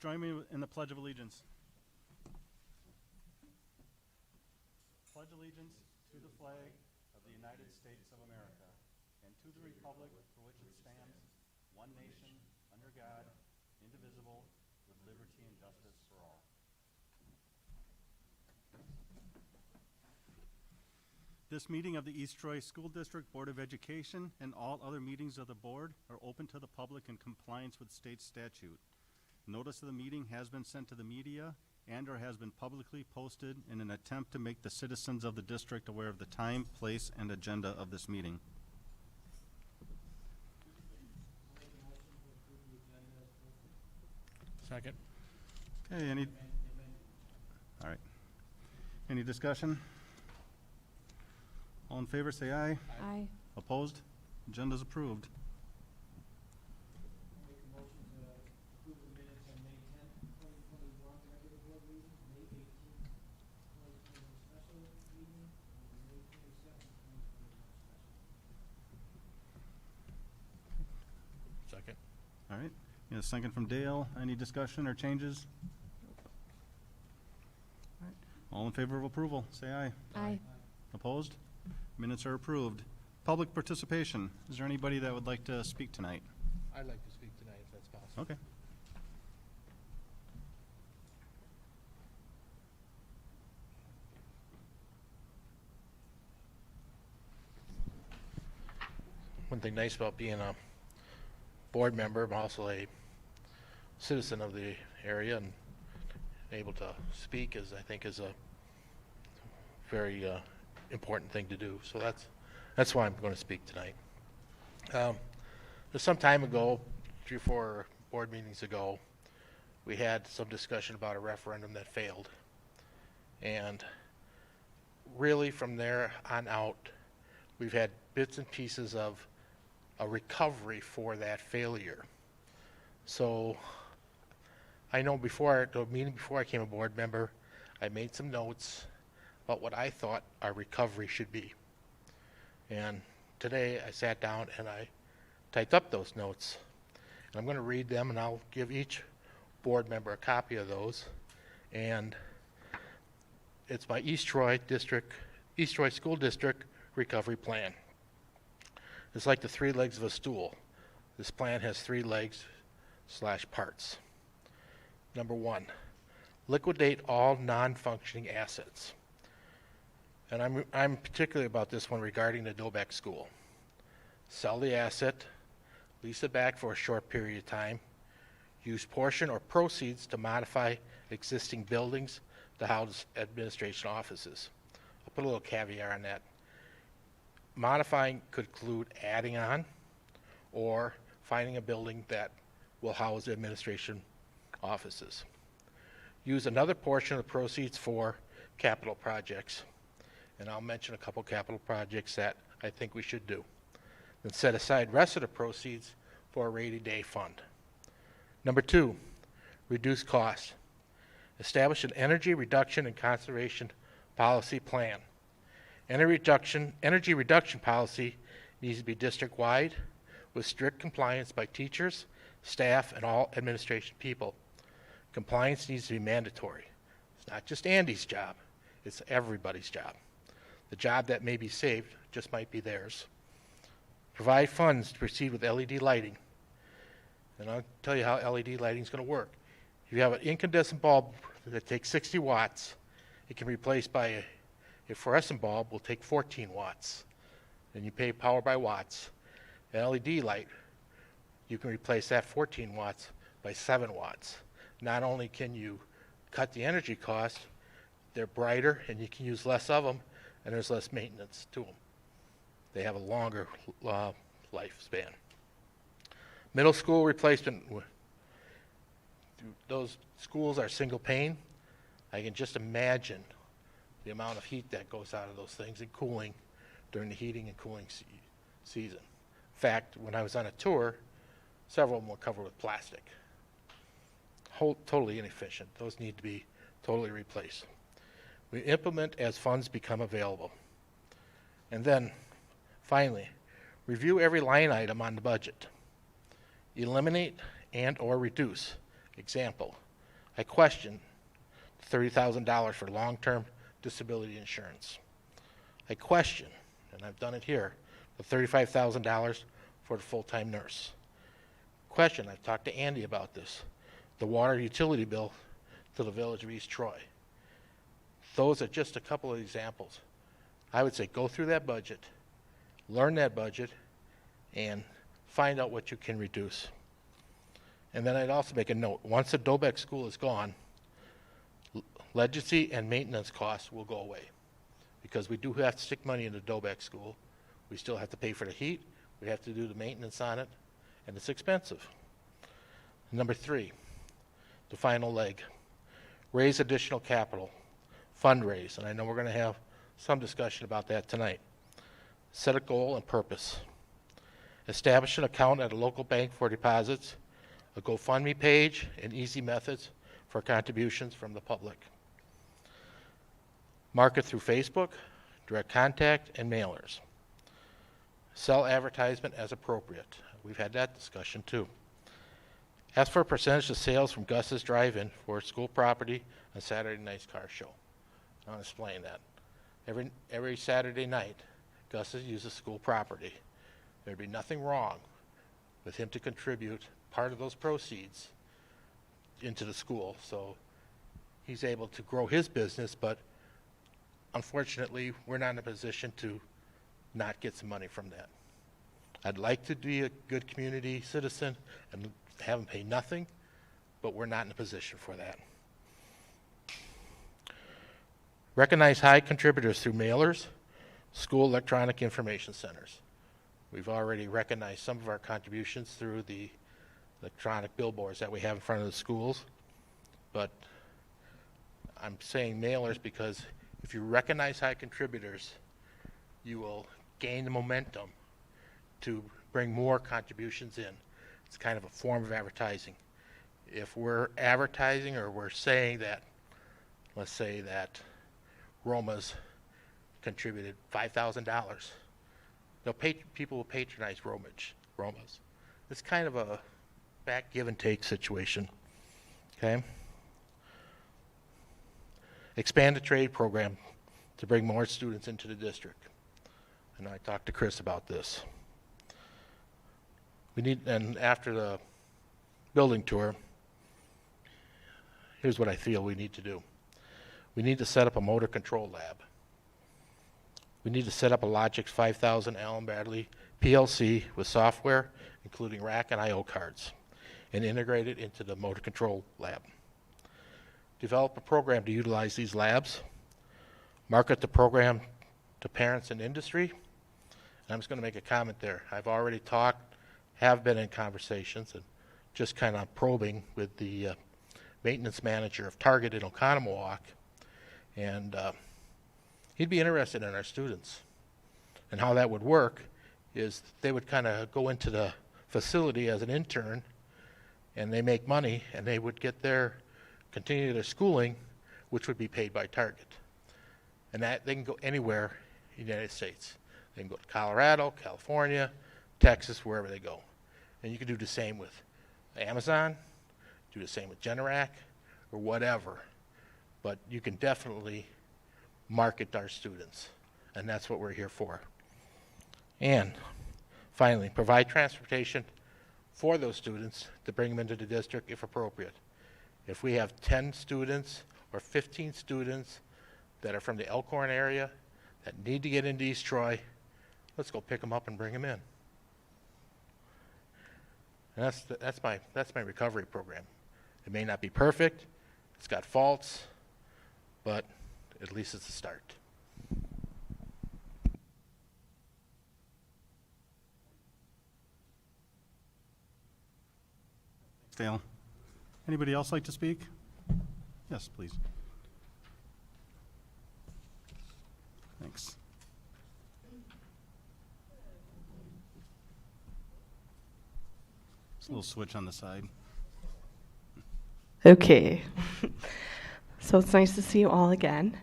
join me in the Pledge of Allegiance. Pledge allegiance to the flag of the United States of America and to the republic for which it stands, one nation, under God, indivisible, with liberty and justice for all. This meeting of the East Troy School District Board of Education and all other meetings of the board are open to the public in compliance with state statute. Notice of the meeting has been sent to the media and or has been publicly posted in an attempt to make the citizens of the district aware of the time, place, and agenda of this meeting. Second. Okay, all right. Any discussion? All in favor, say aye. Aye. Opposed? Agenda's approved. Make a motion to approve the minutes on May 10th, 2021 regular board meeting, May 18th, 2021 special meeting, and May 27th, 2021 special. Second. All right. A second from Dale. Any discussion or changes? All right. All in favor of approval, say aye. Aye. Opposed? Minutes are approved. Public participation. Is there anybody that would like to speak tonight? I'd like to speak tonight if that's possible. Okay. One thing nice about being a board member, I'm also a citizen of the area and able to speak I think is a very important thing to do. So that's why I'm going to speak tonight. Some time ago, 3 or 4 board meetings ago, we had some discussion about a referendum that failed. And really from there on out, we've had bits and pieces of a recovery for that failure. So I know before the meeting, before I became a board member, I made some notes about what I thought our recovery should be. And today I sat down and I typed up those notes. And I'm going to read them, and I'll give each board member a copy of those. And it's my East Troy School District Recovery Plan. It's like the 3 legs of a stool. This plan has 3 legs / parts. Number 1, liquidate all non-functioning assets. And I'm particular about this one regarding the Dobeck School. Sell the asset, lease it back for a short period of time, use portion or proceeds to modify existing buildings to house administration offices. I'll put a little caveat on that. Modifying could include adding on or finding a building that will house administration offices. Use another portion of the proceeds for capital projects. And I'll mention a couple capital projects that I think we should do. Then set aside rest of the proceeds for a rainy day fund. Number 2, reduce costs. Establish an energy reduction and conservation policy plan. Energy reduction policy needs to be district-wide with strict compliance by teachers, staff, and all administration people. Compliance needs to be mandatory. It's not just Andy's job, it's everybody's job. The job that may be saved just might be theirs. Provide funds to proceed with LED lighting. And I'll tell you how LED lighting is going to work. If you have an incandescent bulb that takes 60 watts, it can be replaced by a fluorescent bulb will take 14 watts. And you pay power by watts. An LED light, you can replace that 14 watts by 7 watts. Not only can you cut the energy cost, they're brighter and you can use less of them, and there's less maintenance to them. They have a longer lifespan. Middle school replacement. Those schools are single pane. I can just imagine the amount of heat that goes out of those things and cooling during the heating and cooling season. In fact, when I was on a tour, several of them were covered with plastic. Totally inefficient. Those need to be totally replaced. We implement as funds become available. And then, finally, review every line item on the budget. Eliminate and or reduce. Example, I question $30,000 for long-term disability insurance. I question, and I've done it here, the $35,000 for the full-time nurse. Question, I've talked to Andy about this, the water utility bill to the village of East Troy. Those are just a couple of examples. I would say go through that budget, learn that budget, and find out what you can reduce. And then I'd also make a note, once the Dobeck School is gone, legacy and maintenance costs will go away, because we do have to stick money into Dobeck School. We still have to pay for the heat, we have to do the maintenance on it, and it's expensive. Number 3, the final leg, raise additional capital, fundraise, and I know we're going to have some discussion about that tonight. Set a goal and purpose. Establish an account at a local bank for deposits, a GoFundMe page, and easy methods for contributions from the public. Market through Facebook, direct contact, and mailers. Sell advertisement as appropriate. We've had that discussion too. Ask for a percentage of sales from Gus's Drive-In for school property and Saturday night's car show. I'll explain that. Every Saturday night, Gus uses school property. There'd be nothing wrong with him to contribute part of those proceeds into the school, so he's able to grow his business, but unfortunately, we're not in a position to not get some money from that. I'd like to be a good community citizen and have him pay nothing, but we're not in a position for that. Recognize high contributors through mailers, school electronic information centers. We've already recognized some of our contributions through the electronic billboards that we have in front of the schools, but I'm saying mailers because if you recognize high contributors, you will gain the momentum to bring more contributions in. It's kind of a form of advertising. If we're advertising or we're saying that, let's say that Roma's contributed $5,000, people will patronize Roma's. It's kind of a back give and take situation, okay? Expand the trade program to bring more students into the district. And I talked to Chris about this. And after the building tour, here's what I feel we need to do. We need to set up a motor control lab. We need to set up a Logix 5000 Allen Bradley PLC with software, including rack and I/O cards, and integrate it into the motor control lab. Develop a program to utilize these labs. Market the program to parents and industry. And I'm just going to make a comment there. I've already have been in conversations and just kind of probing with the maintenance manager of Target in Oconomowoc, and he'd be interested in our students. And how that would work is they would kind of go into the facility as an intern, and they make money, and they would continue their schooling, which would be paid by Target. And that they can go anywhere in the United States. They can go to Colorado, California, Texas, wherever they go. And you can do the same with Amazon, do the same with Generac, or whatever. But you can definitely market our students, and that's what we're here for. And finally, provide transportation for those students to bring them into the district if appropriate. If we have 10 students or 15 students that are from the Elkhorn area that need to get into East Troy, let's go pick them up and bring them in. And that's my recovery program. It may not be perfect, it's got faults, but at least it's a start. Dale. Anybody else like to speak? Yes, please. Thanks. Just a little switch on the side. Okay. So it's nice to see you all again.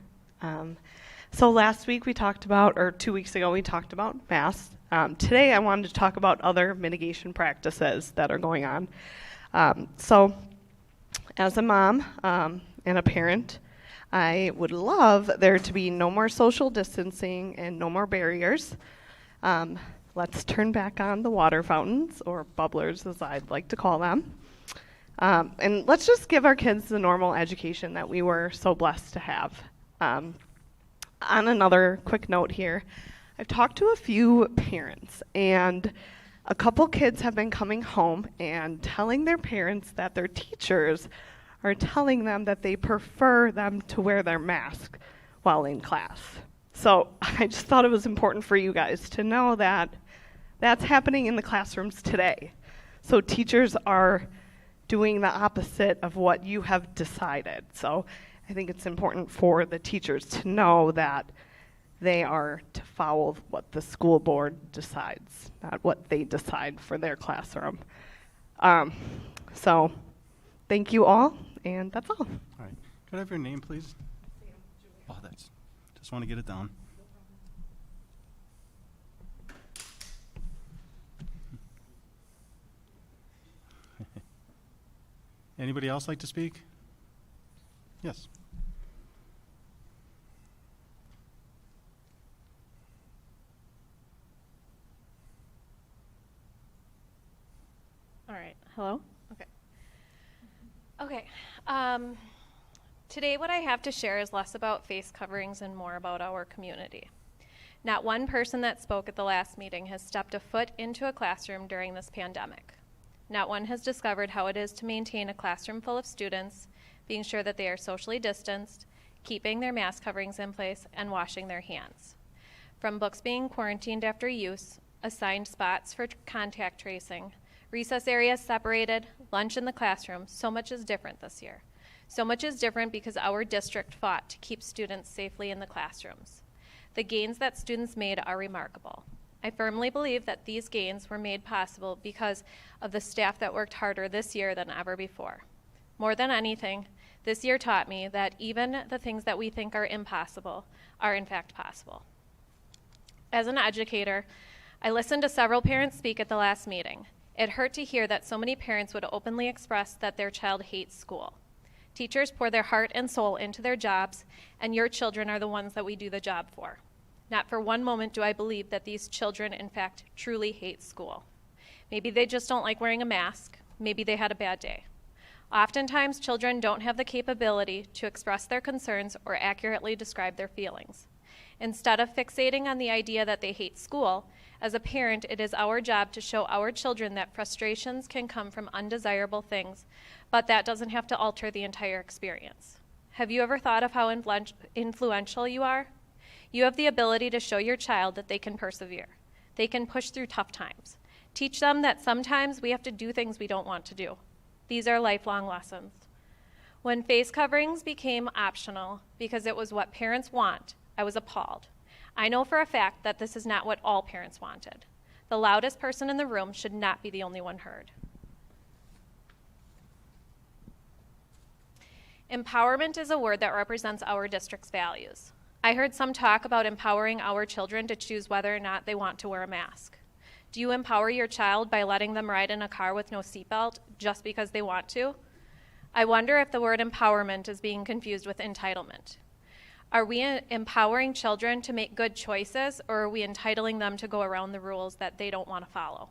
So last week we talked about, or 2 weeks ago we talked about masks. Today I wanted to talk about other mitigation practices that are going on. So As a mom and a parent, I would love there to be no more social distancing and no more barriers. Let's turn back on the water fountains, or bubblers as I'd like to call them. And let's just give our kids the normal education that we were so blessed to have. On another quick note here, I've talked to a few parents, and a couple kids have been coming home and telling their parents that their teachers are telling them that they prefer them to wear their mask while in class. So I just thought it was important for you guys to know that that's happening in the classrooms today. So teachers are doing the opposite of what you have decided. So I think it's important for the teachers to know that they are to follow what the school board decides, not what they decide for their classroom. So thank you all, and that's all. All right. Could I have your name, please? Oh, just want to get it down. Anybody else like to speak? Yes. All right. Hello? Okay. Okay. Today what I have to share is less about face coverings and more about our community. Not one person that spoke at the last meeting has stepped a foot into a classroom during this pandemic. Not one has discovered how it is to maintain a classroom full of students, being sure that they are socially distanced, keeping their mask coverings in place, and washing their hands. From books being quarantined after use, assigned spots for contact tracing, recess areas separated, lunch in the classroom, so much is different this year. So much is different because our district fought to keep students safely in the classrooms. The gains that students made are remarkable. I firmly believe that these gains were made possible because of the staff that worked harder this year than ever before. More than anything, this year taught me that even the things that we think are impossible are in fact possible. As an educator, I listened to several parents speak at the last meeting. It hurt to hear that so many parents would openly express that their child hates school. Teachers pour their heart and soul into their jobs, and your children are the ones that we do the job for. Not for one moment do I believe that these children, in fact, truly hate school. Maybe they just don't like wearing a mask. Maybe they had a bad day. Oftentimes, children don't have the capability to express their concerns or accurately describe their feelings. Instead of fixating on the idea that they hate school, as a parent, it is our job to show our children that frustrations can come from undesirable things, but that doesn't have to alter the entire experience. Have you ever thought of how influential you are? You have the ability to show your child that they can persevere. They can push through tough times. Teach them that sometimes we have to do things we don't want to do. These are lifelong lessons. When face coverings became optional because it was what parents want, I was appalled. I know for a fact that this is not what all parents wanted. The loudest person in the room should not be the only one heard. Empowerment is a word that represents our district's values. I heard some talk about empowering our children to choose whether or not they want to wear a mask. Do you empower your child by letting them ride in a car with no seatbelt just because they want to? I wonder if the word empowerment is being confused with entitlement. Are we empowering children to make good choices, or are we entitling them to go around the rules that they don't want to follow?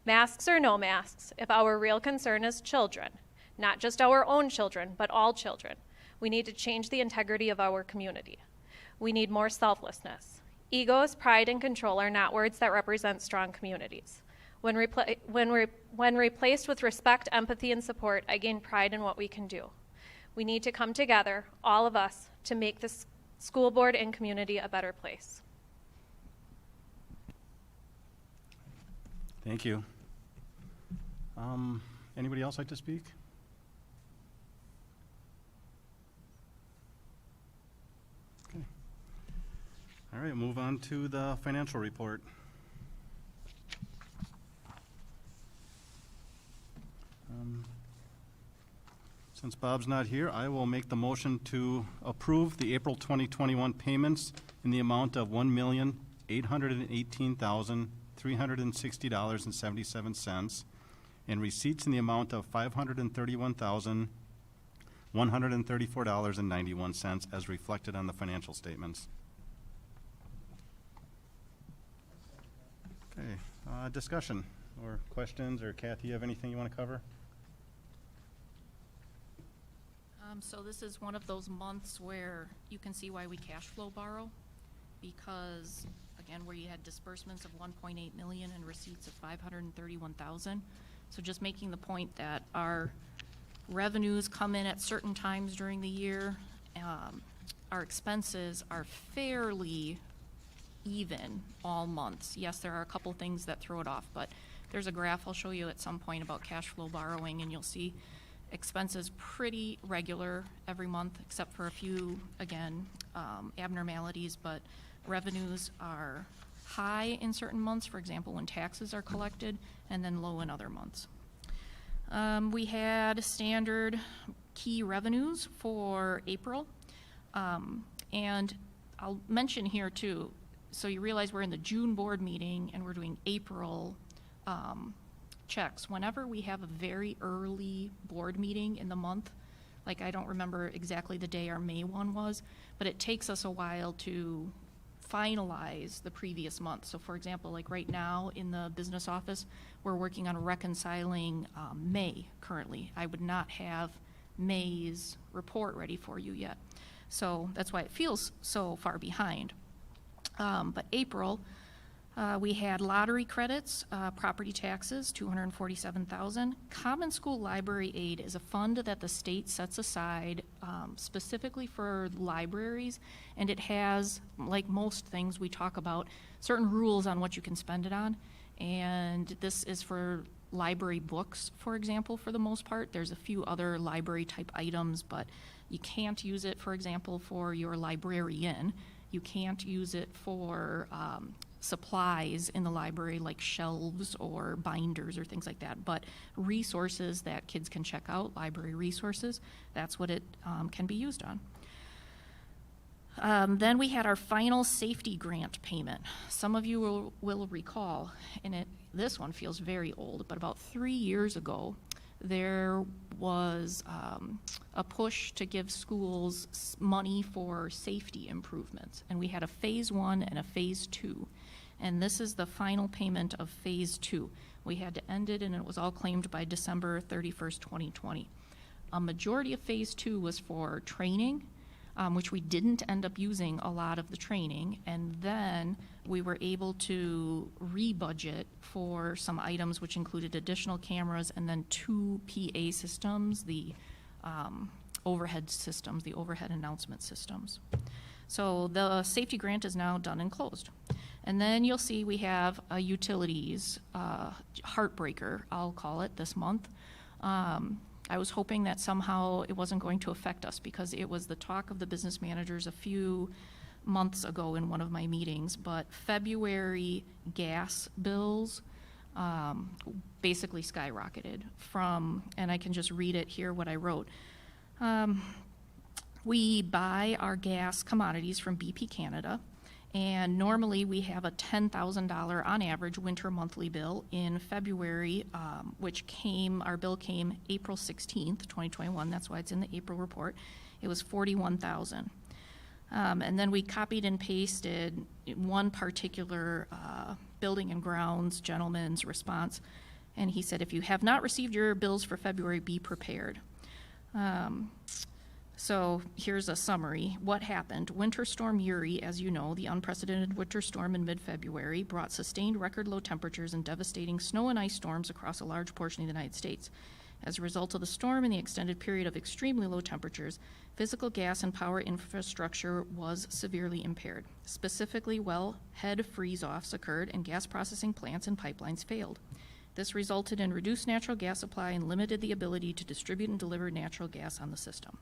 Masks or no masks, if our real concern is children, not just our own children, but all children, we need to change the integrity of our community. We need more selflessness. Egos, pride, and control are not words that represent strong communities. When replaced with respect, empathy, and support, I gain pride in what we can do. We need to come together, all of us, to make this school board and community a better place. Thank you. Anybody else like to speak? Okay. All right, move on to the financial report. Since Bob's not here, I will make the motion to approve the April 2021 payments in the amount of $1,818,360.77 and receipts in the amount of $531,860.77. $134.91 as reflected on the financial statements. Okay, discussion or questions, or Kathy, you have anything you want to cover? So this is one of those months where you can see why we cash flow borrow, because again, where you had disbursements of 1.8 million and receipts of 531,000. So just making the point that our revenues come in at certain times during the year. Our expenses are fairly even all months. Yes, there are a couple things that throw it off, but there's a graph I'll show you at some point about cash flow borrowing, and you'll see expenses pretty regular every month, except for a few, again, abnormalities, but revenues are high in certain months, for example, when taxes are collected, and then low in other months. We had standard key revenues for April, and I'll mention here too, so you realize we're in the June board meeting and we're doing April checks. Whenever we have a very early board meeting in the month, like I don't remember exactly the day our May one was, but it takes us a while to finalize the previous month. So for example, like right now in the business office, we're working on reconciling May currently. I would not have May's report ready for you yet. So that's why it feels so far behind. But April, we had lottery credits, property taxes, 247,000. Common School Library Aid is a fund that the state sets aside specifically for libraries, and it has, like most things we talk about, certain rules on what you can spend it on. And this is for library books, for example, for the most part. There's a few other library type items, but you can't use it, for example, for your librarian. You can't use it for supplies in the library like shelves or binders or things like that, but resources that kids can check out, library resources, that's what it can be used on. Then we had our final safety grant payment. Some of you will recall, and this one feels very old, but about 3 years ago, there was a push to give schools money for safety improvements, and we had a phase 1 and a phase 2. And this is the final payment of phase 2. We had to end it, and it was all claimed by December 31st, 2020. A majority of phase 2 was for training, which we didn't end up using a lot of the training, and then we were able to re-budget for some items which included additional cameras and then 2 PA systems, the overhead systems, the overhead announcement systems. So the safety grant is now done and closed. And then you'll see we have a utilities heartbreaker, I'll call it, this month. I was hoping that somehow it wasn't going to affect us because it was the talk of the business managers a few months ago in one of my meetings, but February gas bills basically skyrocketed from, and I can just read it here, what I wrote. We buy our gas commodities from BP Canada, and normally we have a $10,000 on average winter monthly bill. In February, our bill came April 16th, 2021, that's why it's in the April report. It was $41,000. And then we copied and pasted one particular building and grounds gentleman's response, and he said, if you have not received your bills for February, be prepared. So here's a summary. What happened? Winter Storm Uri, as you know, the unprecedented winter storm in mid-February, brought sustained record low temperatures and devastating snow and ice storms across a large portion of the United States. As a result of the storm and the extended period of extremely low temperatures, physical gas and power infrastructure was severely impaired. Specifically, wellhead freeze-offs occurred and gas processing plants and pipelines failed. This resulted in reduced natural gas supply and limited the ability to distribute and deliver natural gas on the system.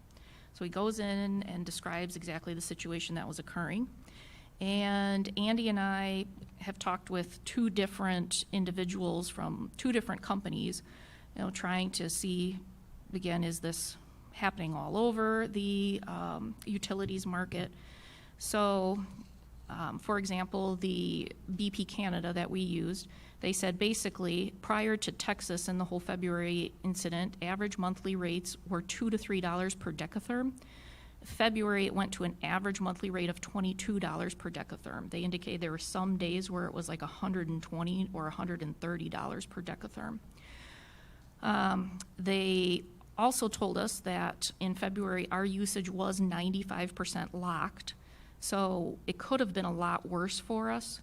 So he goes in and describes exactly the situation that was occurring. And Andy and I have talked with 2 different individuals from 2 different companies, trying to see, again, is this happening all over the utilities market? So For example, the BP Canada that we used, they said basically prior to Texas and the whole February incident, average monthly rates were $2 to $3 per decatherm. February, it went to an average monthly rate of $22 per decatherm. They indicated there were some days where it was like $120 or $130 per decatherm. They also told us that in February, our usage was 95% locked. So it could have been a lot worse for us,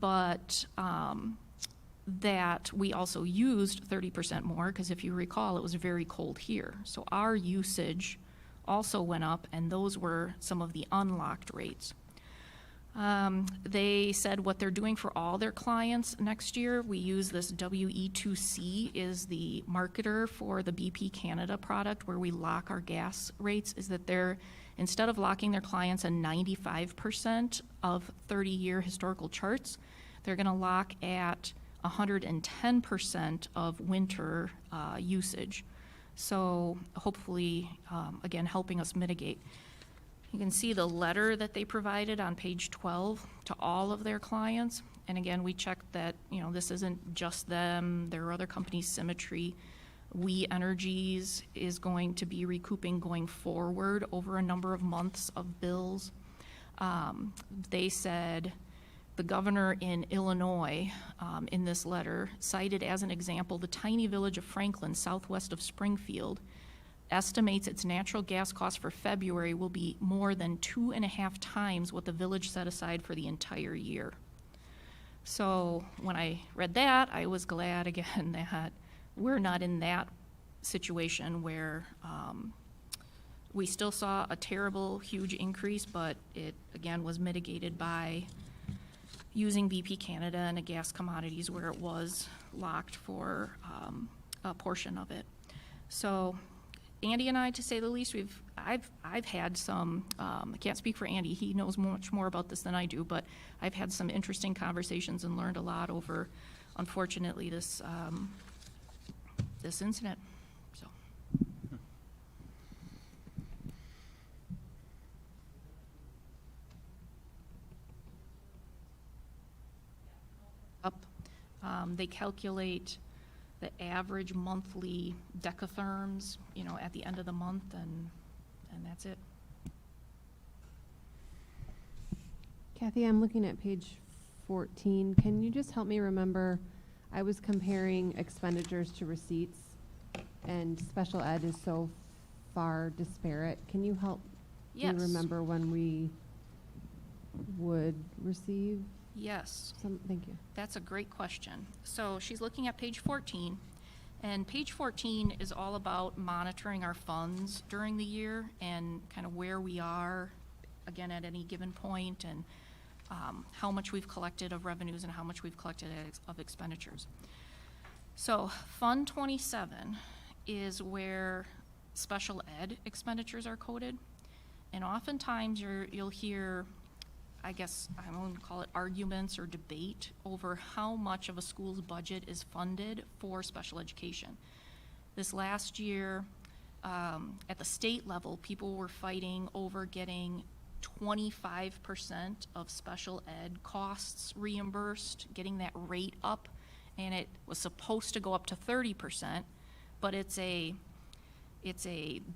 but that we also used 30% more, because if you recall, it was very cold here. So our usage also went up, and those were some of the unlocked rates. They said what they're doing for all their clients next year. We use this WE2C is the marketer for the BP Canada product where we lock our gas rates, is that they're, instead of locking their clients at 95% of 30-year historical charts, they're going to lock at 110% of winter usage. So hopefully, again, helping us mitigate. You can see the letter that they provided on page 12 to all of their clients. And again, we checked that, you know, this isn't just them. There are other companies, Symmetry. We Energies is going to be recouping going forward over a number of months of bills. They said the governor in Illinois, in this letter, cited as an example the tiny village of Franklin, southwest of Springfield, estimates its natural gas cost for February will be more than 2.5 times what the village set aside for the entire year. So when I read that, I was glad again that we're not in that situation where we still saw a terrible, huge increase, but it again was mitigated by using BP Canada and a gas commodities where it was locked for a portion of it. So Andy and I, to say the least, I've had some, I can't speak for Andy, he knows much more about this than I do, but I've had some interesting conversations and learned a lot over, unfortunately, this incident, so. Up, they calculate the average monthly decatherms, you know, at the end of the month, and that's it. Kathy, I'm looking at page 14. Can you just help me remember, I was comparing expenditures to receipts, and special ed is so far disparate. Can you help Yes. me remember when we would receive Yes. some? Thank you. That's a great question. So she's looking at page 14, and page 14 is all about monitoring our funds during the year and kind of where we are, again, at any given point, and how much we've collected of revenues and how much we've collected of expenditures. So Fund 27 is where special ed expenditures are coded, and oftentimes you'll hear, I guess I won't call it arguments or debate over how much of a school's budget is funded for special education. This last year, at the state level, people were fighting over getting 25% of special ed costs reimbursed, getting that rate up, and it was supposed to go up to 30%, but it's a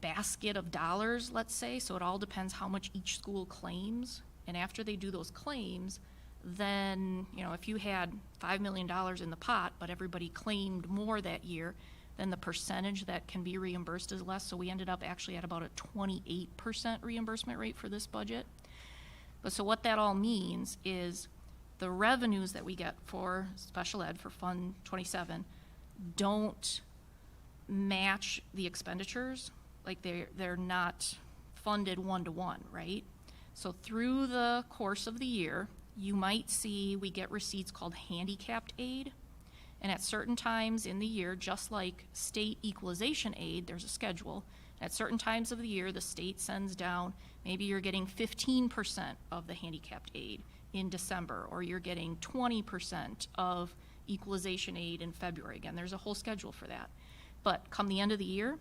basket of dollars, let's say, so it all depends how much each school claims. And after they do those claims, then, you know, if you had $5 million in the pot, but everybody claimed more that year, then the percentage that can be reimbursed is less. So we ended up actually at about a 28% reimbursement rate for this budget. But so what that all means is the revenues that we get for special ed for Fund 27 don't match the expenditures. Like they're not funded one-to-one, right? So through the course of the year, you might see we get receipts called handicapped aid. And at certain times in the year, just like state equalization aid, there's a schedule. At certain times of the year, the state sends down, maybe you're getting 15% of the handicapped aid in December, or you're getting 20% of equalization aid in February. Again, there's a whole schedule for that. But come the end of the year,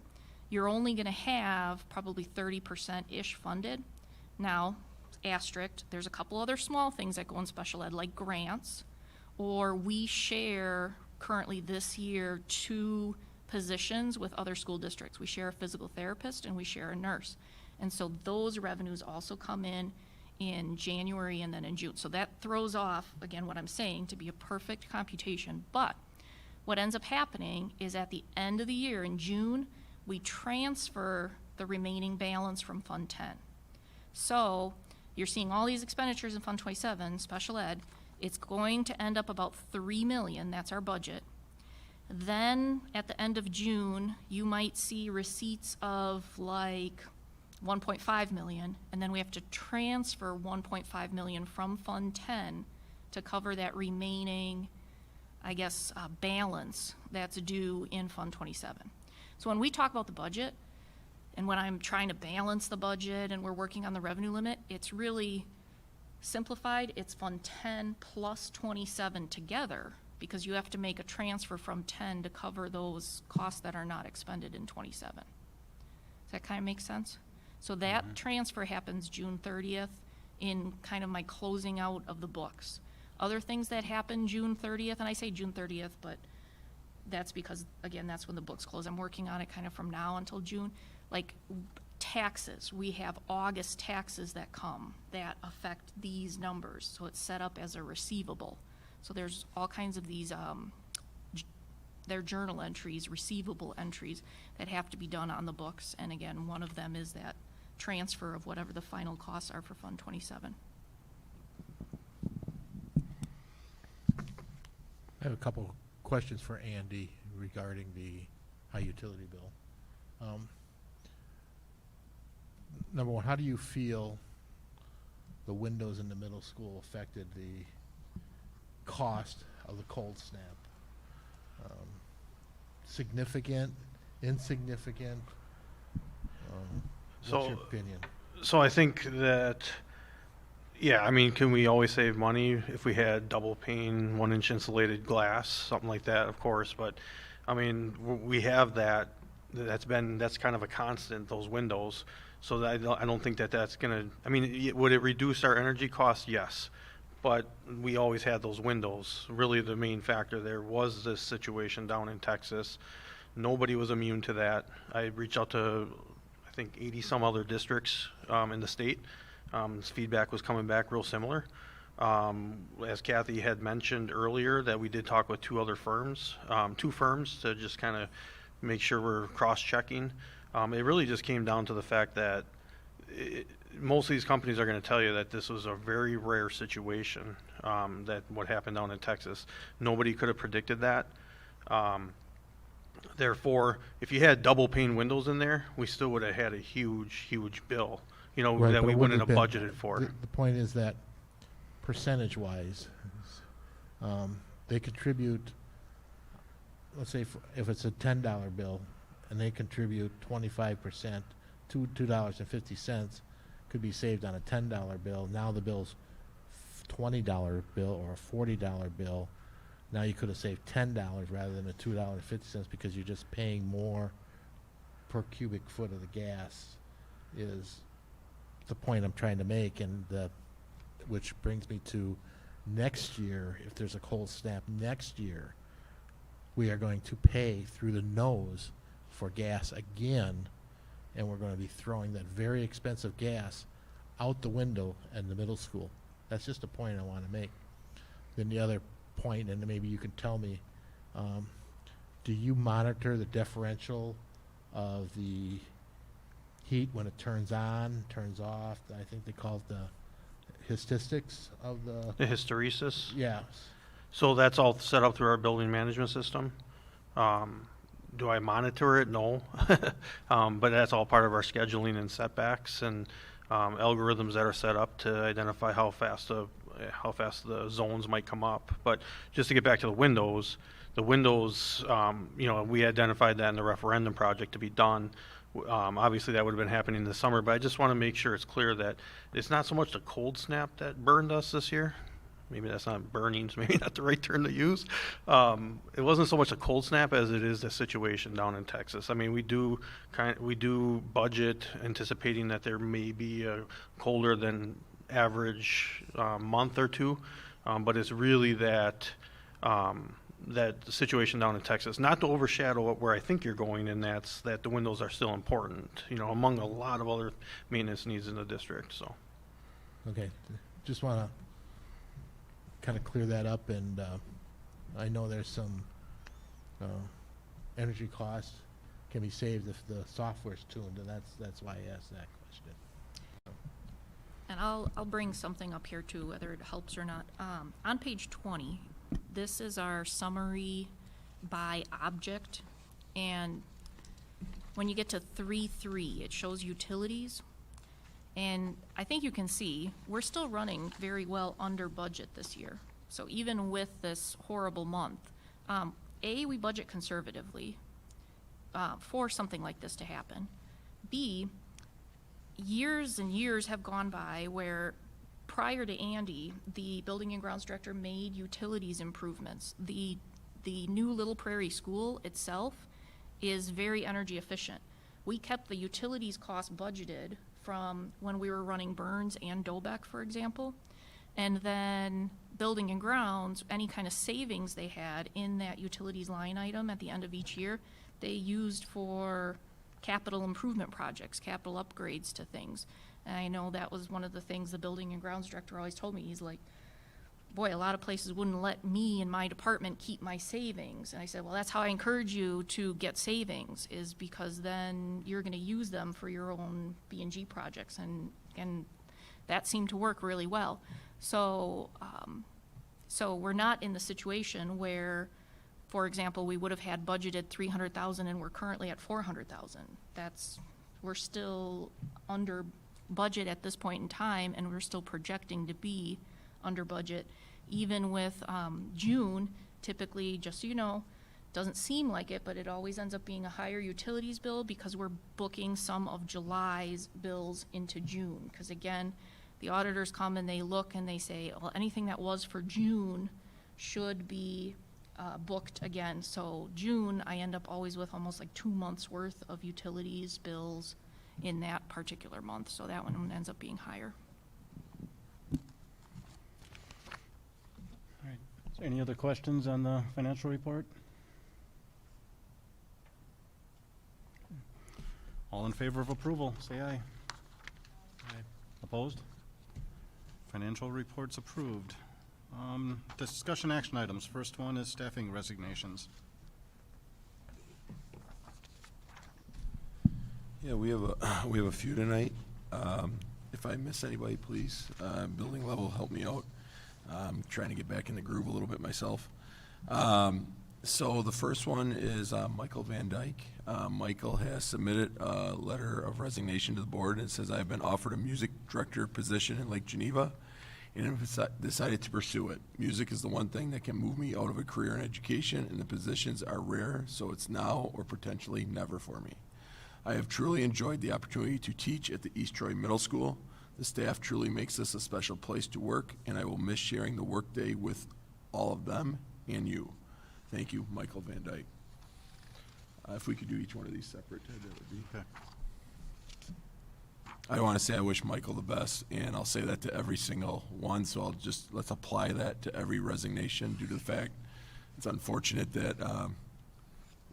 you're only gonna have probably 30%-ish funded. Now, asterisk, there's a couple other small things that go in special ed, like grants, or we share currently this year 2 positions with other school districts. We share a physical therapist and we share a nurse. And so those revenues also come in January and then in June. So that throws off, again, what I'm saying to be a perfect computation. But what ends up happening is at the end of the year in June, we transfer the remaining balance from Fund 10. So you're seeing all these expenditures in Fund 27, special ed. It's going to end up about $3 million. That's our budget. Then at the end of June, you might see receipts of like 1.5 million, and then we have to transfer 1.5 million from Fund 10 to cover that remaining, I guess, balance that's due in Fund 27. So when we talk about the budget, and when I'm trying to balance the budget and we're working on the revenue limit, it's really simplified. It's Fund 10 plus 27 together, because you have to make a transfer from 10 to cover those costs that are not expended in 27. Does that kind of make sense? So that transfer happens June 30th in kind of my closing out of the books. Other things that happen June 30th, and I say June 30th, but that's because, again, that's when the books close. I'm working on it kind of from now until June. Like taxes, we have August taxes that come that affect these numbers. So it's set up as a receivable. So there's all kinds of these, they're journal entries, receivable entries that have to be done on the books. And again, one of them is that transfer of whatever the final costs are for Fund 27. I have a couple questions for Andy regarding the high utility bill. Number one, how do you feel the windows in the middle school affected the cost of the cold snap? Significant, insignificant? What's your opinion? So I think that, yeah, I mean, can we always save money if we had double pane, 1-inch insulated glass, something like that, of course, but I mean, we have that. That's kind of a constant, those windows. So that I don't think that that's gonna, I mean, would it reduce our energy costs? Yes. But we always had those windows. Really the main factor there was this situation down in Texas. Nobody was immune to that. I reached out to, I think, 80 some other districts in the state. This feedback was coming back real similar. As Kathy had mentioned earlier, that we did talk with 2 other firms, 2 firms to just kind of make sure we're cross-checking. It really just came down to the fact that most of these companies are going to tell you that this was a very rare situation, that what happened down in Texas. Nobody could have predicted that. Therefore, if you had double pane windows in there, we still would have had a huge, huge bill, you know, Right, that but we it wouldn't have been- budgeted for. The point is that percentage-wise, they contribute, let's say if it's a $10 bill, and they contribute 25%, $2.50 could be saved on a $10 bill. Now the bill's $20 bill or a $40 bill. Now you could have saved $10 rather than a $2.50 because you're just paying more per cubic foot of the gas, is the point I'm trying to make. And which brings me to next year. If there's a cold snap next year, we are going to pay through the nose for gas again, and we're going to be throwing that very expensive gas out the window in the middle school. That's just a point I want to make. Then the other point, and maybe you can tell me, do you monitor the differential of the heat when it turns on, turns off? I think they call it the statistics of The hysteresis. yes. So that's all set up through our building management system. Do I monitor it? No. But that's all part of our scheduling and setbacks and algorithms that are set up to identify how fast the zones might come up. But just to get back to the windows, you know, we identified that in the referendum project to be done. Obviously, that would have been happening this summer, but I just want to make sure it's clear that it's not so much the cold snap that burned us this year. Maybe that's not burning, so maybe not the right term to use. It wasn't so much a cold snap as it is the situation down in Texas. I mean, we do budget anticipating that there may be a colder than average month or two, but it's really that that situation down in Texas, not to overshadow where I think you're going, and that's that the windows are still important, among a lot of other maintenance needs in the district. So, Okay, just want to kind of clear that up, and I know there's some energy costs can be saved if the software's tuned, and that's why I asked that question. And I'll bring something up here too, whether it helps or not. On page 20, this is our summary by object, and when you get to 3.3, it shows utilities. And I think you can see, we're still running very well under budget this year. So even with this horrible month, we budget conservatively for something like this to happen. B, years and years have gone by where prior to Andy, the building and grounds director made utilities improvements. The new Little Prairie School itself is very energy efficient. We kept the utilities cost budgeted from when we were running Burns and Dobeck, for example. And then building and grounds, any kind of savings they had in that utilities line item at the end of each year, they used for capital improvement projects, capital upgrades to things. And I know that was one of the things the building and grounds director always told me. He's like, boy, a lot of places wouldn't let me and my department keep my savings. And I said, well, that's how I encourage you to get savings, is because then you're going to use them for your own B&G projects. And that seemed to work really well. So, so we're not in the situation where, for example, we would have had budgeted $300,000 and we're currently at $400,000. We're still under budget at this point in time, and we're still projecting to be under budget. Even with June, typically, just so you know, doesn't seem like it, but it always ends up being a higher utilities bill because we're booking some of July's bills into June. Because again, the auditors come and they look and they say, well, anything that was for June should be booked again. So June, I end up always with almost like 2 months worth of utilities bills in that particular month. So that one ends up being higher. All right. Is there any other questions on the financial report? All in favor of approval, say aye. Aye. Opposed? Financial report's approved. Discussion action items. First one is staffing Yeah, we have a few tonight. If I miss anybody, please. Building level, help me out. I'm trying to get back in the groove a little bit myself. So the first one is Michael Van Dyke. Michael has submitted a letter of resignation to the board, and it says, I've been offered a music director position in Lake Geneva and have decided to pursue it. Music is the one thing that can move me out of a career in education, and the positions are rare, so it's now or potentially never for me. I have truly enjoyed the opportunity to teach at the East Troy Middle School. The staff truly makes this a special place to work, and I will miss sharing the workday with all of them and you. Thank you, Michael Van Dyke. If we could do each one of these separate, that would be. Okay. I want to say I wish Michael the best, and I'll say that to every single one, so let's apply that to every resignation due to the fact it's unfortunate that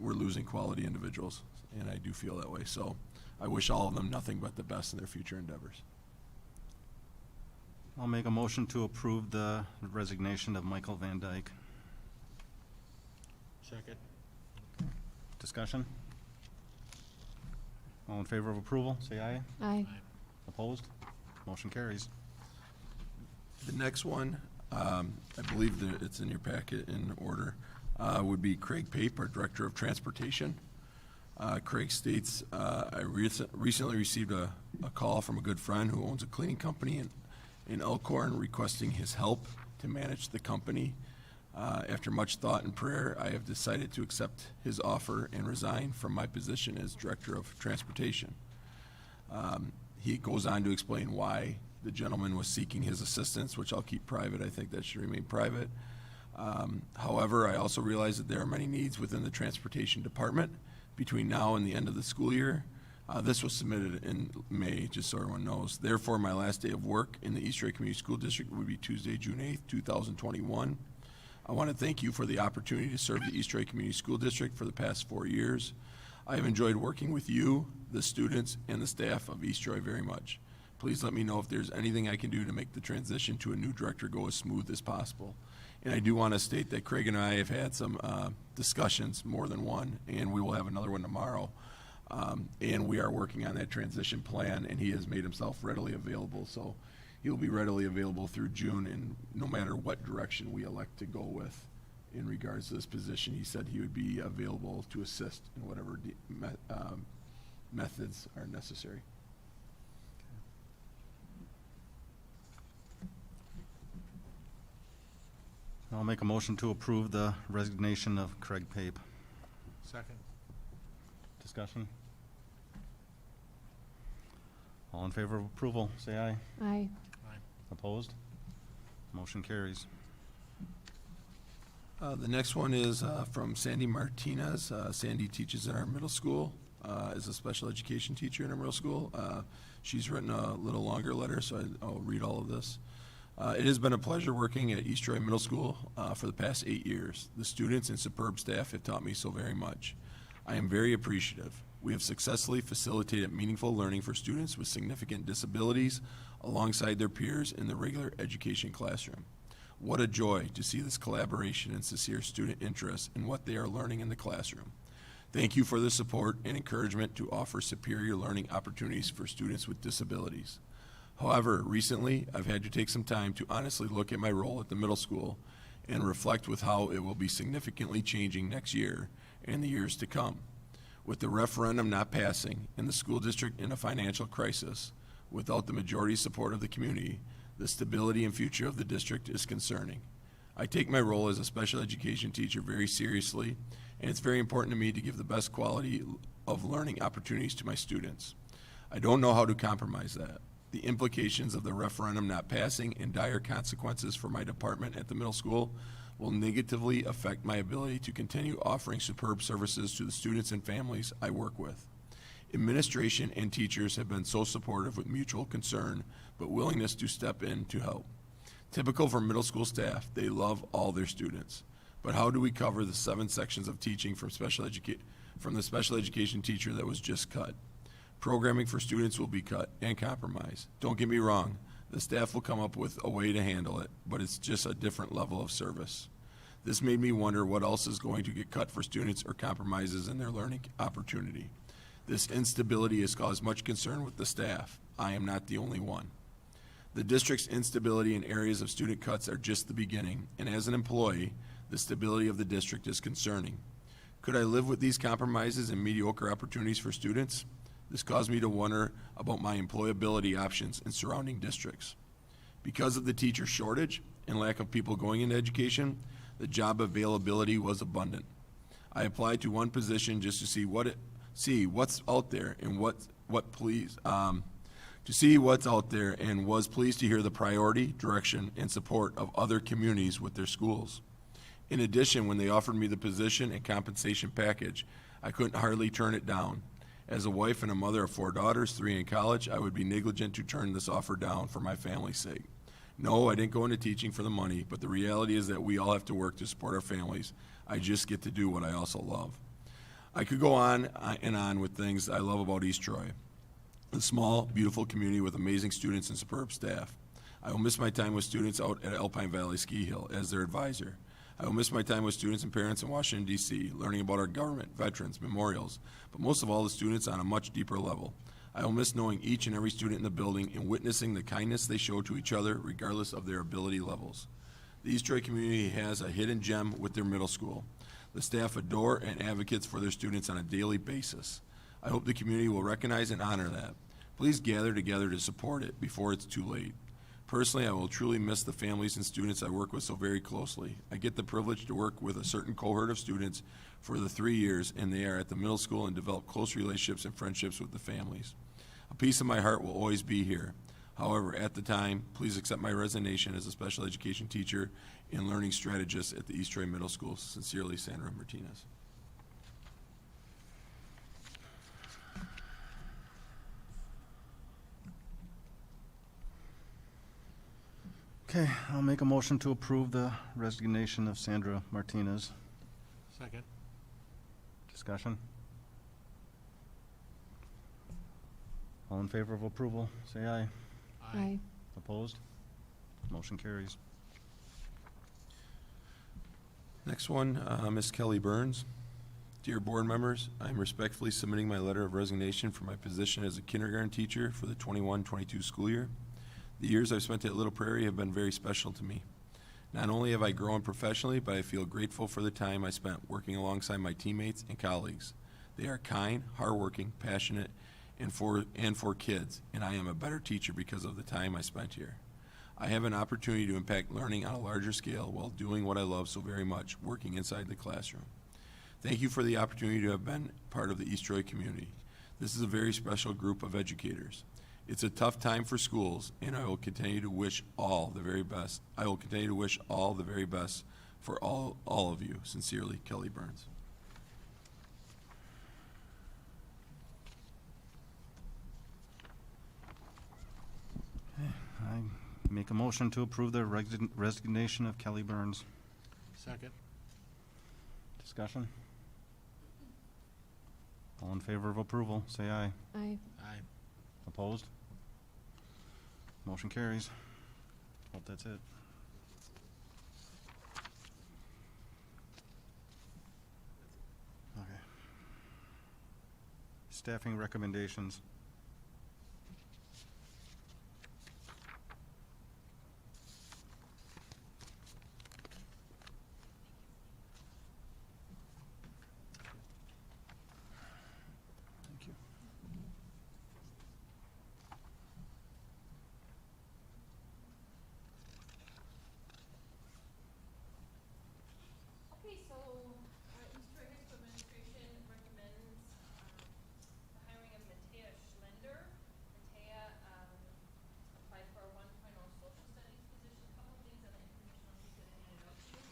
we're losing quality individuals, and I do feel that way. So I wish all of them nothing but the best in their future endeavors. I'll make a motion to approve the resignation of Michael Van Dyke. Second. Discussion? All in favor of approval, say aye. Aye. Opposed? Motion carries. The next one, I believe that it's in your packet in order, would be Craig Pape, our Director of Transportation. Craig states, I recently received a call from a good friend who owns a cleaning company in Elkhorn requesting his help to manage the company. After much thought and prayer, I have decided to accept his offer and resign from my position as Director of Transportation. He goes on to explain why the gentleman was seeking his assistance, which I'll keep private. I think that should remain private. However, I also realize that there are many needs within the transportation department between now and the end of the school year. This was submitted in May, just so everyone knows. Therefore, my last day of work in the East Troy Community School District would be Tuesday, June 8th, 2021. I want to thank you for the opportunity to serve the East Troy Community School District for the past 4 years. I have enjoyed working with you, the students, and the staff of East Troy very much. Please let me know if there's anything I can do to make the transition to a new director go as smooth as possible. And I do want to state that Craig and I have had some discussions, more than one, and we will have another one tomorrow. And we are working on that transition plan, and he has made himself readily available. So he'll be readily available through June, and no matter what direction we elect to go with in regards to this position, he said he would be available to assist in whatever methods are necessary. I'll make a motion to approve the resignation of Craig Pape. Second. Discussion? All in favor of approval, say aye. Aye. Opposed? Motion carries. The next one is from Sandy Martinez. Sandy teaches in our middle school, is a special education teacher in our middle school. She's written a little longer letter, so I'll read all of this. It has been a pleasure working at East Troy Middle School for the past 8 years. The students and superb staff have taught me so very much. I am very appreciative. We have successfully facilitated meaningful learning for students with significant disabilities alongside their peers in the regular education classroom. What a joy to see this collaboration and sincere student interest in what they are learning in the classroom. Thank you for the support and encouragement to offer superior learning opportunities for students with disabilities. However, recently, I've had to take some time to honestly look at my role at the middle school and reflect with how it will be significantly changing next year and the years to come. With the referendum not passing and the school district in a financial crisis, without the majority support of the community, the stability and future of the district is concerning. I take my role as a special education teacher very seriously, and it's very important to me to give the best quality of learning opportunities to my students. I don't know how to compromise that. The implications of the referendum not passing and dire consequences for my department at the middle school will negatively affect my ability to continue offering superb services to the students and families I work with. Administration and teachers have been so supportive with mutual concern, but willingness to step in to help. Typical for middle school staff, they love all their students. But how do we cover the 7 sections of teaching from the special education teacher that was just cut? Programming for students will be cut and compromised. Don't get me wrong, the staff will come up with a way to handle it, but it's just a different level of service. This made me wonder what else is going to get cut for students or compromises in their learning opportunity. This instability has caused much concern with the staff. I am not the only one. The district's instability in areas of student cuts are just the beginning, and as an employee, the stability of the district is concerning. Could I live with these compromises and mediocre opportunities for students? This caused me to wonder about my employability options in surrounding districts. Because of the teacher shortage and lack of people going into education, the job availability was abundant. I applied to one position just to see what's out there and was pleased to hear the priority, direction, and support of other communities with their schools. In addition, when they offered me the position and compensation package, I couldn't hardly turn it down. As a wife and a mother of 4 daughters, 3 in college, I would be negligent to turn this offer down for my family's sake. No, I didn't go into teaching for the money, but the reality is that we all have to work to support our families. I just get to do what I also love. I could go on and on with things I love about East Troy. A small, beautiful community with amazing students and superb staff. I will miss my time with students out at Alpine Valley Ski Hill as their advisor. I will miss my time with students and parents in Washington, D.C., learning about our government, veterans, memorials, but most of all, the students on a much deeper level. I will miss knowing each and every student in the building and witnessing the kindness they show to each other, regardless of their ability levels. The East Troy community has a hidden gem with their middle school. The staff adore and advocates for their students on a daily basis. I hope the community will recognize and honor that. Please gather together to support it before it's too late. Personally, I will truly miss the families and students I work with so very closely. I get the privilege to work with a certain cohort of students for the 3 years, and they are at the middle school and develop close relationships and friendships with the families. A piece of my heart will always be here. However, at the time, please accept my resignation as a special education teacher and learning strategist at the East Troy Middle School. Sincerely, Sandra Martinez. Okay, I'll make a motion to approve the resignation of Sandra Martinez. Second. Discussion? All in favor of approval, say aye. Aye. Opposed? Motion carries. Next one, Ms. Kelly Burns. Dear board members, I am respectfully submitting my letter of resignation for my position as a kindergarten teacher for the 21-22 school year. The years I've spent at Little Prairie have been very special to me. Not only have I grown professionally, but I feel grateful for the time I spent working alongside my teammates and colleagues. They are kind, hardworking, passionate, and for kids, and I am a better teacher because of the time I spent here. I have an opportunity to impact learning on a larger scale while doing what I love so very much, working inside the classroom. Thank you for the opportunity to have been part of the East Troy community. This is a very special group of educators. It's a tough time for schools, and I will continue to wish all the very best. I will continue to wish all the very best for all of you. Sincerely, Kelly Burns. I make a motion to approve the resignation of Kelly Burns. Second. Discussion? All in favor of approval, say aye. Aye. Aye. Opposed? Motion carries. Hope that's it. Okay. Staffing recommendations. Thank you. Okay, so East Troy High School Administration recommends the hiring of Matea Schlender. Matea applied for a 1.0 social studies position. A couple of things on the informational sheet that I handed out to you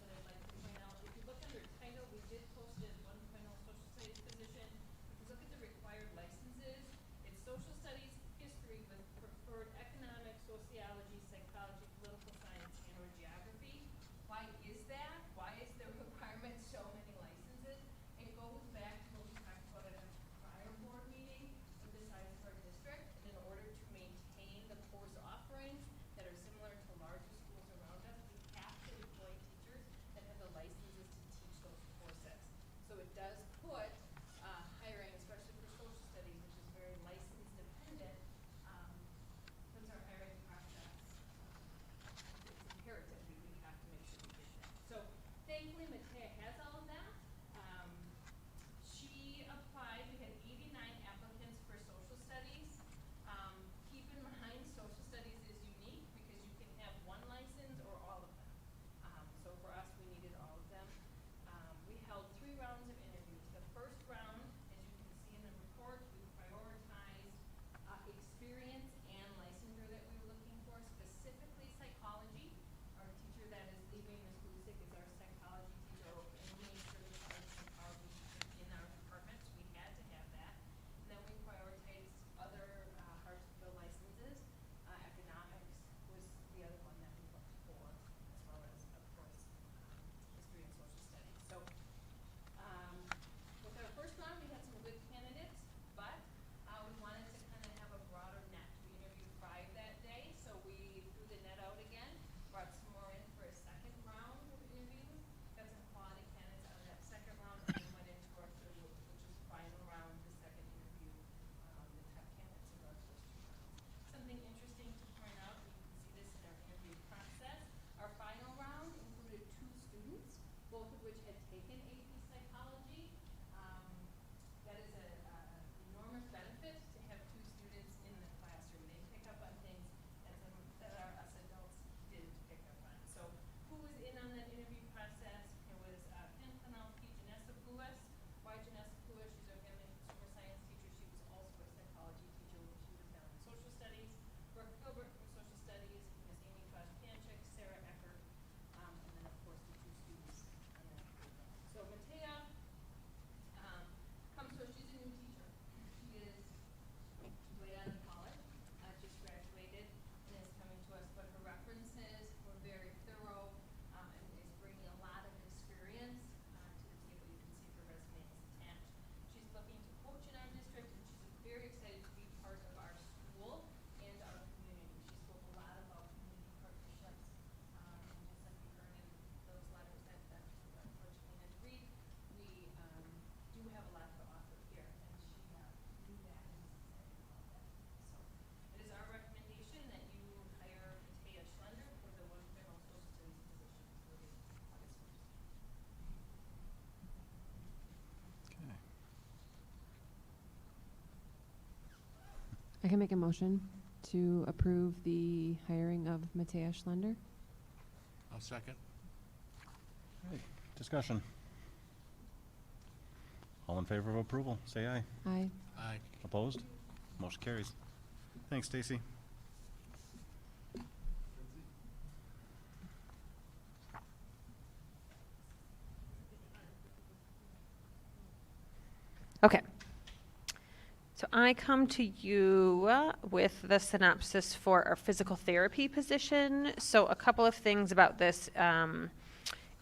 that I'd like to point out. If you look under title, we did post it as 1.0 social studies position. If you look at the required licenses, it's social studies, history with preferred economics, sociology, psychology, political science, and or geography. Why is that? Why is the requirement so many licenses? It goes back to what we talked about at a prior board meeting with the size of our district. And in order to maintain the course offerings that are similar to larger schools around us, we have to employ teachers that have the licenses to teach those courses. So it does put hiring, especially for social studies, which is very license dependent, puts our hiring process, it's imperative, we have to make sure we get that. So thankfully, Matea has all of that. She applied, we had 89 applicants for social studies. Keep in mind, social studies is unique because you can have one license or all of them. So for us, we needed all of them. We held 3 rounds of interviews. The first I can make a motion to approve the hiring of Matea Schlender. I'll second. Discussion. All in favor of approval, say aye. Aye. Aye. Opposed? Motion carries. Thanks, Stacy. Okay. So I come to you with the synopsis for our physical therapy position. So a couple of things about this.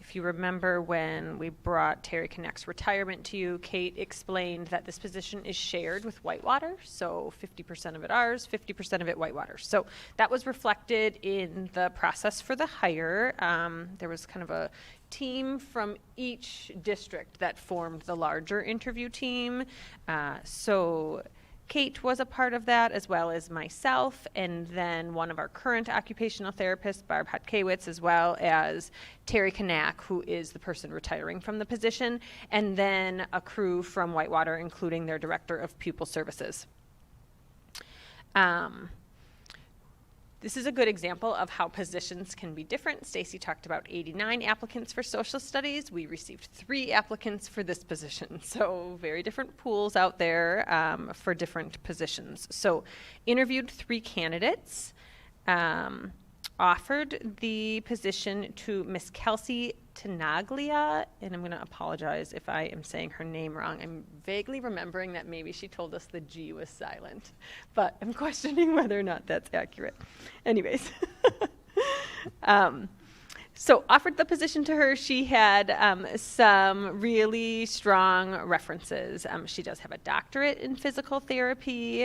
If you remember when we brought Terry Connect's retirement to you, Kate explained that this position is shared with Whitewater. So 50% of it ours, 50% of it Whitewater. So that was reflected in the process for the hire. There was kind of a team from each district that formed the larger interview team. So Kate was a part of that, as well as myself, and then one of our current occupational therapists, Barb Hotkewitz, as well as Terry Kanak, who is the person retiring from the position, and then a crew from Whitewater, including their director of pupil services. This is a good example of how positions can be different. Stacy talked about 89 applicants for social studies. We received 3 applicants for this position. So very different pools out there for different positions. So interviewed 3 candidates, offered the position to Miss Kelsey Tenaglia, and I'm going to apologize if I am saying her name wrong. I'm vaguely remembering that maybe she told us the G was silent, but I'm questioning whether or not that's accurate. Anyways, so offered the position to her. She had some really strong references. She does have a doctorate in physical therapy,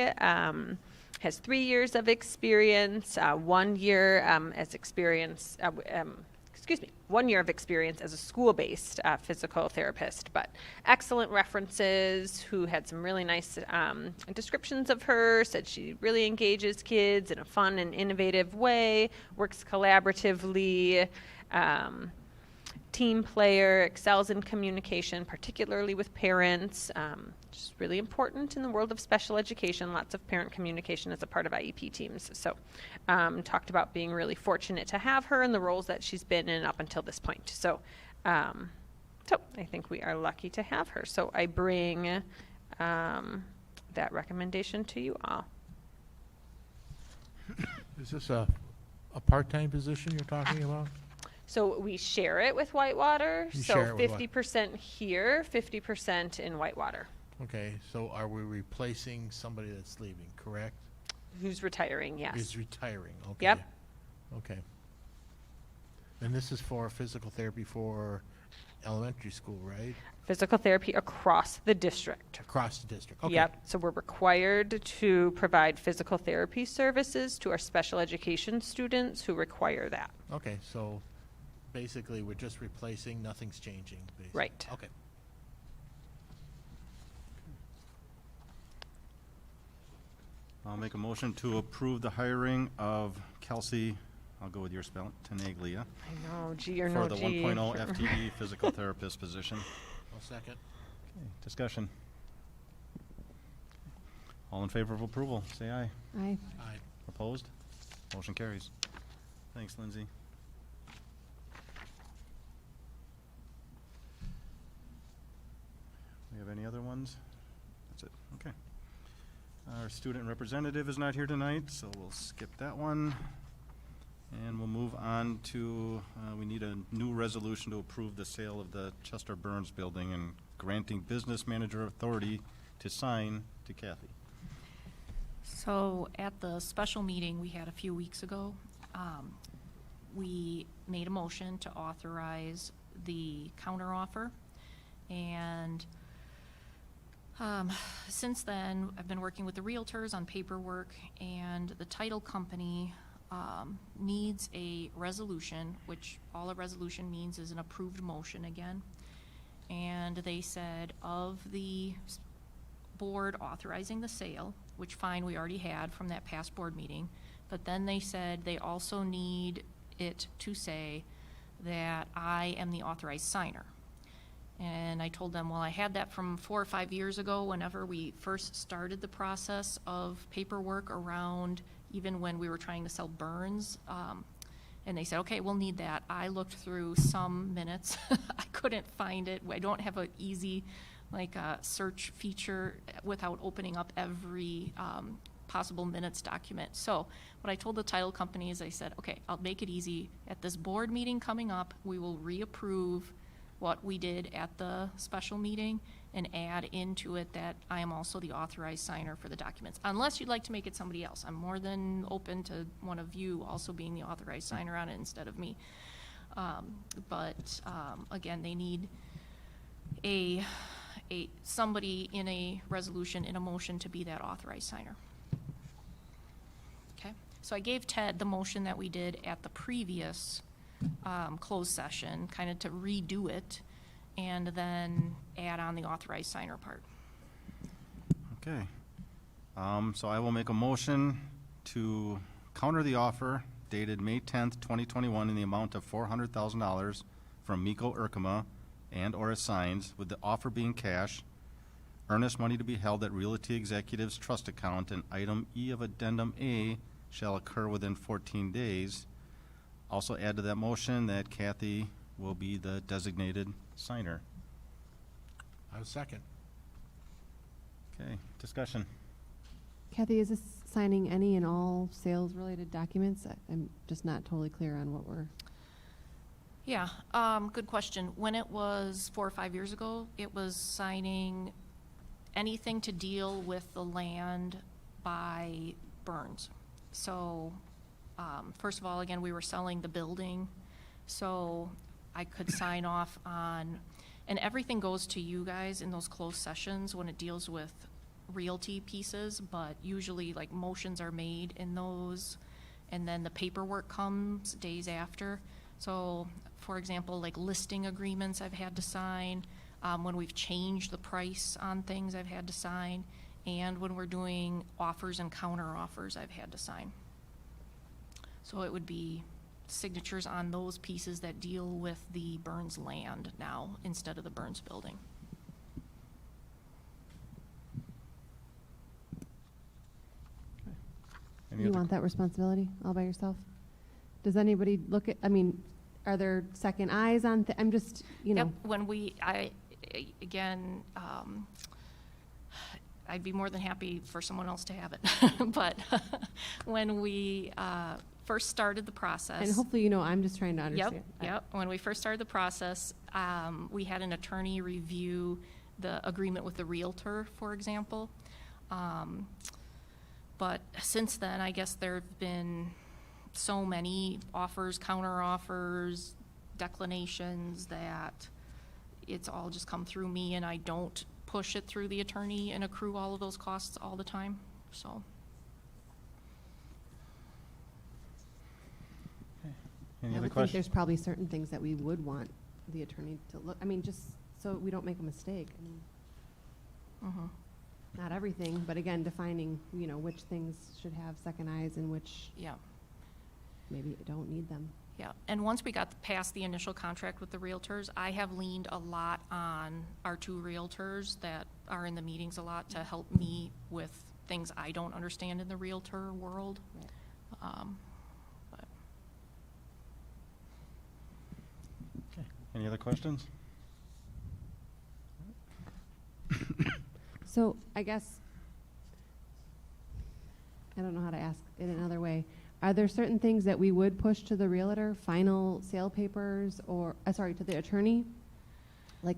has 3 years of experience, 1 year as experience, 1 year of experience as a school-based physical therapist, but excellent references, who had some really nice descriptions of her, said she really engages kids in a fun and innovative way, works collaboratively, team player, excels in communication, particularly with parents, which is really important in the world of special education. Lots of parent communication as a part of IEP teams. So talked about being really fortunate to have her in the roles that she's been in up until this point. So, so I think we are lucky to have her. So I bring that recommendation to you all. Is this a part-time position you're talking about? So we share it with Whitewater. You So share it with 50% here, 50% in Whitewater. Okay, so are we replacing somebody that's leaving, correct? Who's retiring, yes. Is retiring, okay. Yep. Okay. And this is for physical therapy for elementary school, right? Physical therapy across the district. Across the district, okay. Yep. So we're required to provide physical therapy services to our special education students who require that. Okay, so basically we're just replacing, nothing's changing, basically. Right. Okay. I'll make a motion to approve the hiring of Kelsey, I'll go with your spell, Tenaglia, I know, G or for no the G. 1.0 FTE physical therapist position. I'll second. Okay, discussion. All in favor of approval, say aye. Aye. Aye. Opposed? Motion carries. Thanks, Lindsay. We have any other ones? That's it, okay. Our student representative is not here tonight, so we'll skip that one. And we'll move on to, we need a new resolution to approve the sale of the Chester Burns building and granting business manager authority to sign to Kathy. So at the special meeting we had a few weeks ago, we made a motion to authorize the counteroffer. And since then, I've been working with the realtors on paperwork, and the title company needs a resolution, which all a resolution means is an approved motion again. And they said of the board authorizing the sale, which fine, we already had from that past board meeting, but then they said they also need it to say that I am the authorized signer. And I told them, well, I had that from 4 or 5 years ago, whenever we first started the process of paperwork around, even when we were trying to sell Burns. And they said, okay, we'll need that. I looked through some minutes. I couldn't find it. I don't have an easy, search feature without opening up every possible minutes document. So what I told the title company is I said, okay, I'll make it easy. At this board meeting coming up, we will reapprove what we did at the special meeting and add into it that I am also the authorized signer for the documents. Unless you'd like to make it somebody else. I'm more than open to one of you also being the authorized signer on it instead of me. Again, they need somebody in a resolution, in a motion, to be that authorized signer. Okay, so I gave Ted the motion that we did at the previous closed session, kind of to redo it, and then add on the authorized signer part. Okay. So I will make a motion to counter the offer dated May 10th, 2021 in the amount of $400,000 from Miko Urkema and/or assigns, with the offer being cash, earnest money to be held at Realty Executives Trust Account, and item E of Addendum A shall occur within 14 days. Also add to that motion that Kathy will be the designated signer. I was second. Okay, discussion. Kathy, is this signing any and all sales-related documents? I'm just not totally clear on what we're... Yeah, good question. When it was 4 or 5 years ago, it was signing anything to deal with the land by Burns. So, first of all, again, we were selling the building, so I could sign off on, and everything goes to you guys in those closed sessions when it deals with realty pieces, but usually motions are made in those, and then the paperwork comes days after. So, for example, listing agreements I've had to sign, when we've changed the price on things I've had to sign, and when we're doing offers and counter offers I've had to sign. So it would be signatures on those pieces that deal with the Burns land now instead of the Burns building. You want that responsibility all by yourself? Does anybody look at, are there second eyes on, I'm just, Yep, I'd be more than happy for someone else to have it. But when we first started the process. And hopefully, I'm just trying to understand. Yep. When we first started the process, we had an attorney review the agreement with the realtor, for example. But since then, I guess there have been so many offers, counter offers, declinations, that it's all just come through me, and I don't push it through the attorney and accrue all of those costs all the time, so. Any I other would think questions? there's probably certain things that we would want the attorney to look, just so we don't make a mistake. Mhm. Not everything, but again, defining, which things should have second eyes and which Yeah. maybe don't need them. Yeah, and once we got past the initial contract with the realtors, I have leaned a lot on our 2 realtors that are in the meetings a lot to help me with things I don't understand in the realtor world. Right. But Okay. Any other questions? So I guess, I don't know how to ask it another way. Are there certain things that we would push to the realtor, final sale papers, or, to the attorney? Like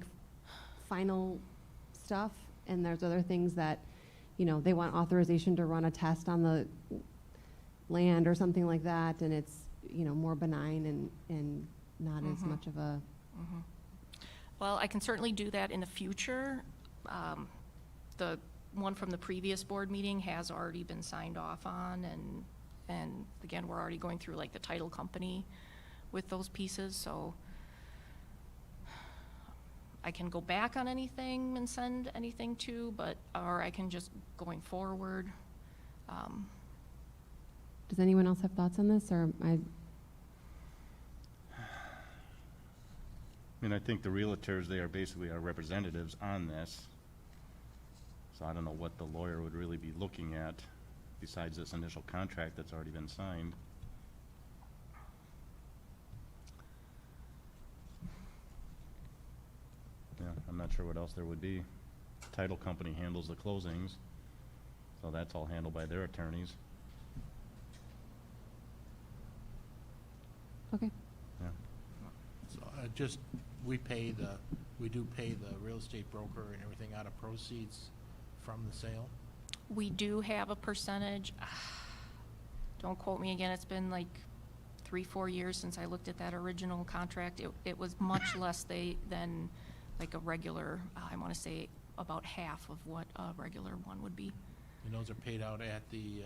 final stuff, and there's other things that, they want authorization to run a test on the land or something like that, and it's, more benign and not as much of a... Mhm. Well, I can certainly do that in the future. The one from the previous board meeting has already been signed off on, and again, we're already going through the title company with those pieces, so I can go back on anything and send anything to, or I can just going forward. Does anyone else have thoughts on this, or I mean, I think the realtors, they are basically our representatives on this. So I don't know what the lawyer would really be looking at besides this initial contract that's already been signed. Yeah, I'm not sure what else there would be. Title company handles the closings, so that's all handled by their attorneys. Okay. Yeah. So we do pay the real estate broker and everything out of proceeds from the sale? We do have a percentage. Don't quote me again, it's been like 3-4 years since I looked at that original contract. It was much less than like a regular, I want to say about half of what a regular one would be And those are paid out at the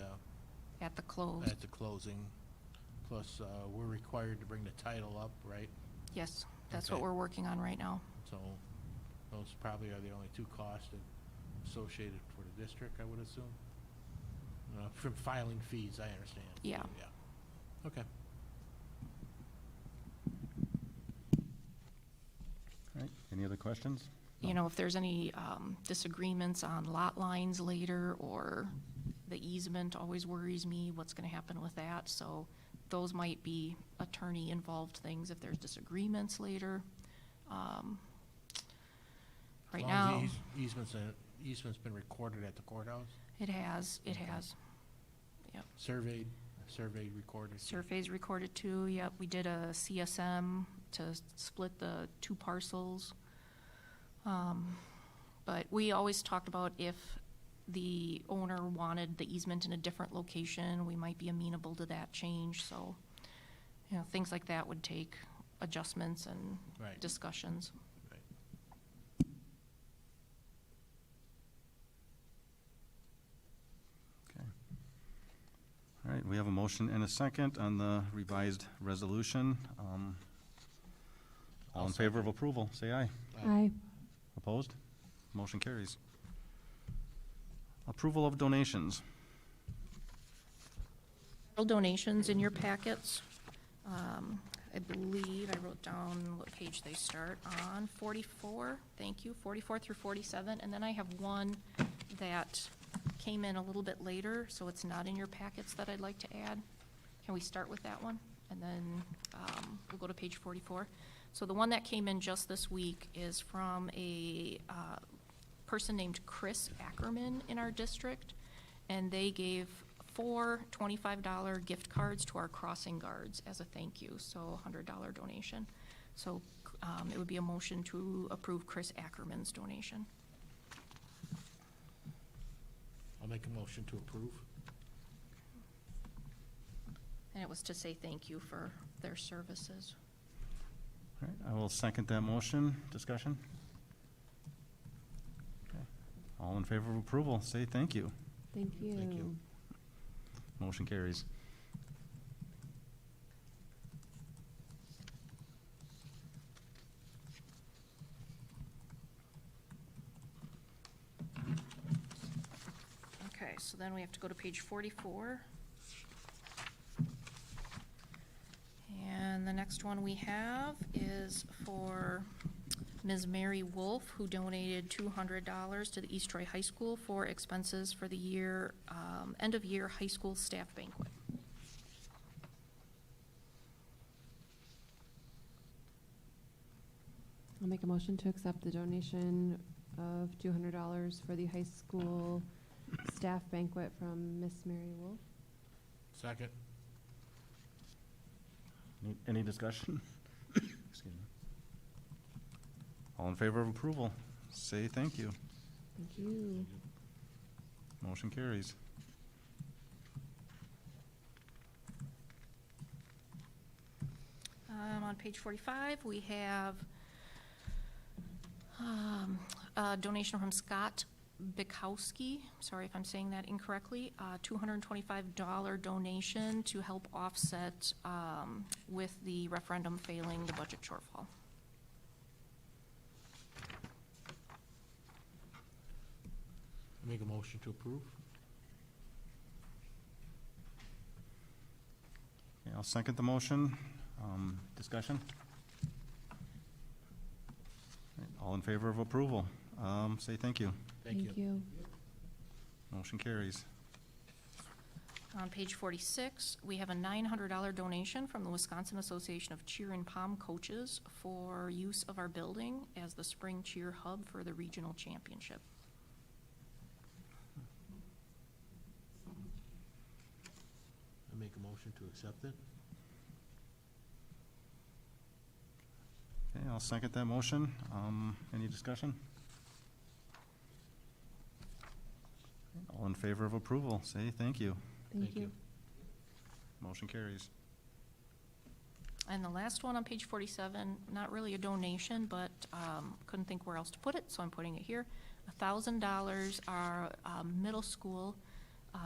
close. closing. Plus, we're required to bring the title up, right? Yes, that's Okay. what we're working on right now. So those probably are the only two costs associated for the district, I would assume. From filing fees, I understand. Yeah. Yeah. Okay. All right, any other questions? You know, if there's any disagreements on lot lines later, or the easement always worries me, what's gonna happen with that, so those might be attorney-involved things if there's disagreements later. Right As long now, as the easement's been recorded at the courthouse, it has. surveyed, recorded. Survey's recorded too, yep, we did a CSM to split the 2 parcels. But we always talked about if the owner wanted the easement in a different location, we might be amenable to that change, so, you know, things like that would take adjustments and Right. discussions. Right. Okay. All right, we have a motion and a second on the revised resolution. All in favor of approval, say aye. Aye. Opposed? Motion carries. Approval of donations. Donations in your packets. I believe I wrote down what page they start on, 44, thank you, 44 through 47, and then I have one that came in a little bit later, so it's not in your packets, that I'd like to add. Can we start with that one? And then we'll go to page 44. So the one that came in just this week is from a person named Chris Ackerman in our district, and they gave 4 $25 gift cards to our crossing guards as a thank you, so $100 donation. So it would be a motion to approve Chris Ackerman's donation. I'll make a motion to approve. And it was to say thank you for their services. All right, I will second that motion. Discussion? Okay. All in favor of approval, say thank you. Thank you. Thank you. Motion carries. Okay, so then we have to go to page 44. And the next one we have is for Ms. Mary Wolf, who donated $200 to the East Troy High School for expenses for the year, end-of-year high school staff banquet. I'll make a motion to accept the donation of $200 for the high school staff banquet from Miss Mary Wolf. Second. Any discussion? Excuse me. All in favor of approval, say thank you. Thank you. Motion carries. On page 45, we have a donation from Scott Bikowski, sorry if I'm saying that incorrectly, $225 donation to help offset with the referendum failing the budget shortfall. Make a motion to approve. Okay, I'll second the motion. Discussion? All in favor of approval, say thank you. Thank you. Motion carries. On page 46, we have a $900 donation from the Wisconsin Association of Cheer and Pom Coaches for use of our building as the spring cheer hub for the regional championship. I make a motion to accept it. Okay, I'll second that motion. Any discussion? All in favor of approval, say thank you. Thank you. Motion carries. And the last one on page 47, not really a donation, but couldn't think where else to put it, so I'm putting it here. $1,000 are middle school,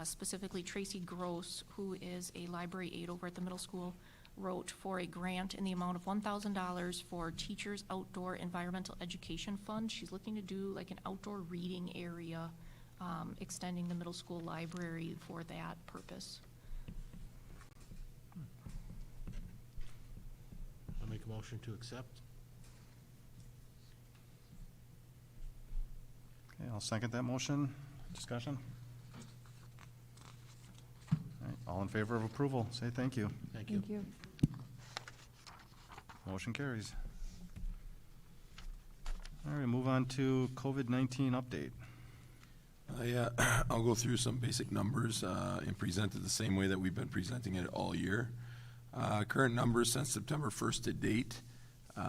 specifically Tracy Gross, who is a library aide over at the middle school, wrote for a grant in the amount of $1,000 for Teachers Outdoor Environmental Education Fund. She's looking to do like an outdoor reading area, extending the middle school library for that purpose. I make a motion to accept. Okay, I'll second that motion. Discussion? All right, all in favor of approval, say thank you. Thank you. Motion carries. All right, move on to COVID-19 update. Yeah, I'll go through some basic numbers and present it the same way that we've been presenting it all year. Current numbers since September 1st to date,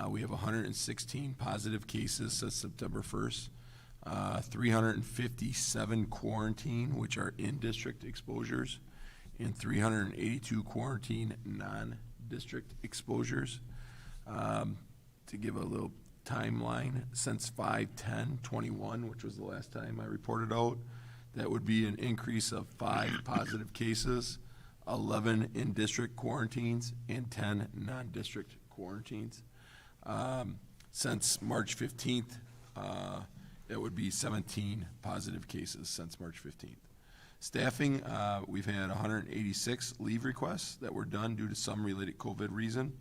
we have 116 positive cases since September 1st, 357 quarantine, which are in-district exposures, and 382 quarantine non-district exposures. To give a little timeline, since 5/10/21, which was the last time I reported out, that would be an increase of 5 positive cases, 11 in-district quarantines, and 10 non-district quarantines. Since March 15th, it would be 17 positive cases since March 15th. Staffing, we've had 186 leave requests that were done due to some related COVID reason.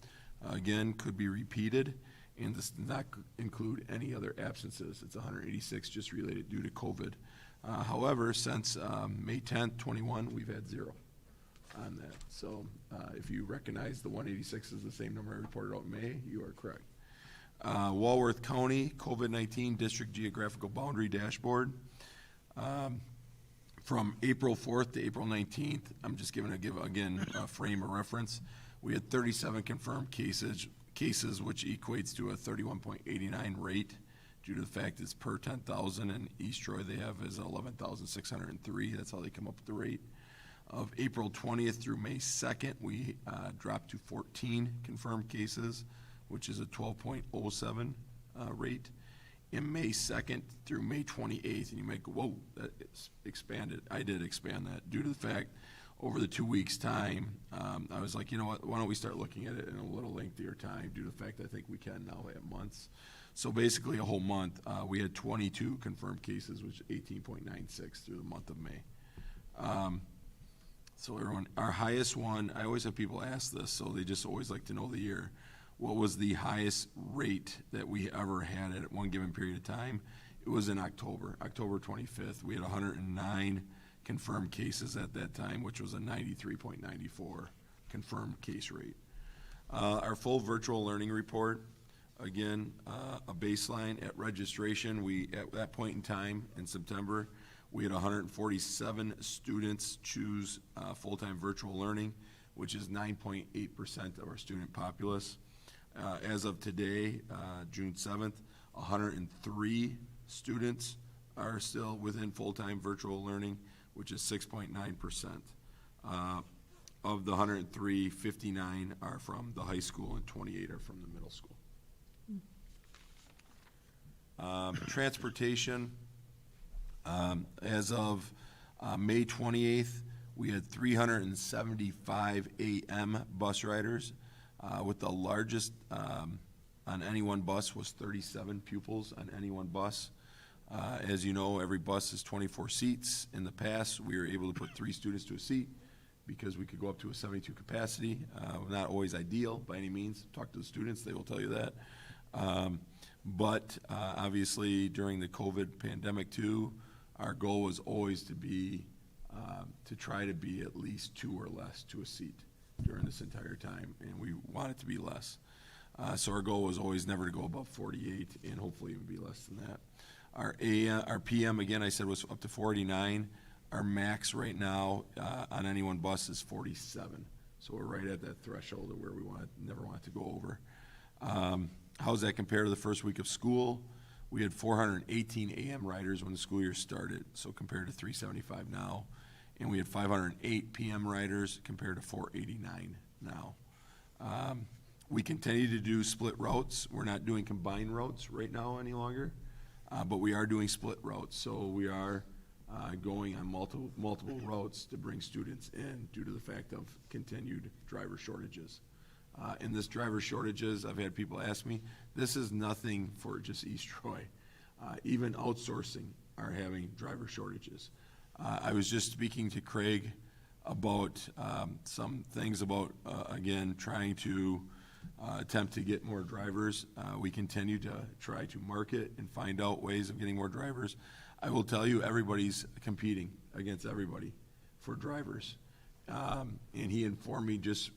Again, could be repeated, and this does not include any other absences. It's 186 just related due to COVID. However, since May 10th, 21, we've had 0 on that. So if you recognize the 186 is the same number I reported out in May, you are correct. Walworth County COVID-19 District Geographical Boundary Dashboard. From April 4th to April 19th, I'm just give again a frame of reference. We had 37 confirmed cases, which equates to a 31.89 rate due to the fact it's per 10,000, and East Troy they have is 11,603. That's how they come up with the rate. Of April 20th through May 2nd, we dropped to 14 confirmed cases, which is a 12.07 rate. In May 2nd through May 28th, and you might go, whoa, that is expanded. I did expand that due to the fact over the 2 weeks' time, I was like, you know what, why don't we start looking at it in a little lengthier time due to the fact I think we can now at months. So basically a whole month, we had 22 confirmed cases, which is 18.96 through the month of May. So everyone, our highest one, I always have people ask this, so they just always like to know the year. What was the highest rate that we ever had at one given period of time? It was in October 25th. We had 109 confirmed cases at that time, which was a 93.94 confirmed case rate. Our full virtual learning report, again, a baseline at registration. We, at that point in time in September, we had 147 students choose full-time virtual learning, which is 9.8% of our student populace. As of today, June 7th, 103 students are still within full-time virtual learning, which is 6.9%. Of the 103, 59 are from the high school and 28 are from the middle school. Transportation, as of May 28th, we had 375 AM bus riders, with the largest on any one bus was 37 pupils on any one bus. As you know, every bus is 24 seats. In the past, we were able to put 3 students to a seat because we could go up to a 72 capacity. Not always ideal by any means. Talk to the students, they will tell you that. But obviously, during the COVID pandemic too, our goal was always to be, to try to be at least 2 or less to a seat during this entire time, and we want it to be less. So our goal was always never to go above 48, and hopefully even be less than that. Our PM, again, I said was up to 49. Our max right now on any one bus is 47. So we're right at that threshold of where we never want to go over. How does that compare to the first week of school? We had 418 AM riders when the school year started, so compared to 375 now. And we had 508 PM riders compared to 489 now. We continue to do split routes. We're not doing combined routes right now any longer, but we are doing split routes. So we are going on multiple routes to bring students in due to the fact of continued driver shortages. And this driver shortages, I've had people ask me, this is nothing for just East Troy. Even outsourcing are having driver shortages. I was just speaking to Craig about some things about, again, trying to attempt to get more drivers. We continue to try to market and find out ways of getting more drivers. I will tell you, everybody's competing against everybody for drivers. And he informed me just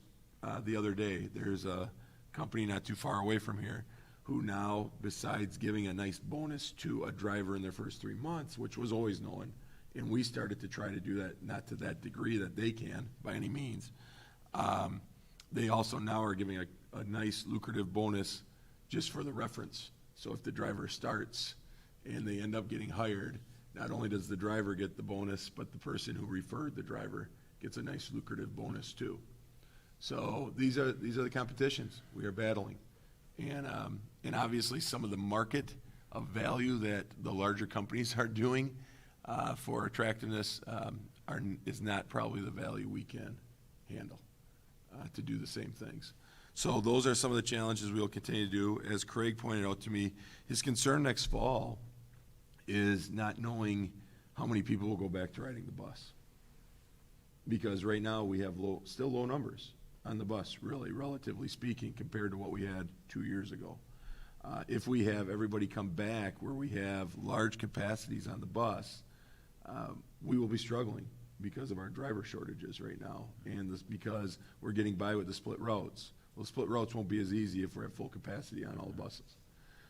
the other day, there's a company not too far away from here who now, besides giving a nice bonus to a driver in their first 3 months, which was always known, and we started to try to do that, not to that degree that they can by any means. They also now are giving a nice lucrative bonus just for the reference. So if the driver starts and they end up getting hired, not only does the driver get the bonus, but the person who referred the driver gets a nice lucrative bonus too. So these are the competitions we are battling. And obviously some of the market of value that the larger companies are doing for attractiveness is not probably the value we can handle to do the same things. So those are some of the challenges we'll continue to do. As Craig pointed out to me, his concern next fall is not knowing how many people will go back to riding the bus. Because right now we have still low numbers on the bus, really, relatively speaking, compared to what we had 2 years ago. If we have everybody come back where we have large capacities on the bus, we will be struggling because of our driver shortages right now, and this because we're getting by with the split routes. Well, the split routes won't be as easy if we're at full capacity on all the buses.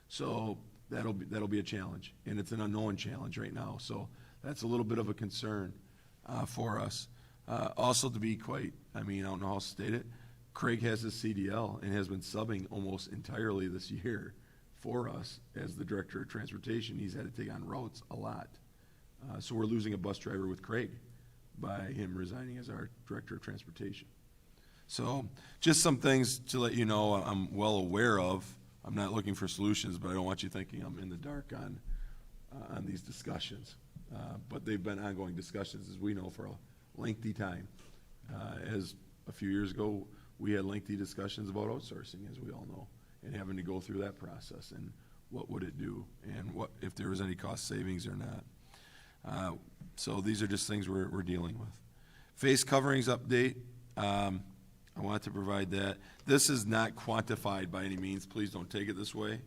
So that'll be a challenge, and it's an unknown challenge right now. So that's a little bit of a concern for us. Also, to be quite, I don't know how to state it, Craig has his CDL and has been subbing almost entirely this year for us as the Director of Transportation. He's had to take on routes a lot. So we're losing a bus driver with Craig by him resigning as our Director of Transportation. So just some things to let you know I'm well aware of. I'm not looking for solutions, but I don't want you thinking I'm in the dark on these discussions. But they've been ongoing discussions, as we know, for a lengthy time. As a few years ago, we had lengthy discussions about outsourcing, as we all know, and having to go through that process and what would it do and what if there was any cost savings or not. So these are just things we're dealing with. Face coverings update. I wanted to provide that. This is not quantified by any means. Please don't take it this way.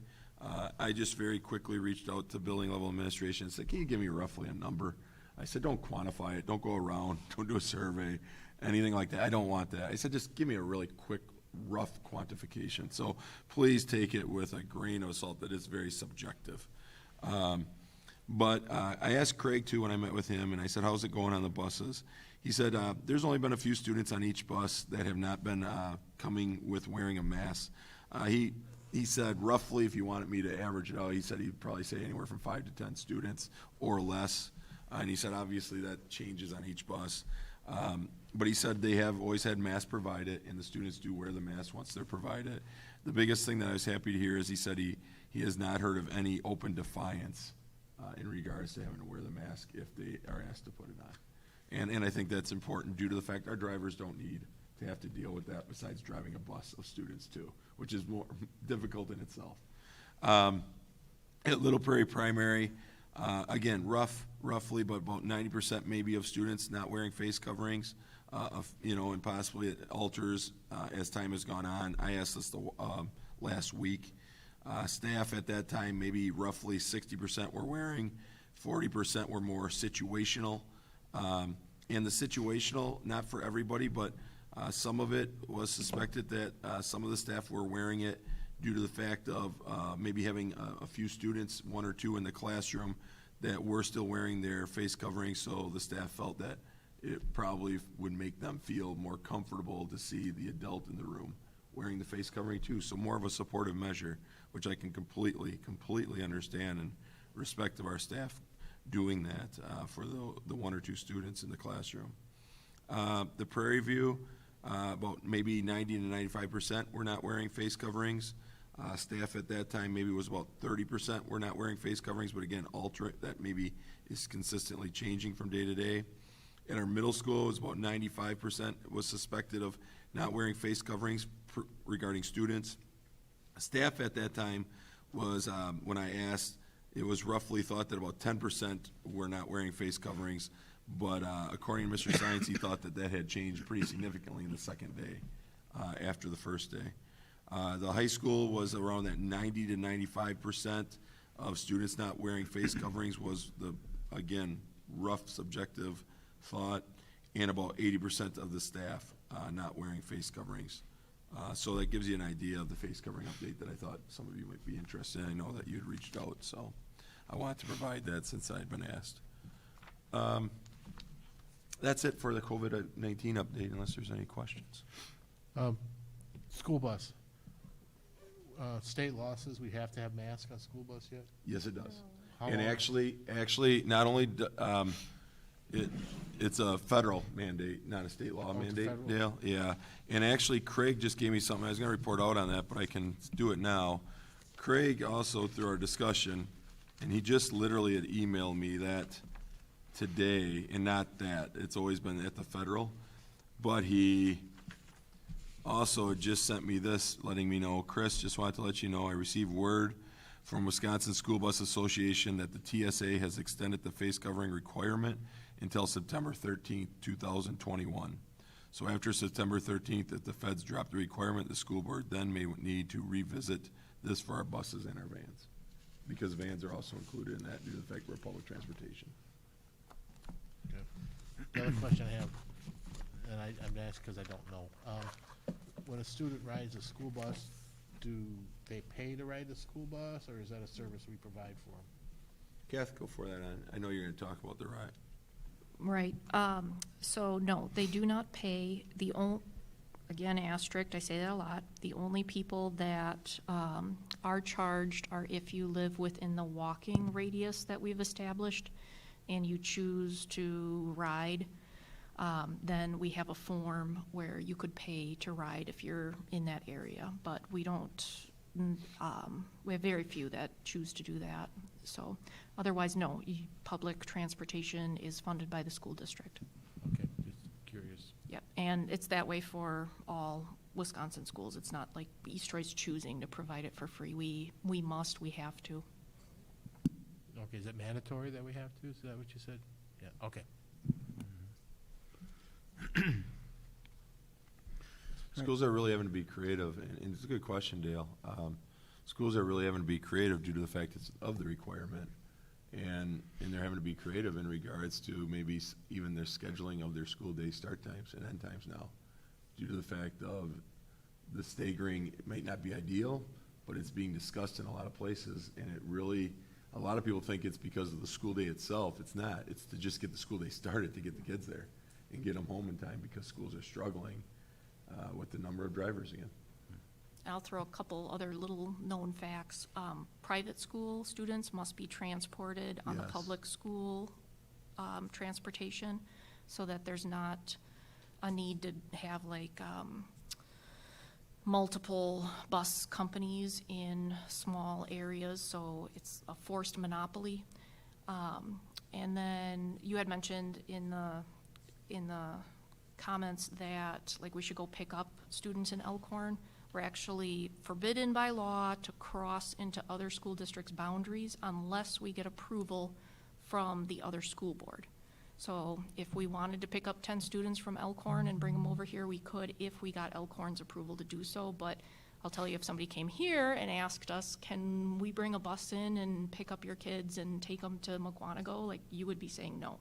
I just very quickly reached out to building level administration and said, can you give me roughly a number? I said, don't quantify it. Don't go around. Don't do a survey, anything like that. I don't want that. I said, just give me a really quick, rough quantification. So please take it with a grain of salt that is very subjective. But I asked Craig, too, when I met with him, and I said, how's it going on the buses? He said, there's only been a few students on each bus that have not been coming with wearing a mask. He said, roughly, if you wanted me to average it out, he said he'd probably say anywhere from 5 to 10 students or less. And he said, obviously, that changes on each bus. But he said they have always had masks provided, and the students do wear the mask once they're provided. The biggest thing that I was happy to hear is he said he has not heard of any open defiance in regards to having to wear the mask if they are asked to put it on. And I think that's important due to the fact our drivers don't need to have to deal with that besides driving a bus of students too, which is more difficult in itself. At Little Prairie Primary, again, roughly, but about 90% maybe of students not wearing face coverings, and possibly it alters as time has gone on. I asked this last week. Staff at that time, maybe roughly 60% were wearing, 40% were more situational. And the situational, not for everybody, but some of it was suspected that some of the staff were wearing it due to the fact of maybe having a few students, one or two in the classroom, that were still wearing their face covering, so the staff felt that it probably would make them feel more comfortable to see the adult in the room wearing the face covering too. So more of a supportive measure, which I can completely understand and respect of our staff doing that for the one or two students in the classroom. The Prairie View, about maybe 90 to 95% were not wearing face coverings. Staff at that time maybe was about 30% were not wearing face coverings, but again, that maybe is consistently changing from day to day. At our middle school, it was about 95% was suspected of not wearing face coverings regarding students. Staff at that time was, when I asked, it was roughly thought that about 10% were not wearing face coverings, but according to Mr. Science, he thought that had changed pretty significantly in the second day after the first day. The high school was around that 90 to 95% of students not wearing face coverings was the, again, rough subjective thought, and about 80% of the staff not wearing face coverings. So that gives you an idea of the face covering update that I thought some of you might be interested in. I know that you'd reached out, so I wanted to provide that since I'd been asked. That's it for the COVID-19 update, unless there's any questions. School bus. State law says we have to have masks on school bus yet? Yes, it does. How And long? actually, not only, it's a federal mandate, not a state law Oh, it's a mandate, federal? Dale. Yeah, and actually Craig just gave me something, I was gonna report out on that, but I can do it now. Craig also, through our discussion, and he just literally had emailed me that today, and not that, it's always been at the federal, but he also just sent me this, letting me know, Chris, just wanted to let you know, I received word from Wisconsin School Bus Association that the TSA has extended the face covering requirement until September 13th, 2021. So after September 13th, if the feds drop the requirement, the school board then may need to revisit this for our buses and our vans, because vans are also included in that due to the fact we're public transportation. Okay. The other question I have, and I'm asked because I don't know. When a student rides a school bus, do they pay to ride the school bus, or is that a service we provide for them? Kath, go for that. I know you're gonna talk about the ride. Right. So no, they do not pay. Again, asterisk, I say that a lot. The only people that are charged are if you live within the walking radius that we've established and you choose to ride. Then we have a form where you could pay to ride if you're in that area, but we don't, we have very few that choose to do that. So otherwise, no, public transportation is funded by the school district. Okay, just curious. Yep, and it's that way for all Wisconsin schools. It's not like East Troy's choosing to provide it for free. We have to. Okay, is it mandatory that we have to? Is that what you said? Yeah, okay. Schools are really having to be creative, and it's a good question, Dale. Schools are really having to be creative due to the fact it's of the requirement, and they're having to be creative in regards to maybe even their scheduling of their school day start times and end times now, due to the fact of the staggering. It might not be ideal, but it's being discussed in a lot of places, and it really, a lot of people think it's because of the school day itself. It's not. It's to just get the school day started, to get the kids there and get them home in time, because schools are struggling with the number of drivers again. I'll throw a couple other little known facts. Private school students must be transported on the Yes. public school transportation, so that there's not a need to have like multiple bus companies in small areas, so it's a forced monopoly. And then you had mentioned in the comments that like we should go pick up students in Elkhorn. We're actually forbidden by law to cross into other school districts' boundaries unless we get approval from the other school board. So if we wanted to pick up 10 students from Elkhorn and bring them over here, we could if we got Elkhorn's approval to do so, but I'll tell you, if somebody came here and asked us, can we bring a bus in and pick up your kids and take them to McWanago, like, you would be saying no.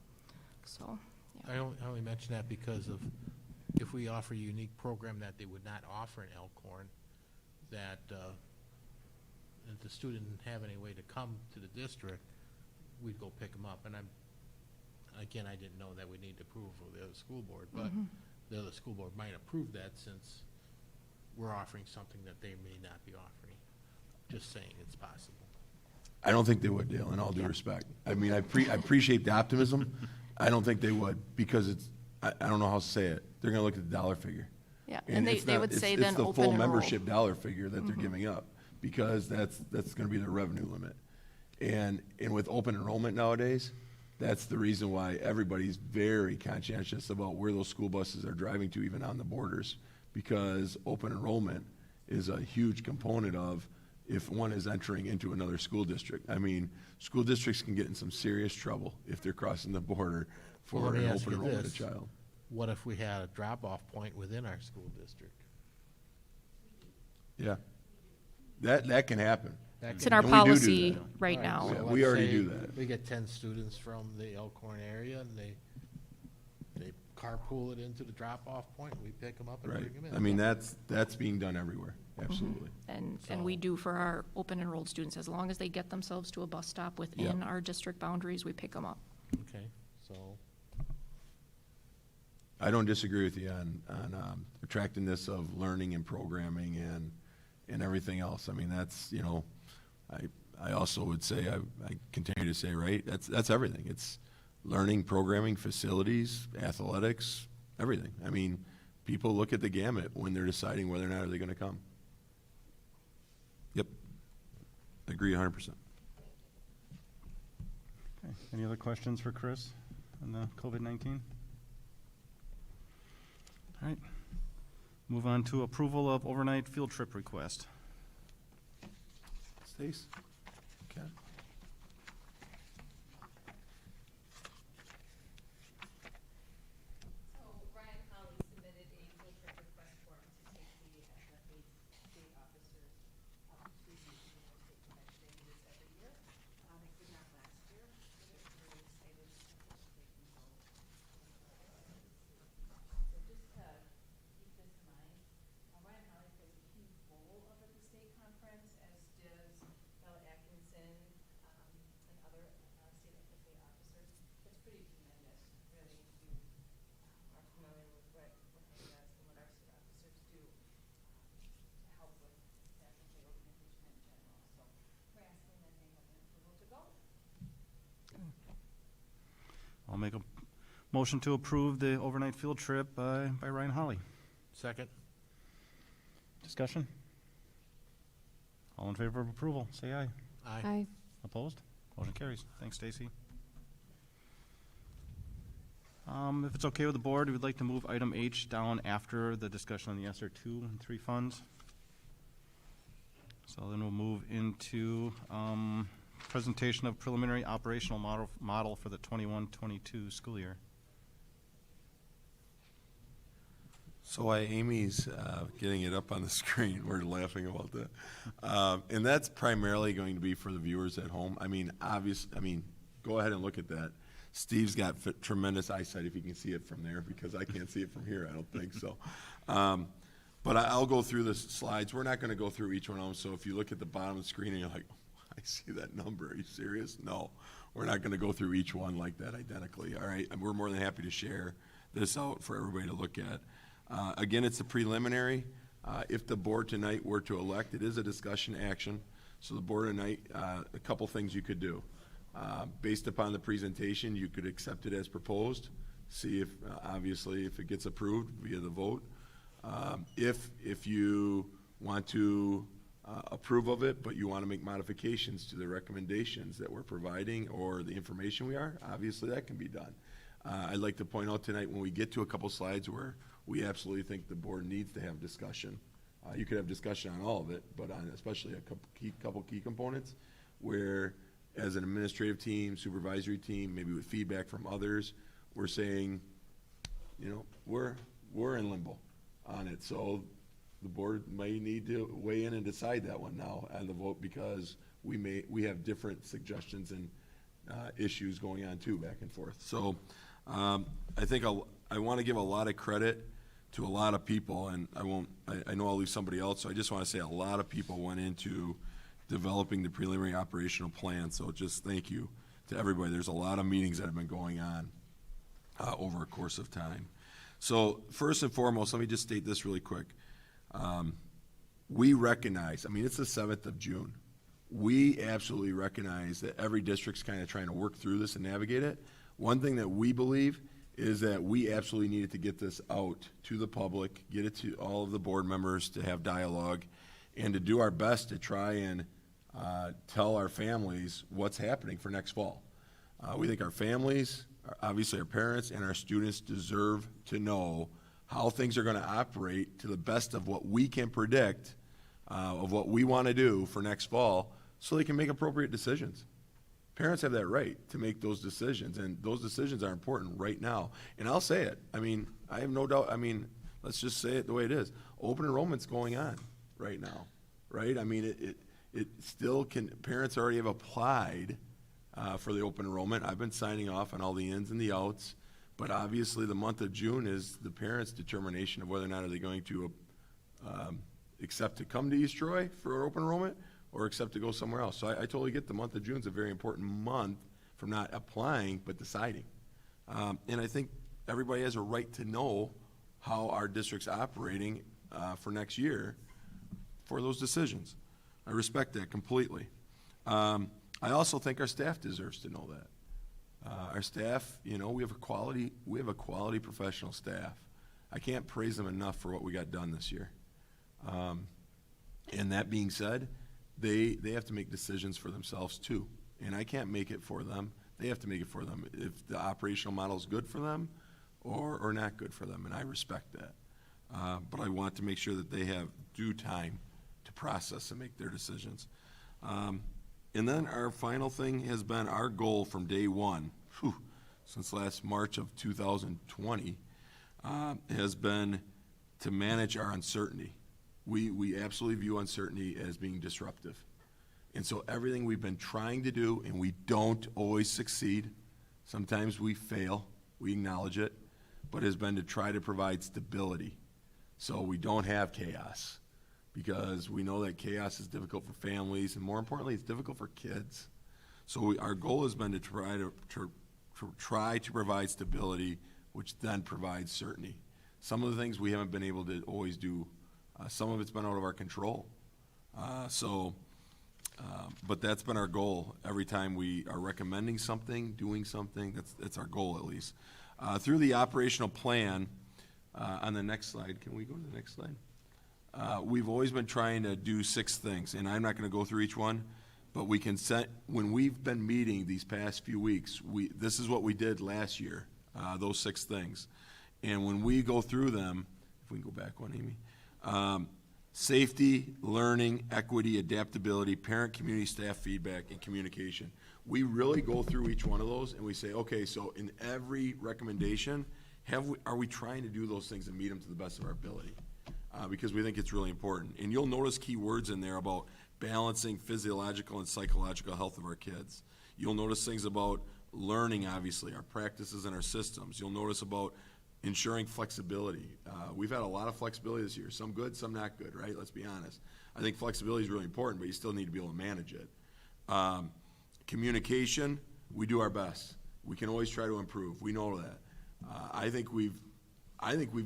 So, yeah. I only mention that because of, if we offer a unique program that they would not offer in Elkhorn, that if the student didn't have any way to come to the district, we'd go pick them up. And again, I didn't know that we need approval of the other school board, but the other school board might approve that since we're offering something that they may not be offering. Just saying it's possible. I don't think they would, Dale, in all due respect. I mean, I appreciate the optimism. I don't think they would, because I don't know how to say it. They're gonna look at the dollar figure. Yeah, and they would say then It's the open full enroll. membership dollar figure that they're giving up, because that's gonna be their revenue limit. And with open enrollment nowadays, that's the reason why everybody's very conscientious about where those school buses are driving to, even on the borders, because open enrollment is a huge component of if one is entering into another school district. I mean, school districts can get in some serious trouble if they're crossing the border Well, for let me an ask open you enrollment this. child. What if we had a drop-off point within our school district? Yeah. That can happen. That It's can- in our And we do do policy that. right Right, now. so Yeah, let's we already say do that. We get 10 students from the Elkhorn area, and they carpool it into the drop-off point, we pick them up and Right. bring them in. I mean, that's being done everywhere, absolutely. And we do for our open enrolled students, as long as they get themselves to a bus stop within Yep. our district boundaries, we pick them up. Okay, so, I don't disagree with you on attractiveness of learning and programming and everything else. I mean, that's, I also would say, I continue to say, right, that's everything. It's learning, programming, facilities, athletics, everything. I mean, people look at the gamut when they're deciding whether or not are they gonna come. Yep. I agree 100%. Okay. Any other questions for Chris on the COVID-19? All right. Move on to approval of overnight field trip request. Stace? Okay. So Ryan Holly submitted a field trip request form to take the state officers up to the state convention. They do this every year. They did not last year. They're very excited to participate in both. So just to keep this in mind, Ryan Holly plays a huge role up at the state conference, as does Bella Atkinson and other state officers. It's pretty tremendous, really, if you are familiar with what he does and what our state officers do to help with the advocacy organization in general. So we're asking that they have an approval to go. I'll make a motion to approve the overnight field trip by Ryan Holly. second? Discussion? All in favor of approval, say aye. Aye. Opposed? Motion carries. Thanks, Stacy. If it's okay with the board, we would like to move item H down after the discussion on the Esser 2 and 3 funds. So then we'll move into presentation of preliminary operational model for the 21-22 school year. So while Amy's getting it up on the screen, we're laughing about that. And that's primarily going to be for the viewers at home. I mean, go ahead and look at that. Steve's got tremendous eyesight if you can see it from there, because I can't see it from here, I don't think so. But I'll go through the slides. We're not going to go through each one of them, so if you look at the bottom of the screen and you're like, oh, I see that number, are you serious? No, we're not going to go through each one like that identically, all right? And we're more than happy to share this out for everybody to look at. Again, it's a preliminary. If the board tonight were to elect, it is a discussion action. So the board tonight, a couple things you could do. Based upon the presentation, you could accept it as proposed, see if, obviously, if it gets approved via the vote. If you want to approve of it, but you want to make modifications to the recommendations that we're providing or the information we are, obviously that can be done. I'd like to point out tonight, when we get to a couple slides where we absolutely think the board needs to have discussion, you could have discussion on all of it, but on especially a couple key components where, as an administrative team, supervisory team, maybe with feedback from others, we're saying, we're in limbo on it. So the board may need to weigh in and decide that one now on the vote, because we have different suggestions and issues going on too, back and forth. So I think I want to give a lot of credit to a lot of people, and I know I'll leave somebody else, so I just want to say a lot of people went into developing the preliminary operational plan. So just thank you to everybody. There's a lot of meetings that have been going on over a course of time. So first and foremost, let me just state this really quick. We recognize, I mean, it's the 7th of June. We absolutely recognize that every district's kind of trying to work through this and navigate it. One thing that we believe is that we absolutely needed to get this out to the public, get it to all of the board members to have dialogue, and to do our best to try and tell our families what's happening for next fall. We think our families, obviously our parents, and our students deserve to know how things are going to operate to the best of what we can predict of what we want to do for next fall, so they can make appropriate decisions. Parents have that right to make those decisions, and those decisions are important right now. And I'll say it. I mean, I have no doubt. I mean, let's just say it the way it is. Open enrollment's going on right now, right? I mean, it still can. Parents already have applied for the open enrollment. I've been signing off on all the ins and the outs, but obviously the month of June is the parents' determination of whether or not are they going to accept to come to East Troy for open enrollment, or accept to go somewhere else. So I totally get the month of June is a very important month from not applying, but deciding. And I think everybody has a right to know how our district's operating for next year for those decisions. I respect that completely. I also think our staff deserves to know that. Our staff, you know, we have a quality professional staff. I can't praise them enough for what we got done this year. And that being said, they have to make decisions for themselves too. And I can't make it for them. They have to make it for them if the operational model is good for them or not good for them, and I respect that. But I want to make sure that they have due time to process and make their decisions. And then our final thing has been our goal from day one, since last March of 2020, has been to manage our uncertainty. We absolutely view uncertainty as being disruptive. And so everything we've been trying to do, and we don't always succeed, sometimes we fail, we acknowledge it, but has been to try to provide stability so we don't have chaos, because we know that chaos is difficult for families, and more importantly, it's difficult for kids. So our goal has been to try to provide stability, which then provides certainty. Some of the things we haven't been able to always do. Some of it's been out of our control. But that's been our goal every time we are recommending something, doing something. That's our goal, at least. Through the operational plan, on the next slide, can we go to the next slide? We've always been trying to do 6 things, and I'm not going to go through each one, but we can set, when we've been meeting these past few weeks, this is what we did last year, those 6 things. And when we go through them, if we can go back one, Amy. Safety, learning, equity, adaptability, parent, community, staff feedback, and communication. We really go through each one of those and we say, okay, so in every recommendation, are we trying to do those things and meet them to the best of our ability? Because we think it's really important. And you'll notice key words in there about balancing physiological and psychological health of our kids. You'll notice things about learning, obviously, our practices and our systems. You'll notice about ensuring flexibility. We've had a lot of flexibility this year. Some good, some not good, right? Let's be honest. I think flexibility is really important, but you still need to be able to manage it. Communication, we do our best. We can always try to improve. We know that. I think we've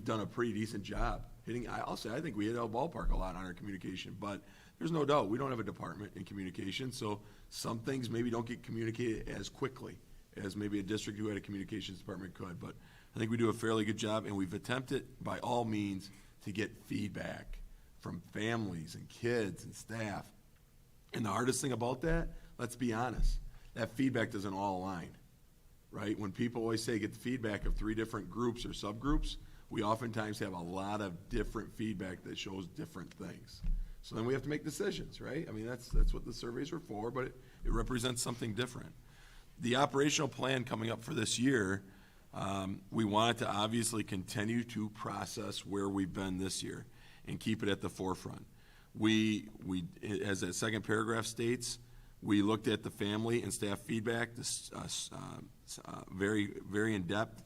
done a pretty decent job hitting. I'll say I think we hit our ballpark a lot on our communication, but there's no doubt we don't have a department in communication, so some things maybe don't get communicated as quickly as maybe a district who had a communications department could. But I think we do a fairly good job, and we've attempted by all means to get feedback from families and kids and staff. And the hardest thing about that, let's be honest, that feedback doesn't all align, right? When people always say get the feedback of 3 different groups or subgroups, we oftentimes have a lot of different feedback that shows different things. So then we have to make decisions, right? I mean, that's what the surveys are for, but it represents something different. The operational plan coming up for this year, we wanted to obviously continue to process where we've been this year. and keep it at the forefront. We, as that second paragraph states, we looked at the family and staff feedback, very, very in depth.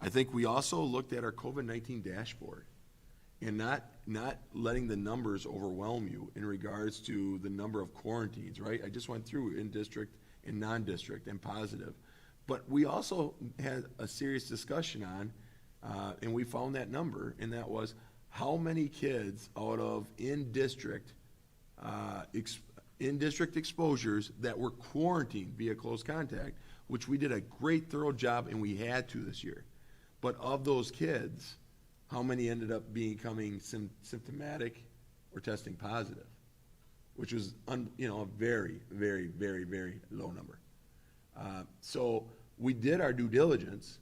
I think we also looked at our COVID-19 dashboard and not letting the numbers overwhelm you in regards to the number of quarantines, right? I just went through in district and non-district and positive. But we also had a serious discussion on, and we found that number, and that was how many kids out of in-district exposures that were quarantined via close contact, which we did a great thorough job, and we had to this year. But of those kids, how many ended up becoming symptomatic or testing positive, which was a very, very, very, very low number. So we did our due diligence,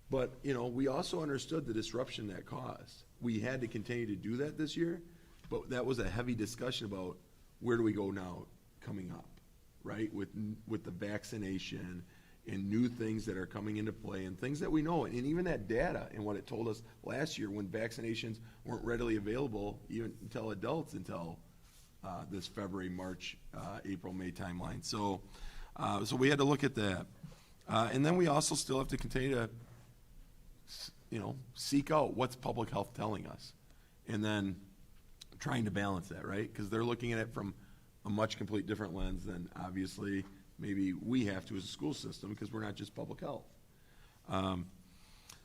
but we also understood the disruption that caused. We had to continue to do that this year, but that was a heavy discussion about where do we go now coming up, right? With the vaccination and new things that are coming into play and things that we know, and even that data and what it told us last year when vaccinations weren't readily available even until adults until this February, March, April, May timeline. So we had to look at that. And then we also still have to continue to, seek out what's public health telling us, and then trying to balance that, right? Because they're looking at it from a much complete different lens than obviously maybe we have to as a school system, because we're not just public health.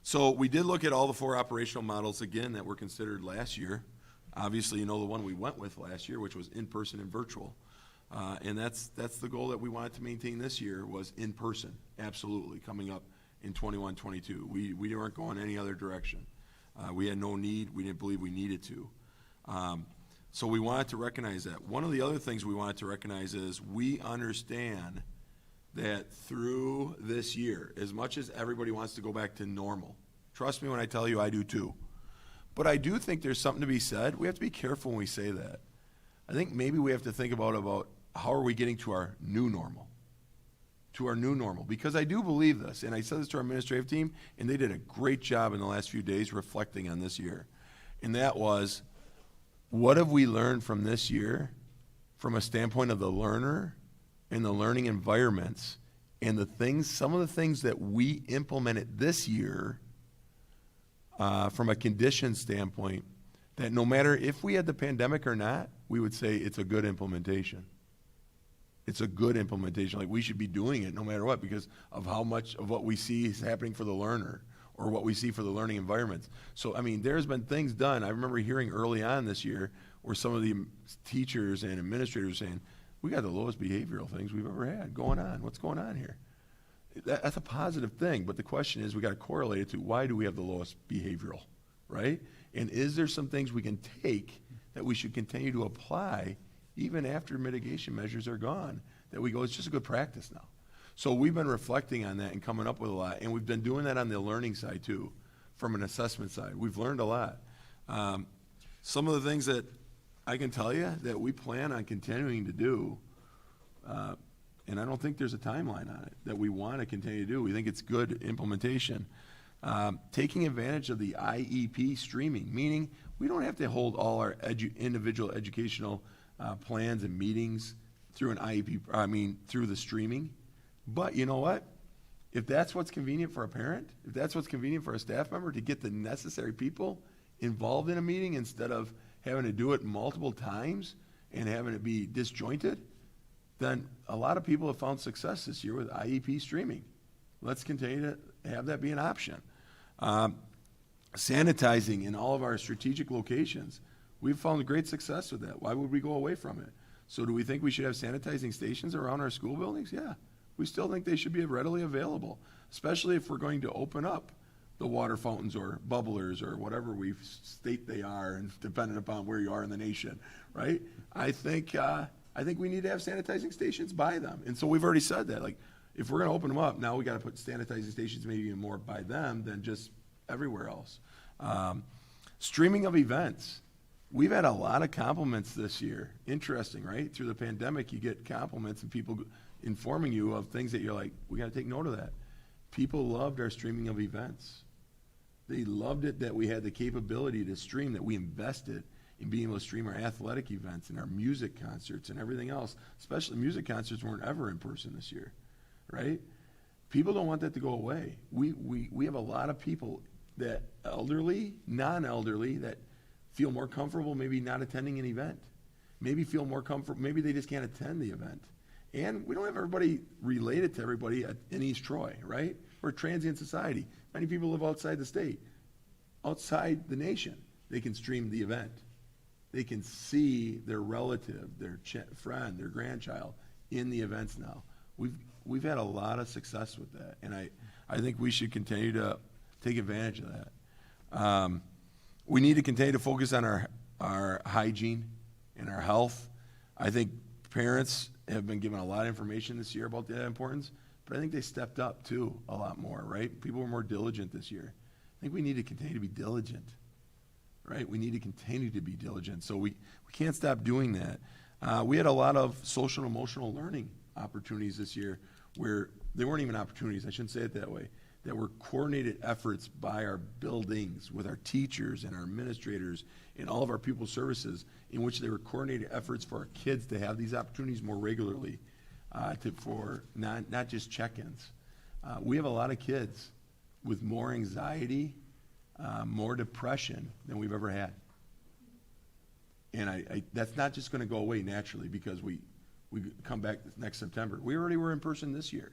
So we did look at all the 4 operational models again that were considered last year. Obviously, the one we went with last year, which was in-person and virtual. And that's the goal that we wanted to maintain this year, was in person, absolutely, coming up in 21-22. We weren't going any other direction. We had no need. We didn't believe we needed to. So we wanted to recognize that. One of the other things we wanted to recognize is we understand that through this year, as much as everybody wants to go back to normal, trust me when I tell you I do too, but I do think there's something to be said. We have to be careful when we say that. I think maybe we have to think about how are we getting to our new normal. Because I do believe this, and I said this to our administrative team, and they did a great job in the last few days reflecting on this year. And that was, what have we learned from this year from a standpoint of the learner and the learning environments and some of the things that we implemented this year from a condition standpoint, that no matter if we had the pandemic or not, we would say it's a good implementation. It's a good implementation. Like, we should be doing it no matter what, because of how much of what we see is happening for the learner or what we see for the learning environments. So, there's been things done. I remember hearing early on this year where some of the teachers and administrators were saying, we got the lowest behavioral things we've ever had going on. What's going on here? That's a positive thing, but the question is, we got to correlate it to, why do we have the lowest behavioral, right? And is there some things we can take that we should continue to apply even after mitigation measures are gone, that we go, it's just a good practice now. So we've been reflecting on that and coming up with a lot, and we've been doing that on the learning side too, from an assessment side. We've learned a lot. Some of the things that I can tell you that we plan on continuing to do, and I don't think there's a timeline on it, that we want to continue to do. We think it's good implementation. Taking advantage of the IEP streaming, meaning we don't have to hold all our individual educational plans and meetings through an IEP, through the streaming. But you know what? If that's what's convenient for a parent, if that's what's convenient for a staff member to get the necessary people involved in a meeting instead of having to do it multiple times and having it be disjointed, then a lot of people have found success this year with IEP streaming. Let's continue to have that be an option. Sanitizing in all of our strategic locations. We've found great success with that. Why would we go away from it? So do we think we should have sanitizing stations around our school buildings? Yeah. We still think they should be readily available, especially if we're going to open up the water fountains or bubblers or whatever we state they are, and depending upon where you are in the nation, right? I think we need to have sanitizing stations by them. And so we've already said that. Like, if we're going to open them up, now we got to put sanitizing stations maybe even more by them than just everywhere else. Streaming of events. We've had a lot of compliments this year. Interesting, right? Through the pandemic, you get compliments and people informing you of things that you're like, we got to take note of that. People loved our streaming of events. They loved it that we had the capability to stream, that we invested in being able to stream our athletic events and our music concerts and everything else. Especially music concerts weren't ever in person this year, right? People don't want that to go away. We have a lot of people that elderly, non-elderly, that feel more comfortable maybe not attending an event. Maybe feel more comfortable, maybe they just can't attend the event. And we don't have everybody related to everybody in East Troy, right? We're a transient society. Many people live outside the state, outside the nation. They can stream the event. They can see their relative, their friend, their grandchild in the events now. We've had a lot of success with that, and I think we should continue to take advantage of that. We need to continue to focus on our hygiene and our health. I think parents have been given a lot of information this year about that importance, but I think they stepped up too a lot more, right? People were more diligent this year. I think we need to continue to be diligent, right? We need to continue to be diligent. So we can't stop doing that. We had a lot of social and emotional learning opportunities this year where they weren't even opportunities, I shouldn't say it that way, that were coordinated efforts by our buildings with our teachers and our administrators and all of our people services, in which they were coordinated efforts for our kids to have these opportunities more regularly, for not just check-ins. We have a lot of kids with more anxiety, more depression than we've ever had. And that's not just going to go away naturally because we come back next September. We already were in person this year.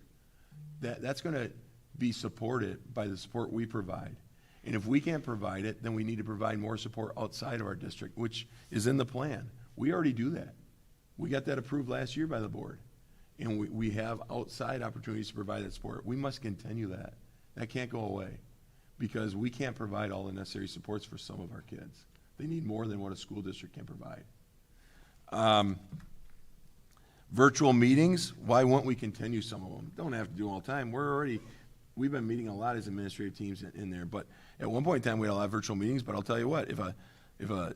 That's going to be supported by the support we provide. And if we can't provide it, then we need to provide more support outside of our district, which is in the plan. We already do that. We got that approved last year by the board. And we have outside opportunities to provide that support. We must continue that. That can't go away because we can't provide all the necessary supports for some of our kids. They need more than what a school district can provide. Virtual meetings, why won't we continue some of them? Don't have to do them all the time. We've been meeting a lot as administrative teams in there, but at one point in time we had a lot of virtual meetings, but I'll tell you what, if an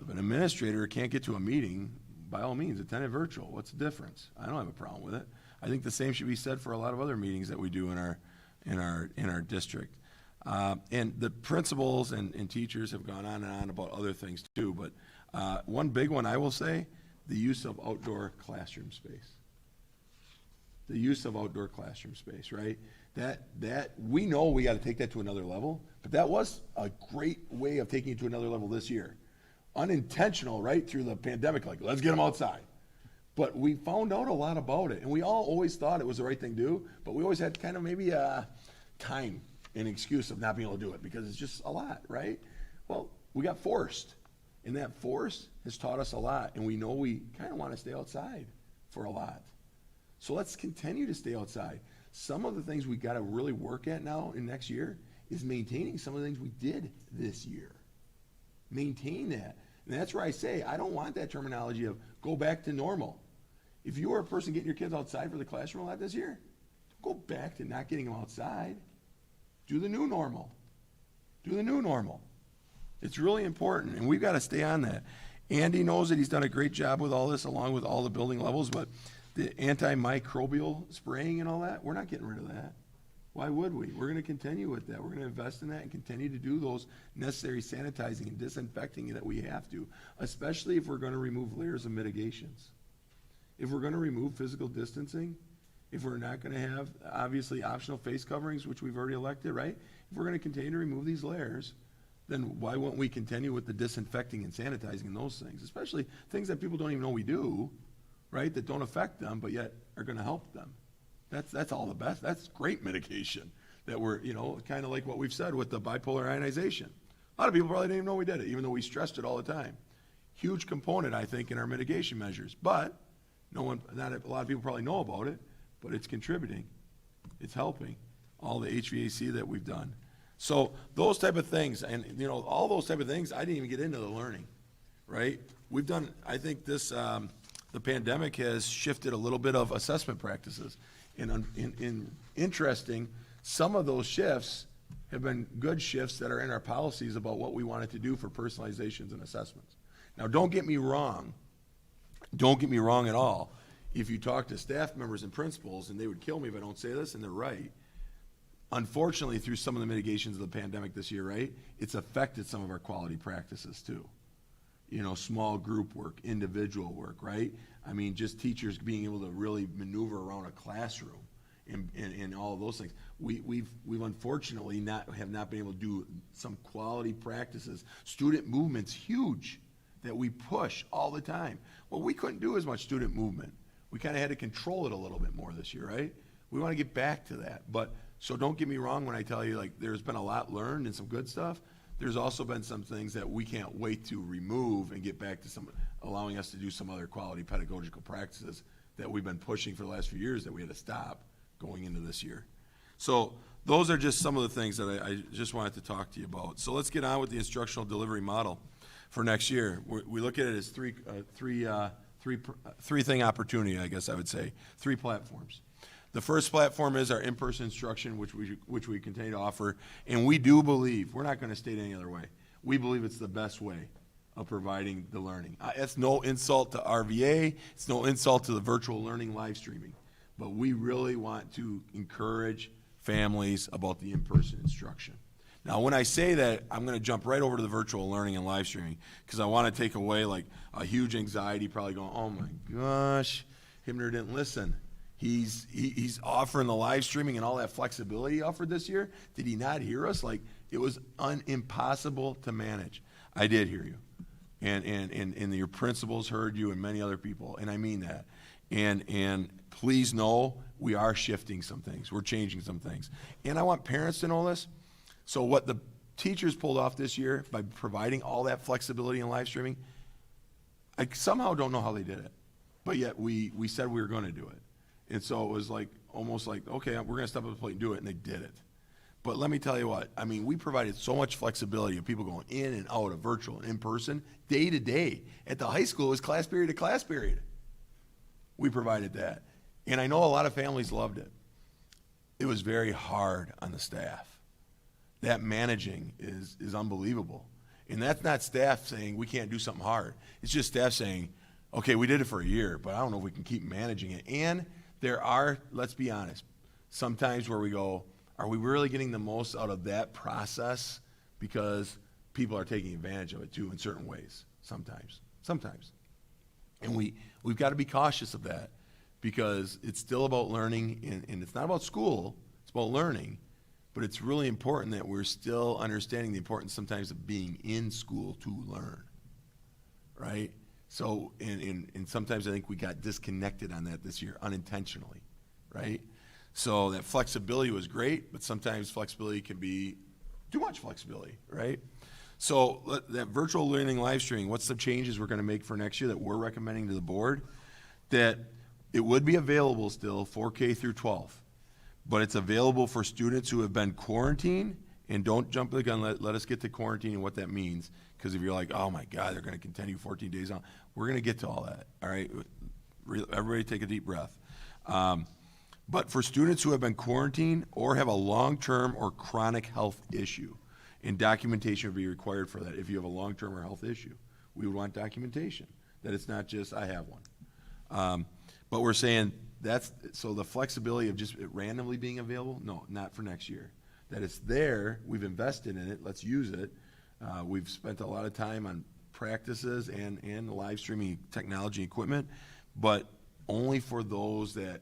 administrator can't get to a meeting, by all means, attend it virtual. What's the difference? I don't have a problem with it. I think the same should be said for a lot of other meetings that we do in our district. And the principals and teachers have gone on and on about other things too, but one big one I will say, the use of outdoor classroom space. The use of outdoor classroom space, right? That we know we got to take that to another level, but that was a great way of taking it to another level this year. Unintentional, right, through the pandemic, like, let's get them outside. But we found out a lot about it, and we all always thought it was the right thing to do, but we always had kind of maybe a time, an excuse of not being able to do it because it's just a lot, right? Well, we got forced, and that force has taught us a lot, and we know we kind of want to stay outside for a lot. So let's continue to stay outside. Some of the things we got to really work at now in next year is maintaining some of the things we did this year. Maintain that. And that's where I say, I don't want that terminology of go back to normal. If you are a person getting your kids outside for the classroom a lot this year, don't go back to not getting them outside. Do the new normal. Do the new normal. It's really important, and we've got to stay on that. Andy knows that he's done a great job with all this, along with all the building levels, but the antimicrobial spraying and all that, we're not getting rid of that. Why would we? We're going to continue with that. We're going to invest in that and continue to do those necessary sanitizing and disinfecting that we have to, especially if we're going to remove layers of mitigations. If we're going to remove physical distancing, if we're not going to have, obviously, optional face coverings, which we've already elected, right? If we're going to continue to remove these layers, then why won't we continue with the disinfecting and sanitizing and those things, especially things that people don't even know we do, right, that don't affect them, but yet are going to help them. That's all the best. That's great mitigation that we're, kind of like what we've said with the bipolar ionization. A lot of people probably didn't even know we did it, even though we stressed it all the time. Huge component, I think, in our mitigation measures, but not a lot of people probably know about it, but it's contributing. It's helping all the HVAC that we've done. So those type of things, and all those type of things, I didn't even get into the learning, right? We've done, I think this, the pandemic has shifted a little bit of assessment practices. And interesting, some of those shifts have been good shifts that are in our policies about what we wanted to do for personalizations and assessments. Now, don't get me wrong at all. If you talk to staff members and principals, and they would kill me if I don't say this, and they're right, unfortunately, through some of the mitigations of the pandemic this year, right, it's affected some of our quality practices too. small group work, individual work, right? I mean, just teachers being able to really maneuver around a classroom and all of those things. We've unfortunately have not been able to do some quality practices. Student movement's huge that we push all the time. Well, we couldn't do as much student movement. We kind of had to control it a little bit more this year, right? We want to get back to that. But, so don't get me wrong when I tell you, like, there's been a lot learned and some good stuff. There's also been some things that we can't wait to remove and get back to allowing us to do some other quality pedagogical practices that we've been pushing for the last few years that we had to stop going into this year. So those are just some of the things that I just wanted to talk to you about. So let's get on with the instructional delivery model for next year. We look at it as three-thing opportunity, I guess I would say, 3 platforms. The first platform is our in-person instruction, which we continue to offer, and we do believe, we're not going to state any other way, we believe it's the best way of providing the learning. It's no insult to RVA, it's no insult to the virtual learning live streaming, but we really want to encourage families about the in-person instruction. Now, when I say that, I'm going to jump right over to the virtual learning and live streaming because I want to take away like a huge anxiety, probably going, oh my gosh, Himmler didn't listen. He's offering the live streaming and all that flexibility he offered this year. Did he not hear us? Like, it was impossible to manage. I did hear you. And your principals heard you and many other people, and I mean that. And please know we are shifting some things. We're changing some things. And I want parents to know this. So what the teachers pulled off this year by providing all that flexibility in live streaming, I somehow don't know how they did it. But yet we said we were going to do it. And so it was like, almost like, okay, we're going to step up to the plate and do it, and they did it. But let me tell you what, I mean, we provided so much flexibility of people going in and out of virtual and in person, day to day. At the high school, it was class period to class period. We provided that. And I know a lot of families loved it. It was very hard on the staff. That managing is unbelievable. And that's not staff saying we can't do something hard. It's just staff saying, okay, we did it for a year, but I don't know if we can keep managing it. And there are, let's be honest, sometimes where we go, are we really getting the most out of that process? Because people are taking advantage of it too in certain ways, sometimes. And we've got to be cautious of that because it's still about learning, and it's not about school, it's about learning. But it's really important that we're still understanding the importance sometimes of being in school to learn, right? So, and sometimes I think we got disconnected on that this year unintentionally, right? So that flexibility was great, but sometimes flexibility can be too much flexibility, right? So that virtual learning live streaming, what's the changes we're going to make for next year that we're recommending to the board? That it would be available still for K through 12, but it's available for students who have been quarantined. And don't jump the gun. Let us get to quarantine and what that means. Because if you're like, oh my God, they're going to continue 14 days on, we're going to get to all that. All right, everybody, take a deep breath. But for students who have been quarantined or have a long-term or chronic health issue, and documentation would be required for that. If you have a long-term or health issue, we would want documentation that it's not just I have one. But we're saying so the flexibility of just it randomly being available, no, not for next year. That it's there, we've invested in it, let's use it. We've spent a lot of time on practices and live streaming technology equipment, but only for those that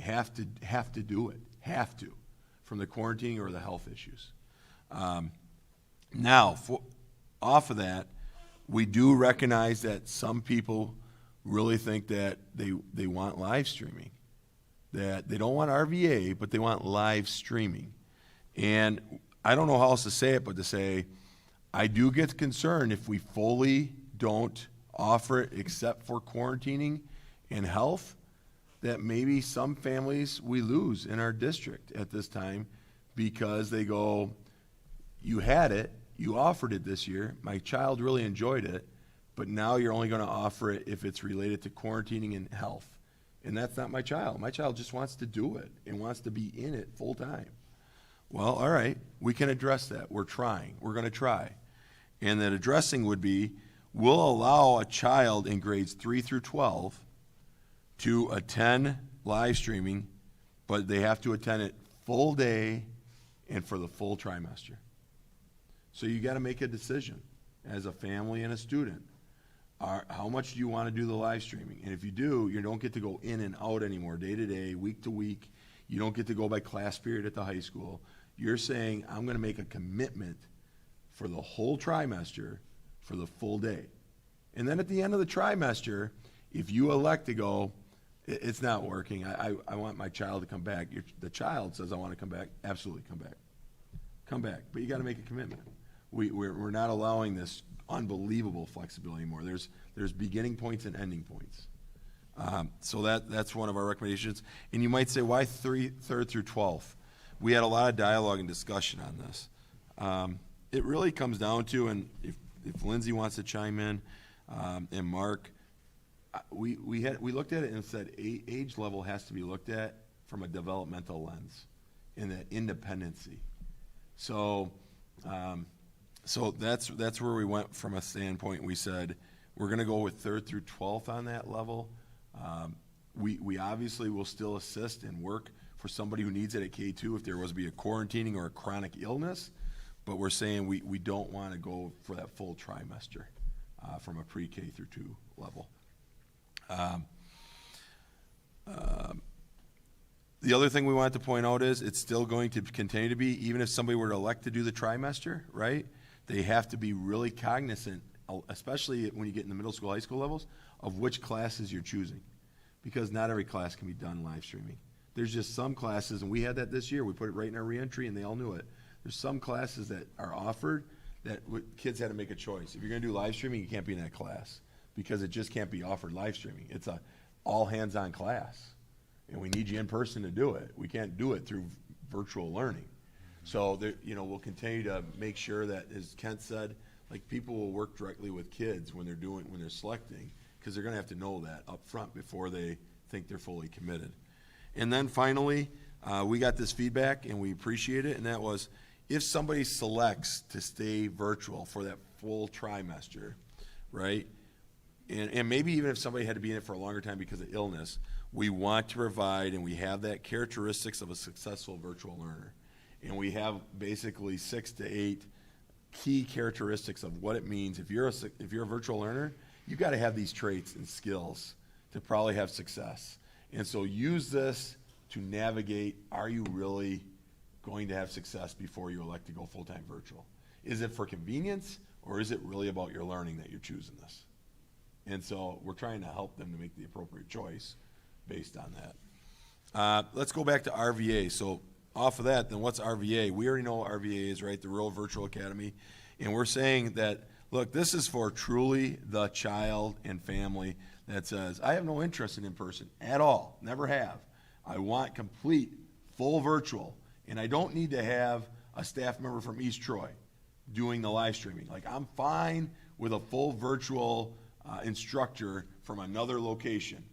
have to do it, from the quarantine or the health issues. Now, off of that, we do recognize that some people really think that they want live streaming, that they don't want RVA, but they want live streaming. And I don't know how else to say it, but to say, I do get concerned if we fully don't offer it except for quarantining and health, that maybe some families we lose in our district at this time because they go, you had it, you offered it this year, my child really enjoyed it, but now you're only going to offer it if it's related to quarantining and health. And that's not my child. My child just wants to do it and wants to be in it full time. Well, all right, we can address that. We're trying. We're going to try. And that addressing would be, we'll allow a child in grades 3 through 12 to attend live streaming, but they have to attend it full day and for the full trimester. So you got to make a decision as a family and a student. how much do you want to do the live streaming? And if you do, you don't get to go in and out anymore, day to day, week to week. You don't get to go by class period at the high school. You're saying, I'm going to make a commitment for the whole trimester for the full day. And then at the end of the trimester, if you elect to go, it's not working, I want my child to come back. The child says, I want to come back, absolutely come back. Come back, but you got to make a commitment. We're not allowing this unbelievable flexibility anymore. There's beginning points and ending points. So that's one of our recommendations. And you might say, why 3rd through 12th? We had a lot of dialogue and discussion on this. It really comes down to, and if Lindsay wants to chime in, and Mark, we looked at it and said age level has to be looked at from a developmental lens in that independency. So that's where we went from a standpoint. We said we're going to go with 3rd through 12th on that level. We obviously will still assist and work for somebody who needs it at K2 if there was to be a quarantining or a chronic illness, but we're saying we don't want to go for that full trimester from a pre-K through 2 level. The other thing we wanted to point out is it's still going to continue to be, even if somebody were to elect to do the trimester, right? They have to be really cognizant, especially when you get in the middle school, high school levels, of which classes you're choosing. Because not every class can be done live streaming. There's just some classes, and we had that this year, we put it right in our reentry and they all knew it. There's some classes that are offered that kids had to make a choice. If you're gonna do live streaming, you can't be in that class because it just can't be offered live streaming. It's a all hands on class. And we need you in person to do it. We can't do it through virtual learning. So there, we'll continue to make sure that, as Kent said, like people will work directly with kids when they're selecting, because they're gonna have to know that up front before they think they're fully committed. And then finally, we got this feedback and we appreciate it, and that was, if somebody selects to stay virtual for that full trimester, right? And maybe even if somebody had to be in it for a longer time because of illness, we want to provide, and we have that characteristics of a successful virtual learner. And we have basically 6 to 8 key characteristics of what it means. If you're a virtual learner, you've got to have these traits and skills to probably have success. And so use this to navigate, are you really going to have success before you elect to go full-time virtual? Is it for convenience, or is it really about your learning that you're choosing this? And so we're trying to help them to make the appropriate choice based on that. Let's go back to RVA. So off of that, then what's RVA? We already know what RVA is, right? The Rural Virtual Academy. And we're saying that, look, this is for truly the child and family that says, I have no interest in in-person at all, never have. I want complete, full virtual, and I don't need to have a staff member from East Troy doing the live streaming. Like, I'm fine with a full virtual instructor from another location.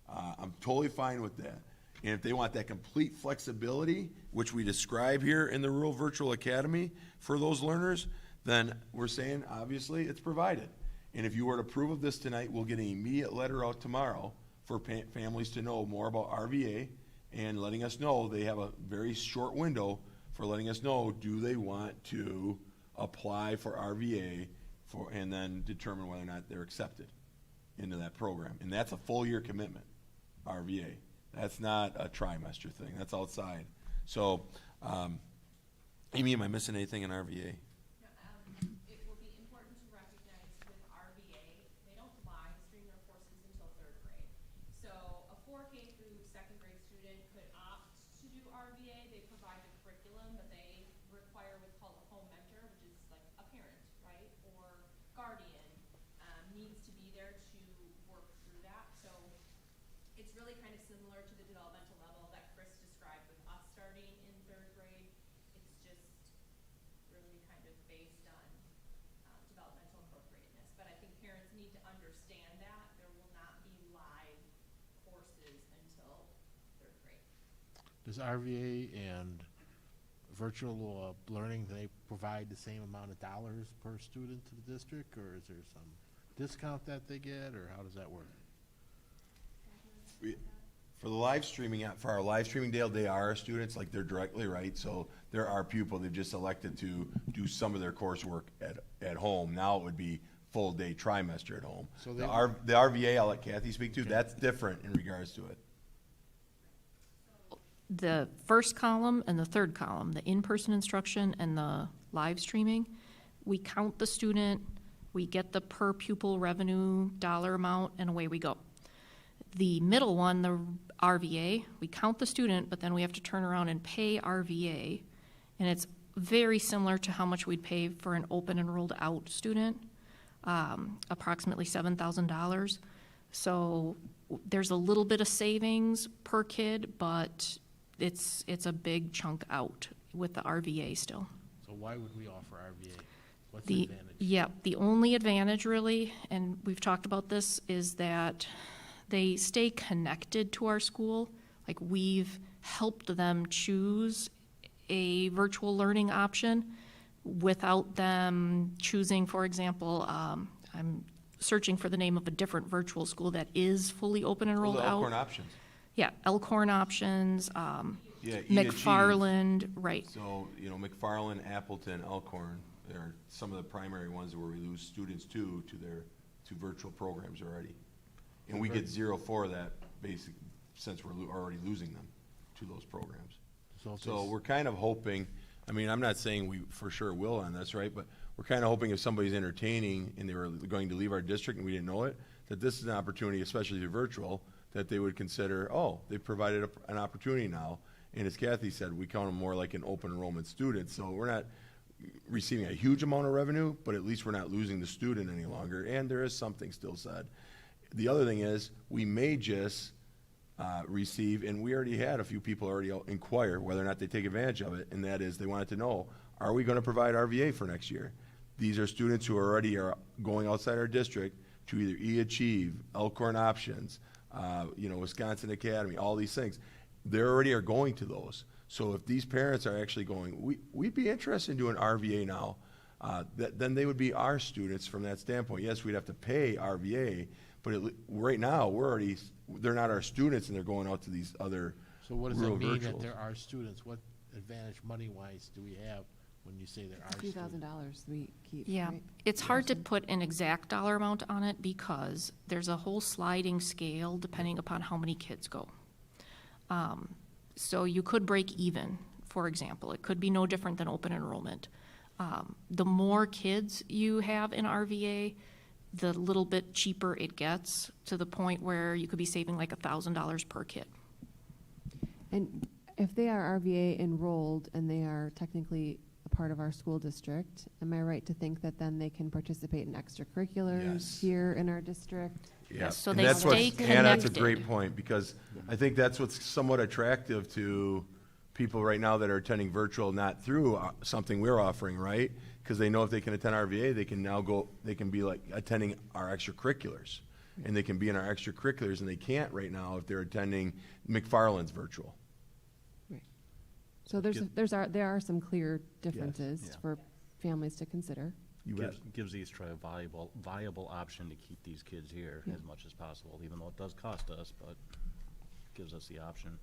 I'm totally fine with that. And if they want that complete flexibility, which we describe here in the Rural Virtual Academy for those learners, then we're saying, obviously, it's provided. And if you were to approve of this tonight, we'll get an immediate letter out tomorrow for families to know more about RVA and letting us know they have a very short window for letting us know, do they want to apply for RVA and then determine whether or not they're accepted into that program. And that's a full year commitment, RVA. That's not a trimester thing. That's outside. So, Amy, am I missing anything in RVA? It will be important to recognize with RVA, they don't live stream their courses until 3rd grade. So a 4K through 2nd grade student could opt to do RVA. They provide the curriculum, but they require what's called a home mentor, which is like a parent, right, or guardian needs to be there to work through that. So it's really kind of similar to the developmental level that Chris described with us starting in 3rd grade. It's just really kind of based on developmental appropriateness. But I think parents need to understand that there will not be live courses until 3rd grade. Does RVA and virtual learning, do they provide the same amount of dollars per student to the district, or is there some discount that they get, or how does that work? For the live streaming, for our live streaming deal, they are our students, like they're directly, right? So they're our pupil. They've just elected to do some of their coursework at home. Now it would be full day trimester at home. So The they- the RVA, I'll let Kathy speak to, that's different in regards to it. The first column and the third column, the in-person instruction and the live streaming, we count the student, we get the per pupil revenue dollar amount, and away we go. The middle one, the RVA, we count the student, but then we have to turn around and pay RVA, and it's very similar to how much we'd pay for an open enrolled out student, approximately $7,000. So there's a little bit of savings per kid, but it's a big chunk out with the RVA still. So why would we offer RVA? What's the advantage? Yeah, the only advantage really, and we've talked about this, is that they stay connected to our school. Like, we've helped them choose a virtual learning option without them choosing, for example, I'm searching for the name of a different virtual school that is fully open and rolled Those are out. Elkhorn options. Yeah, Elkhorn Options, Yeah, McFarland, right. So, McFarland, Appleton, Elkhorn are some of the primary ones where we lose students to virtual programs already. And we get 0 for that since we're already losing them to those programs. So we're kind of hoping, I'm not saying we for sure will on this, right? But we're kind of hoping if somebody's entertaining and they were going to leave our district and we didn't know it, that this is an opportunity, especially through virtual, that they would consider, they provided an opportunity now. And as Kathy said, we count them more like an open enrollment student. So we're not receiving a huge amount of revenue, but at least we're not losing the student any longer. And there is something still said. The other thing is, we may just receive, and we already had a few people already inquire whether or not they take advantage of it, and that is they wanted to know, are we going to provide RVA for next year? These are students who already are going outside our district to either eAchieve, Elkhorn Options, Wisconsin Academy, all these things. They already are going to those. So if these parents are actually going, we'd be interested in doing RVA now, then they would be our students from that standpoint. Yes, we'd have to pay RVA, but right now, they're not our students and they're going out to these other So what does rural that mean that virtuals. they're our students? What advantage money-wise do we have when you say they're our students? $3,000 we keep, Yeah, right? it's hard to put an exact dollar amount on it because there's a whole sliding scale depending upon how many kids go. So you could break even, for example. It could be no different than open enrollment. The more kids you have in RVA, the little bit cheaper it gets, to the point where you could be saving like $1,000 per kid. And if they are RVA enrolled and they are technically a part of our school district, am I right to think that then they can participate in extracurriculars Yes. here in our district? Yes, so And they that's what's- stay Anna, that's a connected. great point, because I think that's what's somewhat attractive to people right now that are attending virtual, not through something we're offering, right? Because they know if they can attend RVA, they can be like attending our extracurriculars. And they can be in our extracurriculars, and they can't right now if they're attending McFarland's virtual. Right. So there are some clear differences Yeah. for families to consider. You bet. Gives East Troy a viable option to keep these kids here Yeah. as much as possible, even though it does cost us, but gives us the option.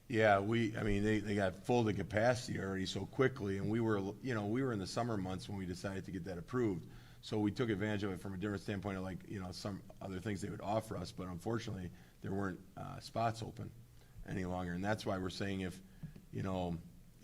Yeah, they got full to capacity already so quickly, and we were in the summer months when we decided to get that approved. So we took advantage of it from a different standpoint of some other things they would offer us, but unfortunately, there weren't spots open any longer. And that's why we're saying if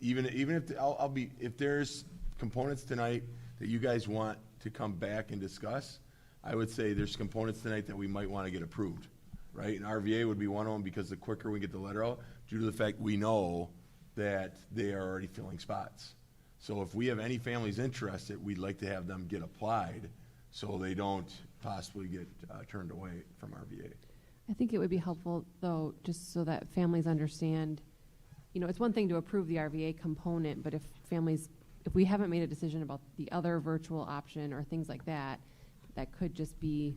if there's components tonight that you guys want to come back and discuss, I would say there's components tonight that we might want to get approved, right? And RVA would be one of them, because the quicker we get the letter out, due to the fact we know that they are already filling spots. So if we have any families interested, we'd like to have them get applied so they don't possibly get turned away from RVA. I think it would be helpful, though, just so that families understand, it's one thing to approve the RVA component, but if we haven't made a decision about the other virtual option or things like that, that could just be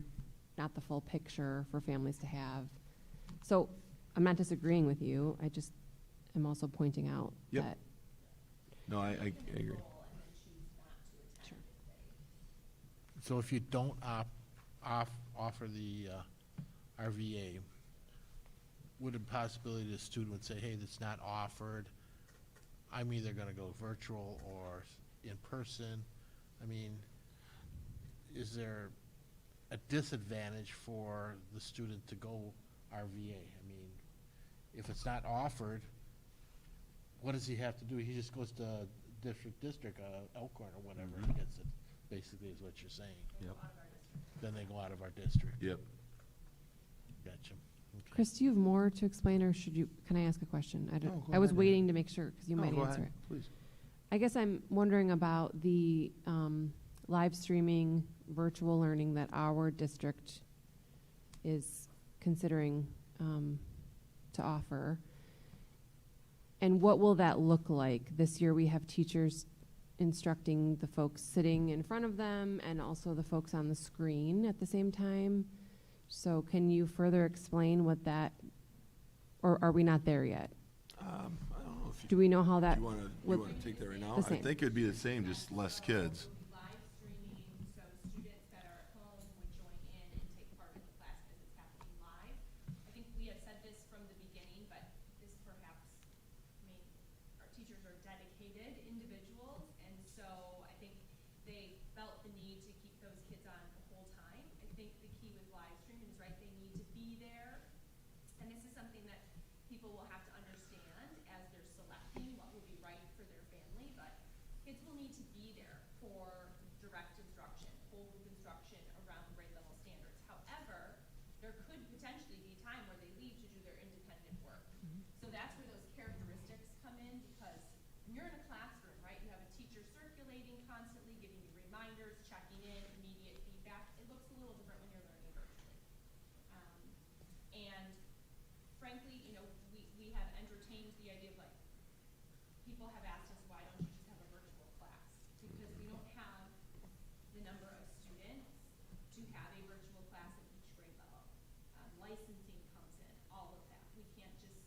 not the full picture for families to have. So I'm not disagreeing with you. I just am also pointing out Yep. that. No, I agree. Sure. So if you don't offer the RVA, would a possibility the student would say, hey, that's not offered, I'm either gonna go virtual or in person? I mean, is there a disadvantage for the student to go RVA? I mean, if it's not offered, what does he have to do? He just goes to district, Elkhorn or whatever, and gets it, basically is what you're saying. Yep. Then they go out of our district. Yep. Gotcha. Okay. Chris, do you have more to explain, or can I ask a question? No, go I was ahead, waiting to make sure, because you might Go answer ahead, it. please. I guess I'm wondering about the live streaming virtual learning that our district is considering to offer. And what will that look like? This year we have teachers instructing the folks sitting in front of them and also the folks on the screen at the same time. So can you further explain what that, or are we not there yet? I don't know if you. Do we know how that You wanna would take that right now? the I same. think it'd be the same, just less kids. Live streaming, so students that are at home would join in and take part in the class as it's happening live. I think we have said this from the beginning, but this perhaps, our teachers are dedicated individuals, and so I think they felt the need to keep those kids on the whole time. I think the key with live streaming is, right, they need to be there, and this is something that people will have to understand as they're selecting what will be right for their family, but kids will need to be there for direct instruction, whole group instruction around grade level standards. However, there could potentially be time where they leave to do their independent work. So that's where those characteristics come in, because when you're in a classroom, right, you have a teacher circulating constantly, giving you reminders, checking in, immediate feedback. It looks a little different when you're learning virtually. And frankly, we have entertained the idea of, like, people have asked us, why don't you just have a virtual class? Because we don't have the number of students to have a virtual class at each grade level. Licensing comes in, all of that. We can't just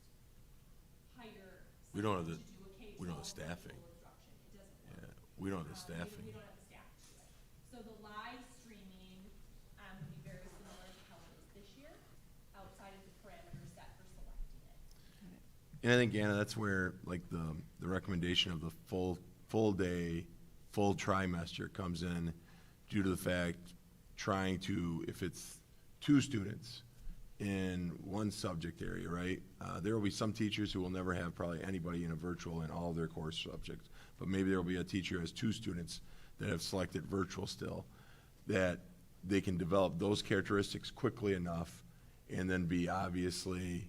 hire We don't have someone the- to do a K-12 we don't have staffing. virtual instruction. It doesn't work. Yeah, we don't have the staffing. We don't have the staff to do it. So the live streaming would be very similar to how it is this year, outside of the parameters set for selecting it. And I think, Anna, that's where, like, the recommendation of the full day, full trimester comes in, due to the fact, trying to, if it's 2 students in one subject area, right? There will be some teachers who will never have probably anybody in a virtual in all of their course subjects, but maybe there will be a teacher who has 2 students that have selected virtual still, that they can develop those characteristics quickly enough, and then be obviously,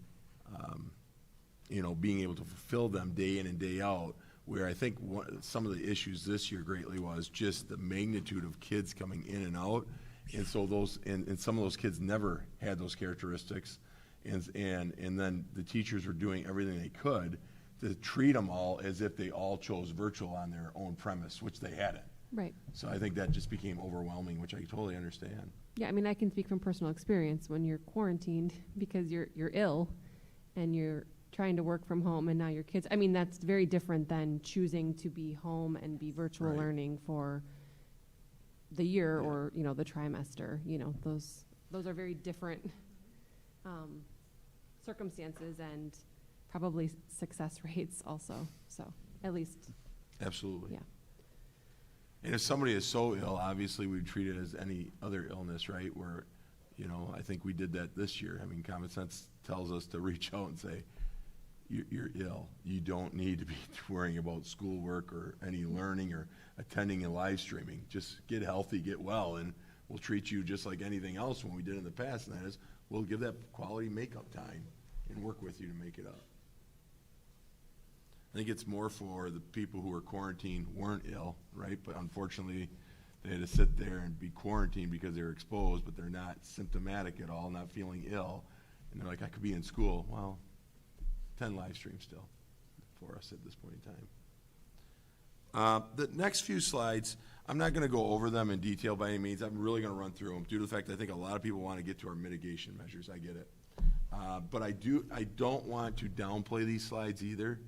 being able to fulfill them day in and day out, where I think some of the issues this year greatly was just the magnitude of kids coming in and out. And so and some of those kids never had those characteristics. And then the teachers were doing everything they could to treat them all as if they all chose virtual on their own premise, which they hadn't. Right. So I think that just became overwhelming, which I totally understand. Yeah, I mean, I can speak from personal experience. When you're quarantined because you're ill and you're trying to work from home, and now your kids, I mean, that's very different than choosing to be home and be virtual Right. learning for the year Yeah. or, the trimester. Those are very different circumstances and probably success rates also. So at least, Absolutely. yeah. And if somebody is so ill, obviously we treat it as any other illness, right? Where, I think we did that this year. I mean, common sense tells us to reach out and say, you're ill. You don't need to be worrying about schoolwork or any learning or attending a live streaming. Just get healthy, get well, and we'll treat you just like anything else when we did in the past, and that is, we'll give that quality makeup time and work with you to make it up. I think it's more for the people who are quarantined, weren't ill, right? But unfortunately, they had to sit there and be quarantined because they were exposed, but they're not symptomatic at all, not feeling ill. And they're like, I could be in school. Well, 10 live streams still for us at this point in time. The next few slides, I'm not going to go over them in detail by any means. I'm really going to run through them due to the fact that I think a lot of people want to get to our mitigation measures. I get it. But I don't want to downplay these slides either,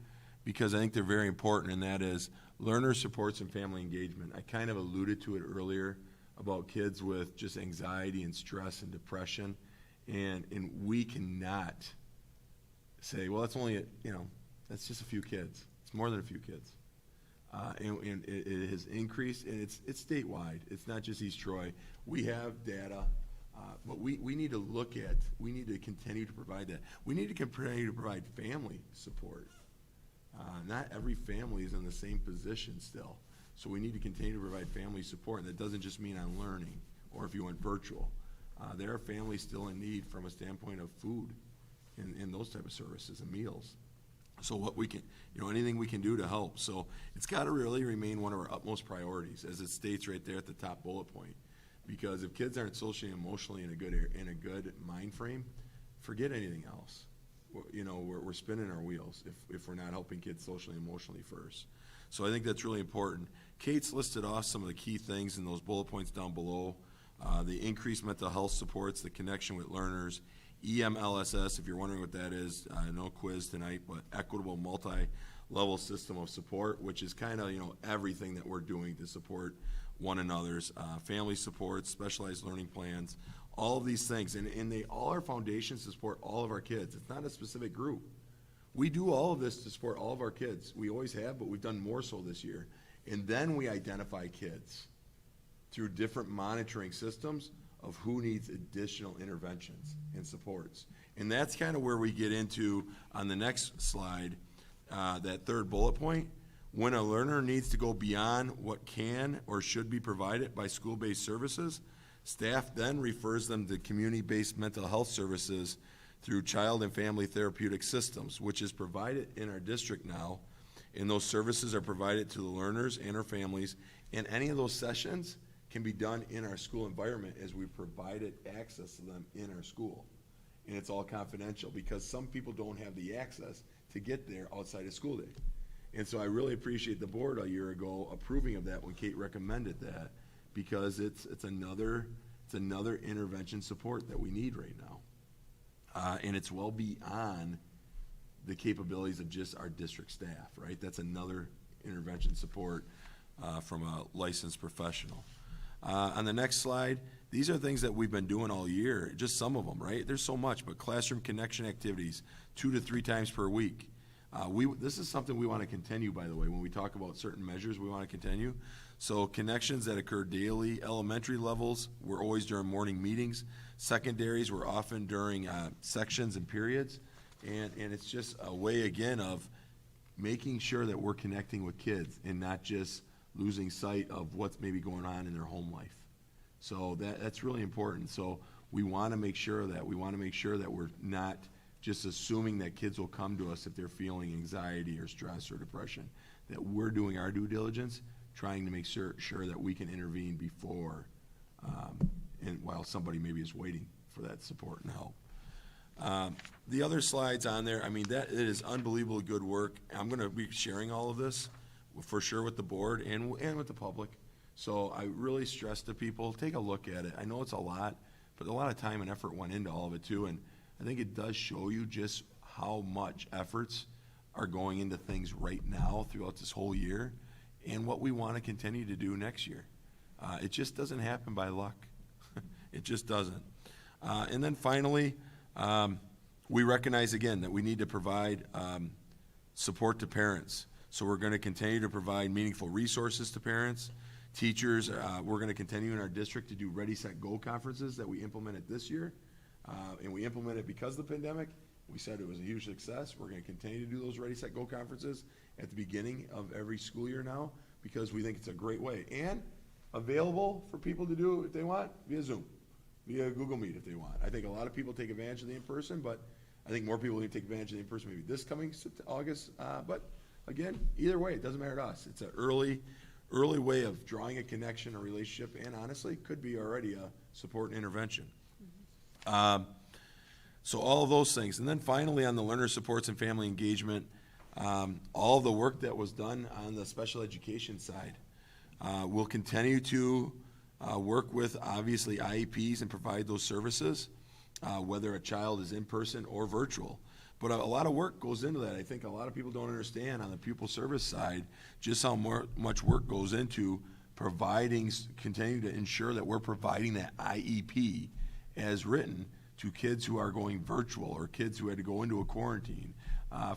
because I think they're very important, and that is learner supports and family engagement. I kind of alluded to it earlier about kids with just anxiety and stress and depression, and we cannot say, well, that's only, that's just a few kids. It's more than a few kids. And it has increased, and it's statewide. It's not just East Troy. We have data, but we need to we need to continue to provide that. We need to continue to provide family support. Not every family is in the same position still. So we need to continue to provide family support, and that doesn't just mean on learning, or if you went virtual. There are families still in need from a standpoint of food and those type of services and meals. So what we can, anything we can do to help. So it's got to really remain one of our utmost priorities, as it states right there at the top bullet point. Because if kids aren't socially and emotionally in a good mind frame, forget anything else. We're spinning our wheels if we're not helping kids socially and emotionally first. So I think that's really important. Kate's listed off some of the key things in those bullet points down below. The increased mental health supports, the connection with learners, EMLSS, if you're wondering what that is, no quiz tonight, but equitable multi-level system of support, which is kind of, everything that we're doing to support one another's family support, specialized learning plans, all of these things. And they all are foundations to support all of our kids. It's not a specific group. We do all of this to support all of our kids. We always have, but we've done more so this year. And then we identify kids through different monitoring systems of who needs additional interventions and supports. And that's kind of where we get into, on the next slide, that third bullet point. When a learner needs to go beyond what can or should be provided by school-based services, staff then refers them to community-based mental health services through child and family therapeutic systems, which is provided in our district now. And those services are provided to the learners and their families. And any of those sessions can be done in our school environment, as we provided access to them in our school. And it's all confidential, because some people don't have the access to get there outside of school day. And so I really appreciate the board a year ago approving of that when Kate recommended that, because it's another intervention support that we need right now. And it's well beyond the capabilities of just our district staff, right? That's another intervention support from a licensed professional. On the next slide, these are things that we've been doing all year, just some of them, right? There's so much, but classroom connection activities, 2 to 3 times per week. This is something we want to continue, by the way. When we talk about certain measures, we want to continue. So connections that occur daily, elementary levels were always during morning meetings. Secondaries were often during sections and periods. And it's just a way, again, of making sure that we're connecting with kids and not just losing sight of what's maybe going on in their home life. So that's really important. So we want to make sure that we're not just assuming that kids will come to us if they're feeling anxiety or stress or depression, that we're doing our due diligence, trying to make sure that we can intervene before and while somebody maybe is waiting for that support and help. The other slides on there, it is unbelievably good work. I'm going to be sharing all of this for sure with the board and with the public. So I really stress to people, take a look at it. I know it's a lot, but a lot of time and effort went into all of it too. And I think it does show you just how much efforts are going into things right now throughout this whole year, and what we want to continue to do next year. It just doesn't happen by luck. It just doesn't. And then finally, we recognize again that we need to provide support to parents. So we're going to continue to provide meaningful resources to parents. Teachers, we're going to continue in our district to do Ready, Set, Go conferences that we implemented this year. And we implemented because of the pandemic. We said it was a huge success. We're going to continue to do those Ready, Set, Go conferences at the beginning of every school year now, because we think it's a great way. And available for people to do if they want via Zoom, via Google Meet if they want. I think a lot of people take advantage of the in-person, but I think more people need to take advantage of the in-person maybe this coming August. But again, either way, it doesn't matter to us. It's an early way of drawing a connection, a relationship, and honestly, could be already a support and intervention. So all of those things. And then finally, on the learner supports and family engagement, all the work that was done on the special education side. We'll continue to work with, obviously, IEPs and provide those services, whether a child is in person or virtual. But a lot of work goes into that. I think a lot of people don't understand on the pupil service side just how much work goes into continue to ensure that we're providing that IEP as written to kids who are going virtual or kids who had to go into a quarantine.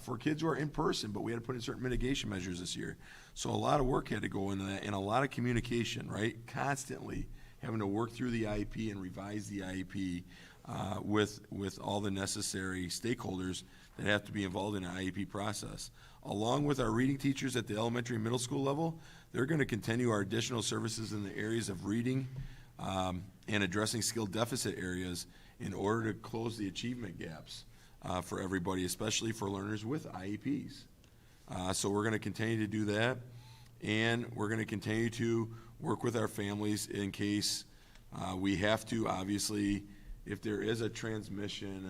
For kids who are in person, but we had to put in certain mitigation measures this year. So a lot of work had to go into that and a lot of communication, right? Constantly having to work through the IEP and revise the IEP with all the necessary stakeholders that have to be involved in an IEP process. Along with our reading teachers at the elementary and middle school level, they're going to continue our additional services in the areas of reading and addressing skill deficit areas in order to close the achievement gaps for everybody, especially for learners with IEPs. So we're going to continue to do that, and we're going to continue to work with our families in case we have to. Obviously, if there is a transmission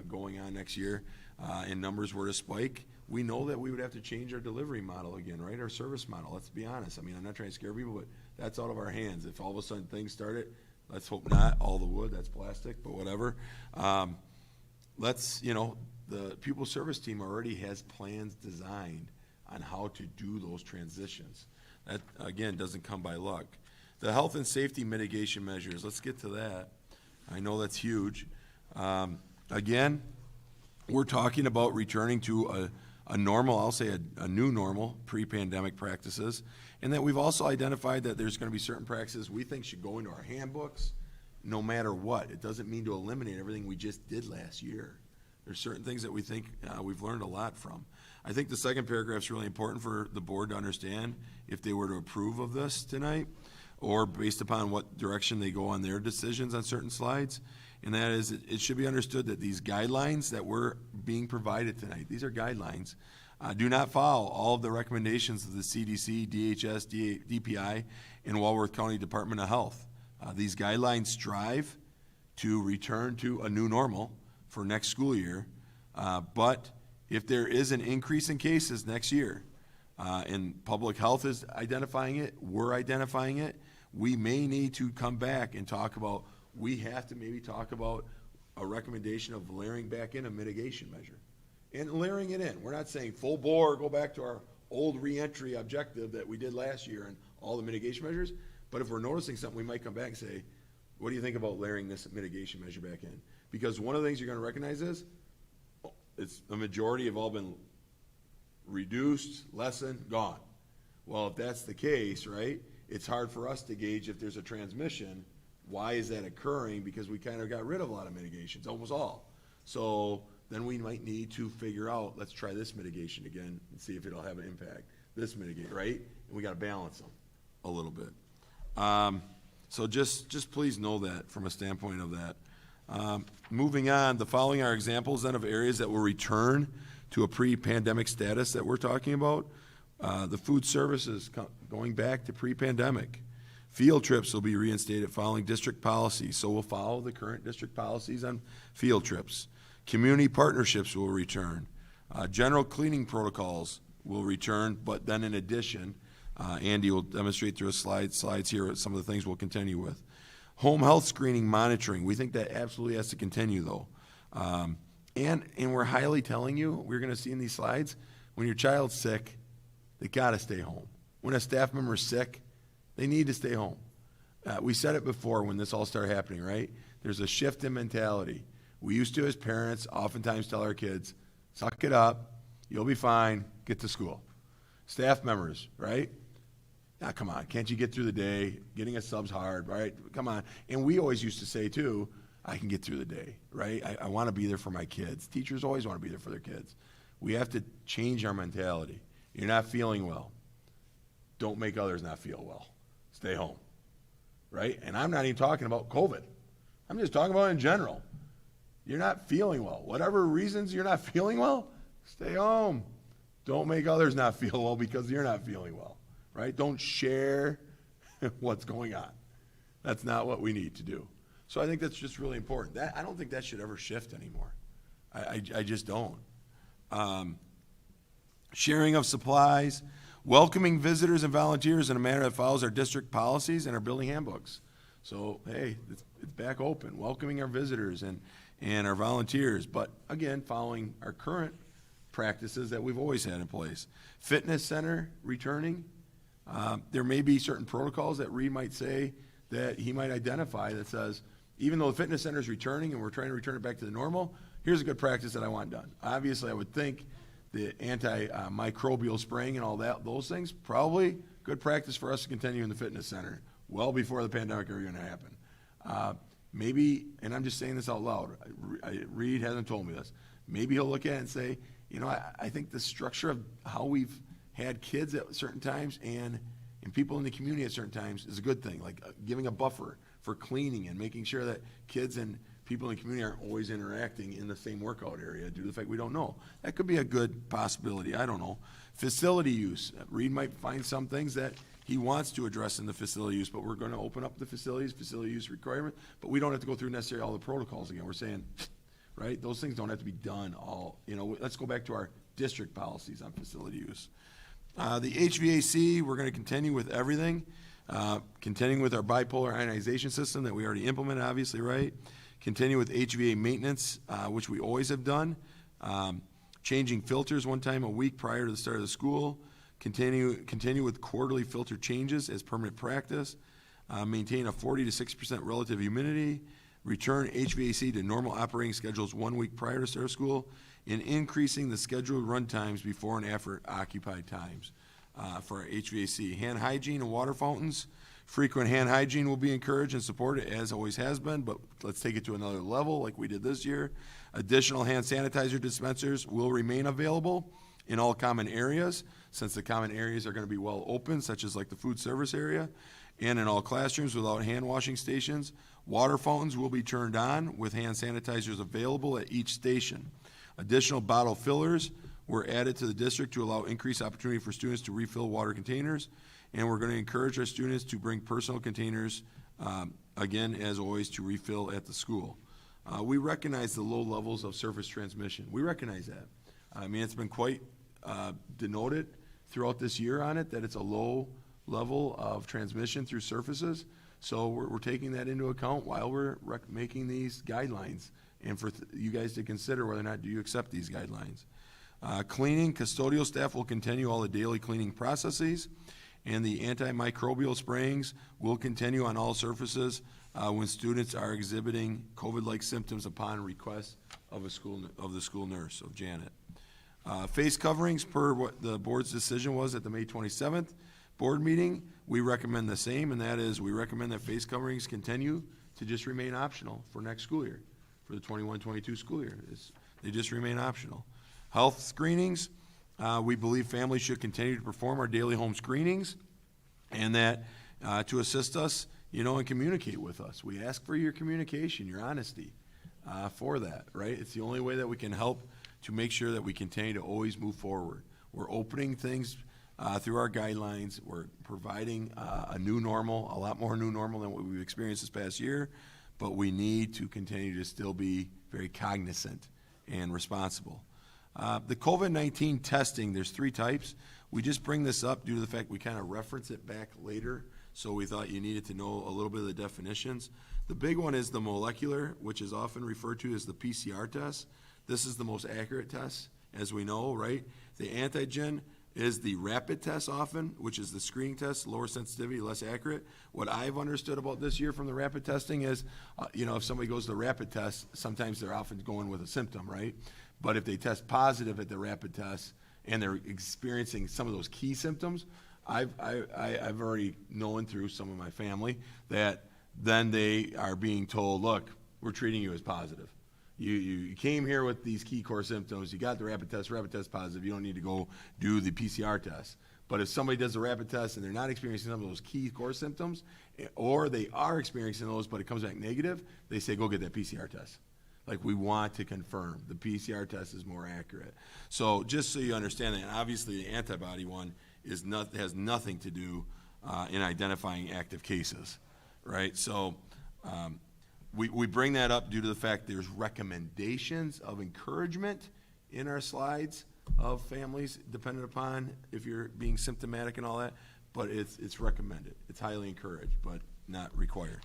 going on next year and numbers were to spike, we know that we would have to change our delivery model again, right? Our service model, let's be honest. I mean, I'm not trying to scare people, but that's out of our hands. If all of a sudden things started, let's hope not, all the wood, that's plastic, but whatever. The pupil service team already has plans designed on how to do those transitions. That, again, doesn't come by luck. The health and safety mitigation measures, let's get to that. I know that's huge. Again, we're talking about returning to a normal, I'll say a new normal, pre-pandemic practices, and that we've also identified that there's going to be certain practices we think should go into our handbooks no matter what. It doesn't mean to eliminate everything we just did last year. There's certain things that we think we've learned a lot from. I think the second paragraph is really important for the board to understand if they were to approve of this tonight, or based upon what direction they go on their decisions on certain slides. And that is, it should be understood that these guidelines that we're being provided tonight, these are guidelines, do not follow all of the recommendations of the CDC, DHS, DPI, and Walworth County Department of Health. These guidelines strive to return to a new normal for next school year, but if there is an increase in cases next year, and public health is identifying it, we're identifying it, we may need to come back and talk about, we have to maybe talk about a recommendation of layering back in a mitigation measure. And layering it in. We're not saying full bore, go back to our old reentry objective that we did last year and all the mitigation measures. But if we're noticing something, we might come back and say, what do you think about layering this mitigation measure back in? Because one of the things you're going to recognize is, it's the majority have all been reduced, lessened, gone. Well, if that's the case, right, it's hard for us to gauge if there's a transmission. Why is that occurring? Because we kind of got rid of a lot of mitigations, almost all. So then we might need to figure out, let's try this mitigation again and see if it'll have an impact. This mitigate, right? And we got to balance them a little bit. So just please know that from a standpoint of that. Moving on, the following are examples then of areas that will return to a pre-pandemic status that we're talking about. The food services going back to pre-pandemic. Field trips will be reinstated following district policies, so we'll follow the current district policies on field trips. Community partnerships will return. General cleaning protocols will return, but then in addition, Andy will demonstrate through his slides here some of the things we'll continue with. Home health screening monitoring, we think that absolutely has to continue though. And we're highly telling you, we're gonna see in these slides, when your child's sick, they gotta stay home. When a staff member's sick, they need to stay home. We said it before when this all started happening, right? There's a shift in mentality. We used to, as parents, oftentimes tell our kids, suck it up, you'll be fine, get to school. Staff members, right? Now, come on, can't you get through the day? Getting a sub's hard, right? Come on. And we always used to say, too, I can get through the day, right? I want to be there for my kids. Teachers always want to be there for their kids. We have to change our mentality. You're not feeling well. Don't make others not feel well. Stay home, right? And I'm not even talking about COVID. I'm just talking about in general. You're not feeling well. Whatever reasons you're not feeling well, stay home. Don't make others not feel well because you're not feeling well, right? Don't share what's going on. That's not what we need to do. So I think that's just really important. I don't think that should ever shift anymore. I just don't. Sharing of supplies, welcoming visitors and volunteers in a manner that follows our district policies and our building handbooks. So, hey, it's back open, welcoming our visitors and our volunteers, but again, following our current practices that we've always had in place. Fitness center returning. There may be certain protocols that Reed might say that he might identify that says, even though the fitness center is returning and we're trying to return it back to the normal, here's a good practice that I want done. Obviously, I would think the antimicrobial spraying and all that, those things, probably good practice for us to continue in the fitness center well before the pandemic are going to happen. Maybe, and I'm just saying this out loud, Reed hasn't told me this, maybe he'll look at it and say, you know, I think the structure of how we've had kids at certain times and people in the community at certain times is a good thing, like giving a buffer for cleaning and making sure that kids and people in the community aren't always interacting in the same workout area due to the fact we don't know. That could be a good possibility. I don't know. Facility use. Reed might find some things that he wants to address in the facility use, but we're going to open up the facility use requirement, but we don't have to go through necessarily all the protocols again. We're saying, right, those things don't have to be done all, you know, let's go back to our district policies on facility use. The HVAC, we're going to continue with everything, continuing with our bipolar ionization system that we already implemented, obviously, right? Continue with HVA maintenance, which we always have done. Changing filters one time a week prior to the start of the school. Continue with quarterly filter changes as permanent practice. Maintain a 40 to 60% relative humidity. Return HVAC to normal operating schedules 1 week prior to start of school. And increasing the scheduled run times before and after occupied times for our HVAC. Hand hygiene and water fountains. Frequent hand hygiene will be encouraged and supported, as always has been, but let's take it to another level like we did this year. Additional hand sanitizer dispensers will remain available in all common areas, since the common areas are going to be well open, such as like the food service area, and in all classrooms without hand washing stations. Water fountains will be turned on with hand sanitizers available at each station. Additional bottle fillers were added to the district to allow increased opportunity for students to refill water containers. And we're going to encourage our students to bring personal containers, again, as always, to refill at the school. We recognize the low levels of surface transmission. We recognize that. I mean, it's been quite denoted throughout this year on it that it's a low level of transmission through surfaces. So we're taking that into account while we're making these guidelines, and for you guys to consider whether or not do you accept these guidelines. Cleaning, custodial staff will continue all the daily cleaning processes, and the antimicrobial sprayings will continue on all surfaces when students are exhibiting COVID-like symptoms upon request of the school nurse, of Janet. Face coverings, per what the board's decision was at the May 27th board meeting, we recommend the same, and that is we recommend that face coverings continue to just remain optional for next school year, for the 21-22 school year. They just remain optional. Health screenings, we believe families should continue to perform our daily home screenings, and that to assist us, you know, and communicate with us. We ask for your communication, your honesty for that, right? It's the only way that we can help to make sure that we continue to always move forward. We're opening things through our guidelines. We're providing a new normal, a lot more new normal than what we've experienced this past year, but we need to continue to still be very cognizant and responsible. The COVID-19 testing, there's 3 types. We just bring this up due to the fact we kind of reference it back later, so we thought you needed to know a little bit of the definitions. The big one is the molecular, which is often referred to as the PCR test. This is the most accurate test, as we know, right? The antigen is the rapid test often, which is the screening test, lower sensitivity, less accurate. What I've understood about this year from the rapid testing is, you know, if somebody goes to the rapid test, sometimes they're often going with a symptom, right? But if they test positive at the rapid test and they're experiencing some of those key symptoms, I've already known through some of my family that then they are being told, look, we're treating you as positive. You came here with these key core symptoms, you got the rapid test positive, you don't need to go do the PCR test. But if somebody does the rapid test and they're not experiencing some of those key core symptoms, or they are experiencing those but it comes back negative, they say go get that PCR test. Like, we want to confirm. The PCR test is more accurate. So just so you understand that, obviously the antibody one has nothing to do in identifying active cases, right? So we bring that up due to the fact there's recommendations of encouragement in our slides of families, dependent upon if you're being symptomatic and all that, but it's recommended. It's highly encouraged, but not required.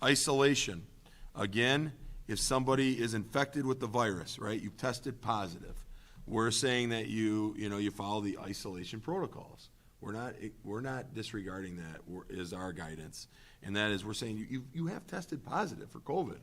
Isolation. Again, if somebody is infected with the virus, right, you've tested positive, we're saying that you follow the isolation protocols. We're not disregarding that is our guidance. And that is, we're saying you have tested positive for COVID.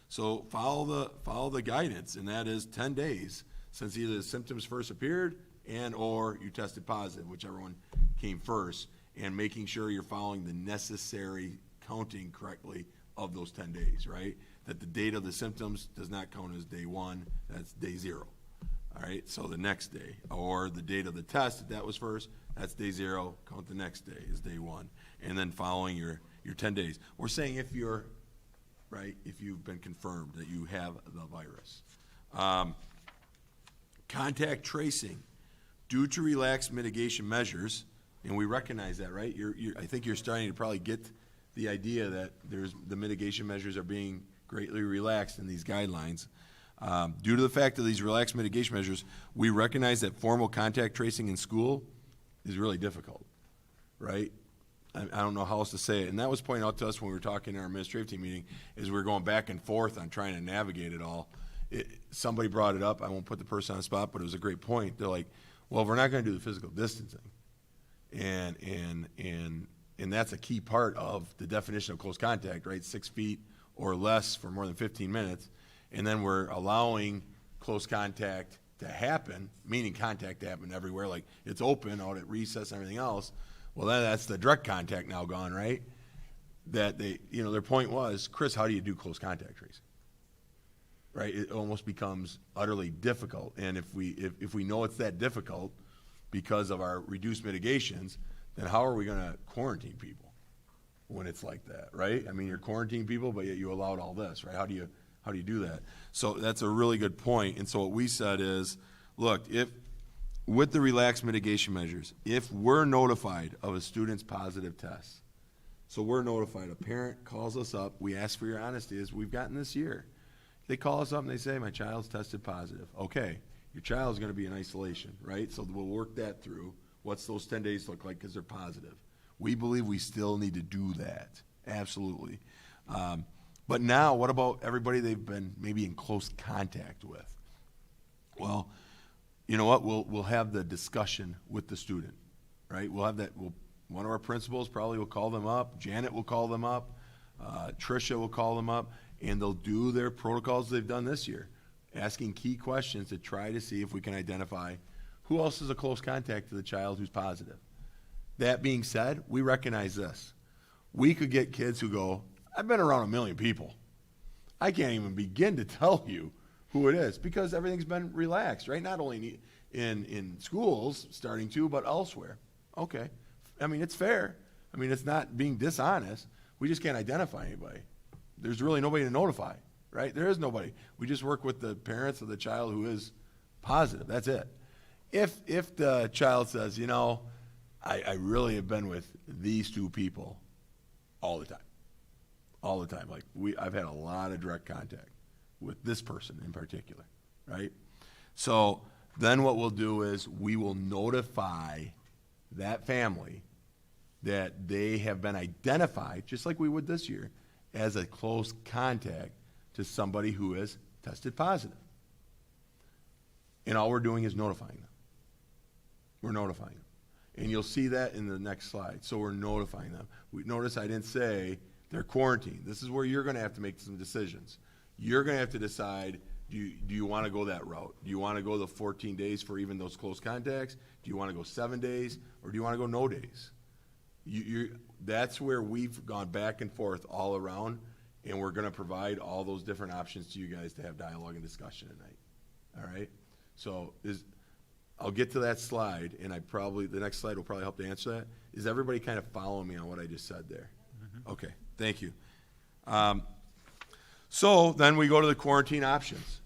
So follow the guidance, and that is 10 days since either the symptoms first appeared and or you tested positive, whichever one came first, and making sure you're following the necessary counting correctly of those 10 days, right? That the date of the symptoms does not count as day 1, that's day 0. All right, so the next day, or the date of the test, if that was first, that's day 0, count the next day is day 1, and then following your 10 days. We're saying if you've been confirmed that you have the virus. Contact tracing, due to relaxed mitigation measures, and we recognize that, right? I think you're starting to probably get the idea that the mitigation measures are being greatly relaxed in these guidelines. Due to the fact of these relaxed mitigation measures, we recognize that formal contact tracing in school is really difficult, right? I don't know how else to say it. And that was pointed out to us when we were talking in our administrative team meeting, is we were going back and forth on trying to navigate it all. Somebody brought it up. I won't put the person on the spot, but it was a great point. They're like, well, we're not going to do the physical distancing. And that's a key part of the definition of close contact, right? 6 feet or less for more than 15 minutes. And then we're allowing close contact to happen, meaning contact to happen everywhere, like it's open out at recess and everything else. Well, that's the direct contact now gone, right? That their point was, Chris, how do you do close contact tracing? Right? It almost becomes utterly difficult. And if we know it's that difficult because of our reduced mitigations, then how are we going to quarantine people when it's like that, right? I mean, you're quarantining people, but yet you allowed all this, right? How do you do that? So that's a really good point. And so what we said is, look, with the relaxed mitigation measures, if we're notified of a student's positive test, so we're notified, a parent calls us up, we ask for your honesty, as we've gotten this year. They call us up and they say, my child's tested positive. Okay, your child's going to be in isolation, right? So we'll work that through. What's those 10 days look like because they're positive? We believe we still need to do that, absolutely. But now, what about everybody they've been maybe in close contact with? Well, you know what? We'll have the discussion with the student, right? We'll have that. One of our principals probably will call them up. Janet will call them up. Tricia will call them up, and they'll do their protocols they've done this year, asking key questions to try to see if we can identify who else is a close contact to the child who's positive. That being said, we recognize this. We could get kids who go, I've been around 1 million people. I can't even begin to tell you who it is because everything's been relaxed, right? Not only in schools starting to, but elsewhere. Okay. I mean, it's fair. I mean, it's not being dishonest. We just can't identify anybody. There's really nobody to notify, right? There is nobody. We just work with the parents of the child who is positive. That's it. If the child says, I really have been with these 2 people all the time. All the time. Like I've had a lot of direct contact with this person in particular, right? So then what we'll do is we will notify that family that they have been identified, just like we would this year, as a close contact to somebody who is tested positive. And all we're doing is notifying them. We're notifying them. And you'll see that in the next slide. So we're notifying them. Notice I didn't say they're quarantined. This is where you're going to have to make some decisions. You're going to have to decide, do you want to go that route? Do you want to go the 14 days for even those close contacts? Do you want to go 7 days? Or do you want to go no days? That's where we've gone back and forth all around, and we're going to provide all those different options to you guys to have dialogue and discussion tonight. All right? So I'll get to that slide, and the next slide will probably help to answer that. Is everybody kind of following me on what I just said there? Mm-hmm. Okay, thank you. So then we go to the quarantine options.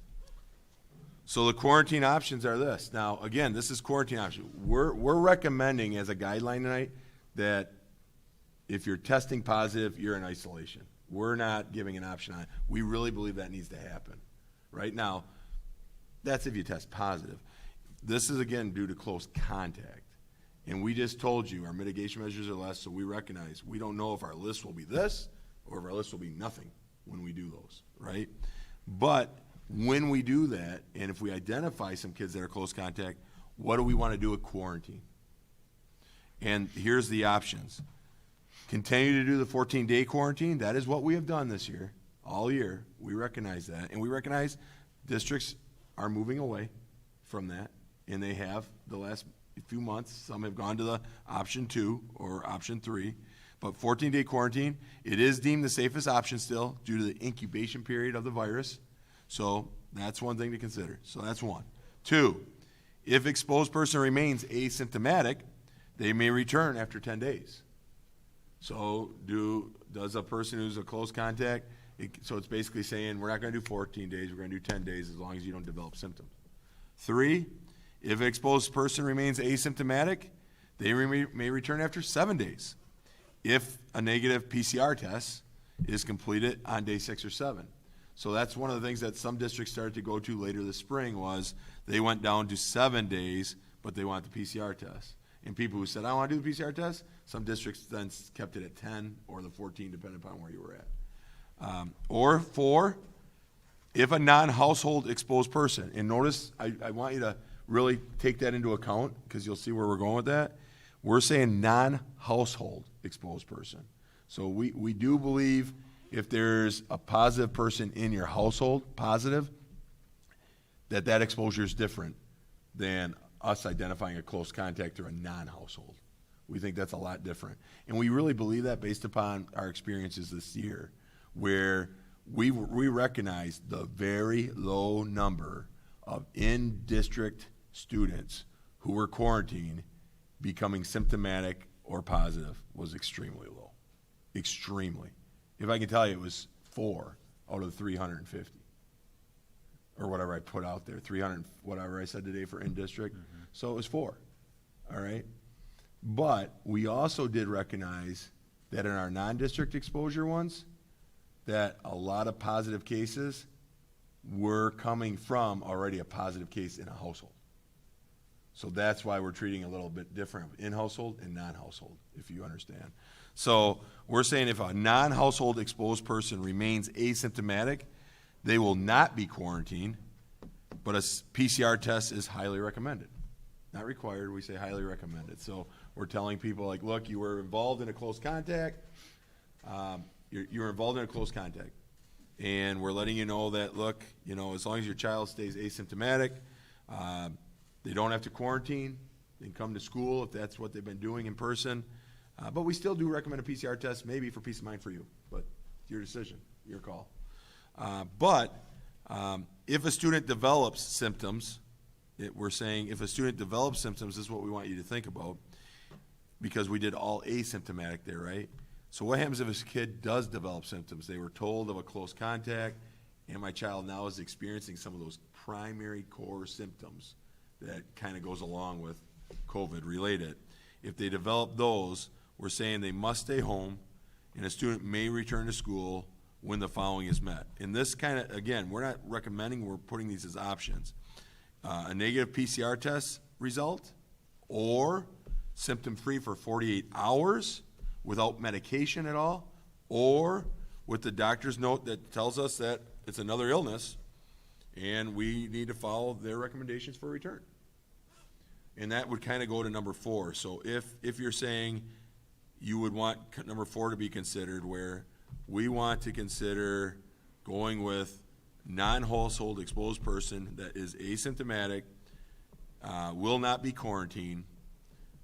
So the quarantine options are this. Now, again, this is quarantine option. We're recommending as a guideline tonight that if you're testing positive, you're in isolation. We're not giving an option on it. We really believe that needs to happen. Right now, that's if you test positive. This is, again, due to close contact. And we just told you our mitigation measures are less, so we recognize we don't know if our list will be this or if our list will be nothing when we do those, right? But when we do that, and if we identify some kids that are close contact, what do we want to do with quarantine? And here's the options. Continue to do the 14-day quarantine. That is what we have done this year, all year. We recognize that. And we recognize districts are moving away from that. And they have the last few months. Some have gone to the option 2 or option 3. But 14-day quarantine, it is deemed the safest option still due to the incubation period of the virus. So that's one thing to consider. So that's 1. 2, if exposed person remains asymptomatic, they may return after 10 days. So does a person who's a close contact, so it's basically saying we're not going to do 14 days, we're going to do 10 days as long as you don't develop symptoms. 3, if an exposed person remains asymptomatic, they may return after 7 days if a negative PCR test is completed on day 6 or 7. So that's one of the things that some districts started to go to later this spring was they went down to 7 days, but they want the PCR test. And people who said, I want to do the PCR test, some districts then kept it at 10 or the 14, depending upon where you were at. Or 4, if a non-household exposed person, and notice, I want you to really take that into account because you'll see where we're going with that. We're saying non-household exposed person. So we do believe if there's a positive person in your household, positive, that exposure is different than us identifying a close contact or a non-household. We think that's a lot different. And we really believe that based upon our experiences this year, where we recognize the very low number of in-district students who were quarantined becoming symptomatic or positive was extremely low. Extremely. If I can tell you, it was 4 out of 350. Or whatever I put out there, 300, whatever I said today for in-district. Mm-hmm. So it was 4, all right? But we also did recognize that in our non-district exposure ones, that a lot of positive cases were coming from already a positive case in a household. So that's why we're treating a little bit different in household and non-household, if you understand. So we're saying if a non-household exposed person remains asymptomatic, they will not be quarantined, but a PCR test is highly recommended. Not required, we say highly recommended. So we're telling people, like, look, you were involved in a close contact. You're involved in a close contact. And we're letting you know that, look, as long as your child stays asymptomatic, they don't have to quarantine. They can come to school if that's what they've been doing in person. But we still do recommend a PCR test, maybe for peace of mind for you. But it's your decision, your call. But if a student develops symptoms, we're saying if a student develops symptoms, this is what we want you to think about, because we did all asymptomatic there, right? So what happens if a kid does develop symptoms? They were told of a close contact, and my child now is experiencing some of those primary core symptoms that kind of goes along with COVID related. If they develop those, we're saying they must stay home, and a student may return to school when the following is met. And this kind of, again, we're not recommending, we're putting these as options. A negative PCR test result, or symptom-free for 48 hours without medication at all, or with the doctor's note that tells us that it's another illness and we need to follow their recommendations for return. And that would kind of go to number 4. So if you're saying you would want number 4 to be considered, where we want to consider going with non-household exposed person that is asymptomatic, will not be quarantined,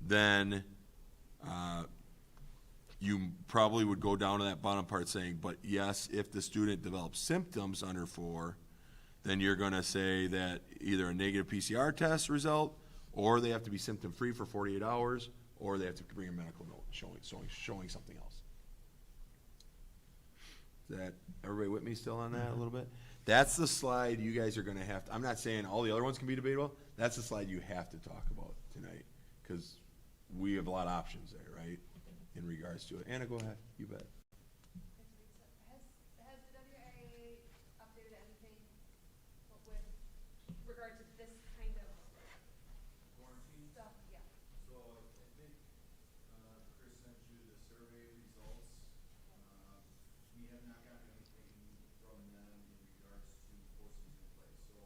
then you probably would go down to that bottom part saying, but yes, if the student develops symptoms under 4, then you're going to say that either a negative PCR test result, or they have to be symptom-free for 48 hours, or they have to bring a medical note showing something else. Is that everybody with me still on that a little bit? That's the slide you guys are going to have to, I'm not saying all the other ones can be debatable. That's the slide you have to talk about tonight, because we have a lot of options there, right, in regards to it. Anna, go ahead. You bet. Has the WIA updated anything with regard to this kind of quarantine stuff? Yeah. So I think Chris sent you the survey results. We have not gotten anything from them in regards to forces in place. So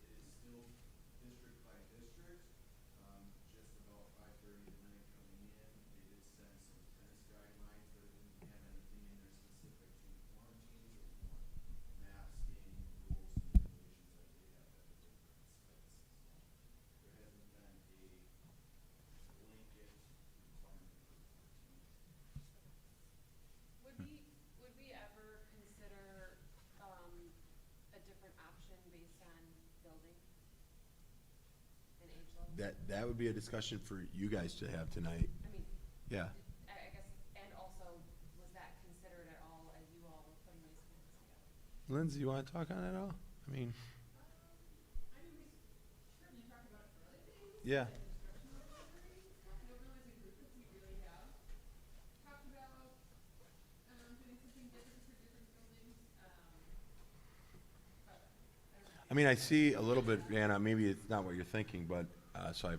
it is still district by district, just about 5:30 to that would be a discussion for you guys to have tonight. I mean, Yeah. I guess, and also, was that considered at all as you all were putting these plans together? Lindsay, you want to talk on it at all? I mean, I mean, we certainly talked about it for other things. yeah. Instructional activities. I don't know as a group if we really have talked about, doing something different for different buildings. But, I don't know. I mean, I see a little bit, Anna, maybe it's not what you're thinking, but, so I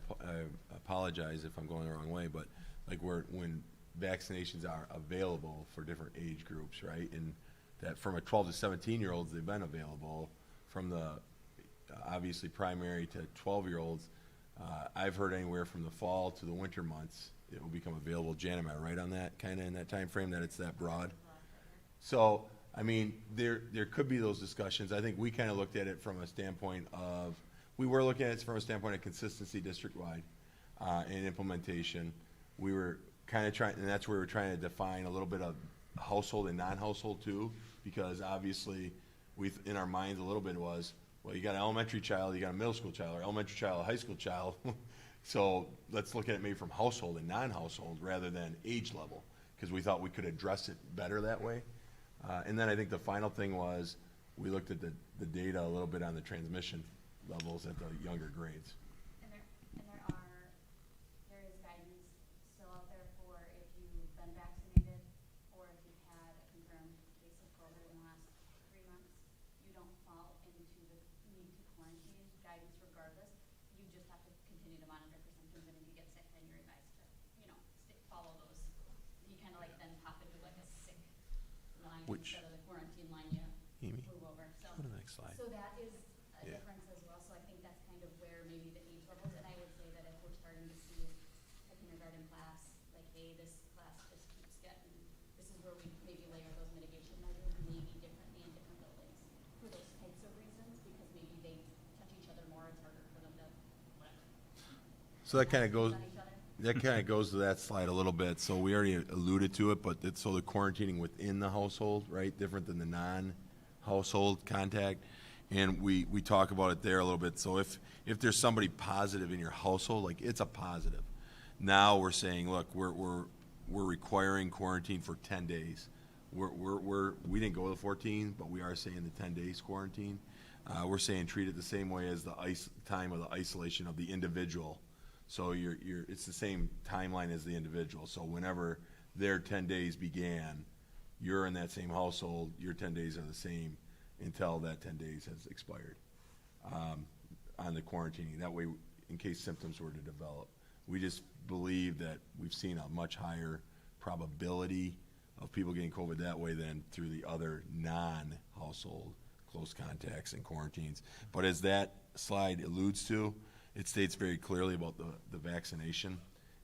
apologize if I'm going the wrong way, but like when vaccinations are available for different age groups, right? And that from a 12 to 17-year-olds, they've been available. From the, obviously primary to 12-year-olds, I've heard anywhere from the fall to the winter months, it will become available. Jan, am I right on that, kind of in that time frame, that it's that broad? So, I mean, there could be those discussions. I think we kind of looked at it from a standpoint of, we were looking at it from a standpoint of consistency district-wide and implementation. We were kind of trying, and that's where we were trying to define a little bit of household and non-household too, because obviously, in our minds a little bit was, well, you got an elementary child, you got a middle school child, or elementary child, a high school child. So let's look at it maybe from household and non-household rather than age level, because we thought we could address it better that way. And then I think the final thing was, we looked at the data a little bit on the transmission levels at the younger grades. And there is guidance still out there for if you've been vaccinated or if you've had a confirmed case of COVID in the last 3 months, you don't fall into the need to quarantine guidance regardless. You just have to continue to monitor for symptoms, and if you get sick, then you're advised to, follow those. You kind of like then pop into like a sick line instead of the quarantine line you Amy, move over. So, go to the next slide. so that is a Yeah. difference as well. So I think that's kind of where maybe the age levels, and I would say that if we're starting to see a kindergarten class, like, hey, this class just keeps getting, this is where we maybe layer those mitigation measures maybe differently in different buildings for those types of reasons, because maybe they touch each other more, it's harder for them to, whatever. So that kind of goes, On each other. that kind of goes to that slide a little bit. So we already alluded to it, but it's so the quarantining within the household, right? Different than the non-household contact. And we talk about it there a little bit. So if there's somebody positive in your household, like it's a positive. Now we're saying, look, we're requiring quarantine for 10 days. We didn't go to the 14, but we are saying the 10 days quarantine. We're saying treat it the same way as the time of the isolation of the individual. So it's the same timeline as the individual. So whenever their 10 days began, you're in that same household, your 10 days are the same until that 10 days has expired on the quarantining. That way, in case symptoms were to develop. We just believe that we've seen a much higher probability of people getting COVID that way than through the other non-household close contacts and quarantines. But as that slide alludes to, it states very clearly about the vaccination,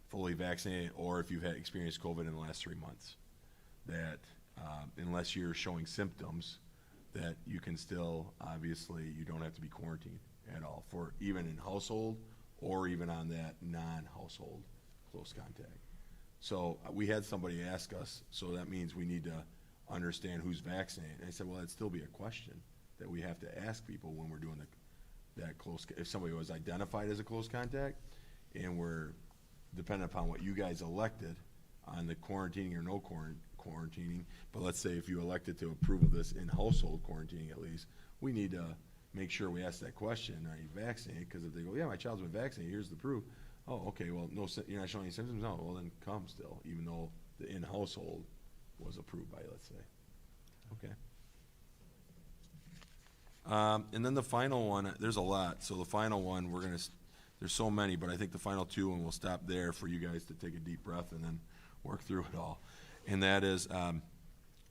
fully vaccinated, or if you've had experienced COVID in the last 3 months, that unless you're showing symptoms, that you can still, obviously, you don't have to be quarantined at all for even in household or even on that non-household close contact. So we had somebody ask us, so that means we need to understand who's vaccinated. And I said, well, that'd still be a question that we have to ask people when we're doing that close, if somebody was identified as a close contact, and we're dependent upon what you guys elected on the quarantining or no quarantining, but let's say if you elected to approve of this in household quarantining at least, we need to make sure we ask that question, are you vaccinated? Because if they go, yeah, my child's been vaccinated, here's the proof. Oh, okay, well, no, you're not showing any symptoms? No, well, then come still, even though the in-household was approved by, let's say. Okay. And then the final one, there's a lot. So the final one, there's so many, but I think the final two, and we'll stop there for you guys to take a deep breath and then work through it all. And that is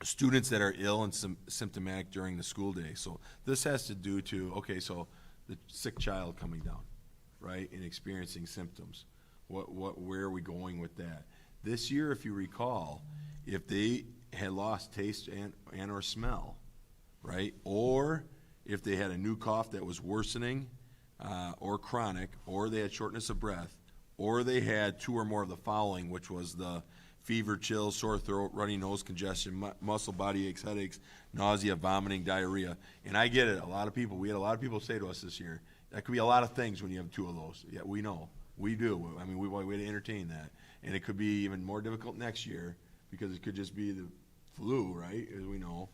students that are ill and symptomatic during the school day. So this has to do to, okay, so the sick child coming down, right, and experiencing symptoms. Where are we going with that? This year, if you recall, if they had lost taste and or smell, right, or if they had a new cough that was worsening or chronic, or they had shortness of breath, or they had 2 or more of the following, which was the fever, chills, sore throat, runny nose, congestion, muscle, body aches, headaches, nausea, vomiting, diarrhea. And I get it. We had a lot of people say to us this year, That could be a lot of things when you have two of those. Yeah, we know. We do. I mean, we want to entertain that. And it could be even more difficult next year because it could just be the flu, right, as we know.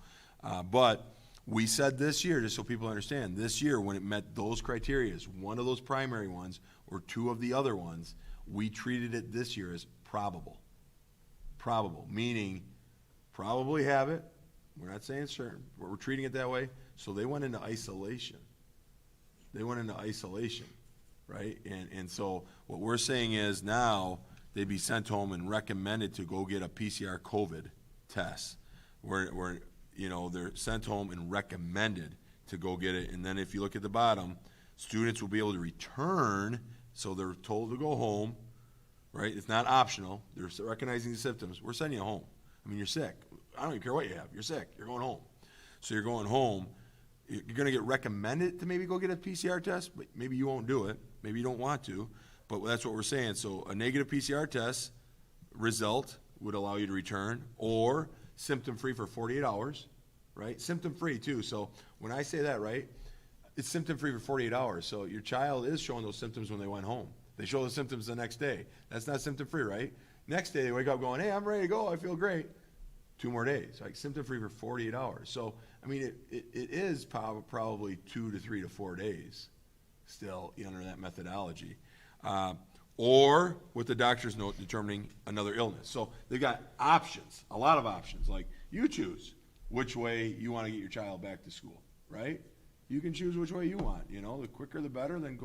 But we said this year, just so people understand, this year when it met those criteria, one of those primary ones or two of the other ones, we treated it this year as probable. Probable, meaning probably have it. We're not saying certain, but we're treating it that way. So they went into isolation. They went into isolation, right? And so what we're saying is now they'd be sent home and recommended to go get a PCR COVID test. Where you know, they're sent home and recommended to go get it. And then if you look at the bottom, students will be able to return, so they're told to go home, right? It's not optional. They're recognizing the symptoms. We're sending you home. I mean, you're sick. I don't even care what you have. You're sick. You're going home. So you're going home. You're going to get recommended to maybe go get a PCR test, but maybe you won't do it. Maybe you don't want to, but that's what we're saying. So a negative PCR test result would allow you to return, or symptom-free for 48 hours, right? Symptom-free, too. So when I say that, right, it's symptom-free for 48 hours. So your child is showing those symptoms when they went home. They show the symptoms the next day. That's not symptom-free, right? Next day, they wake up going, hey, I'm ready to go. I feel great. 2 more days, like symptom-free for 48 hours. So, I mean, it is probably 2 to 3 to 4 days still under that methodology. Or with the doctor's note determining another illness. So they've got options, a lot of options. Like, you choose which way you want to get your child back to school, right? You can choose which way you want. You know, the quicker the better, then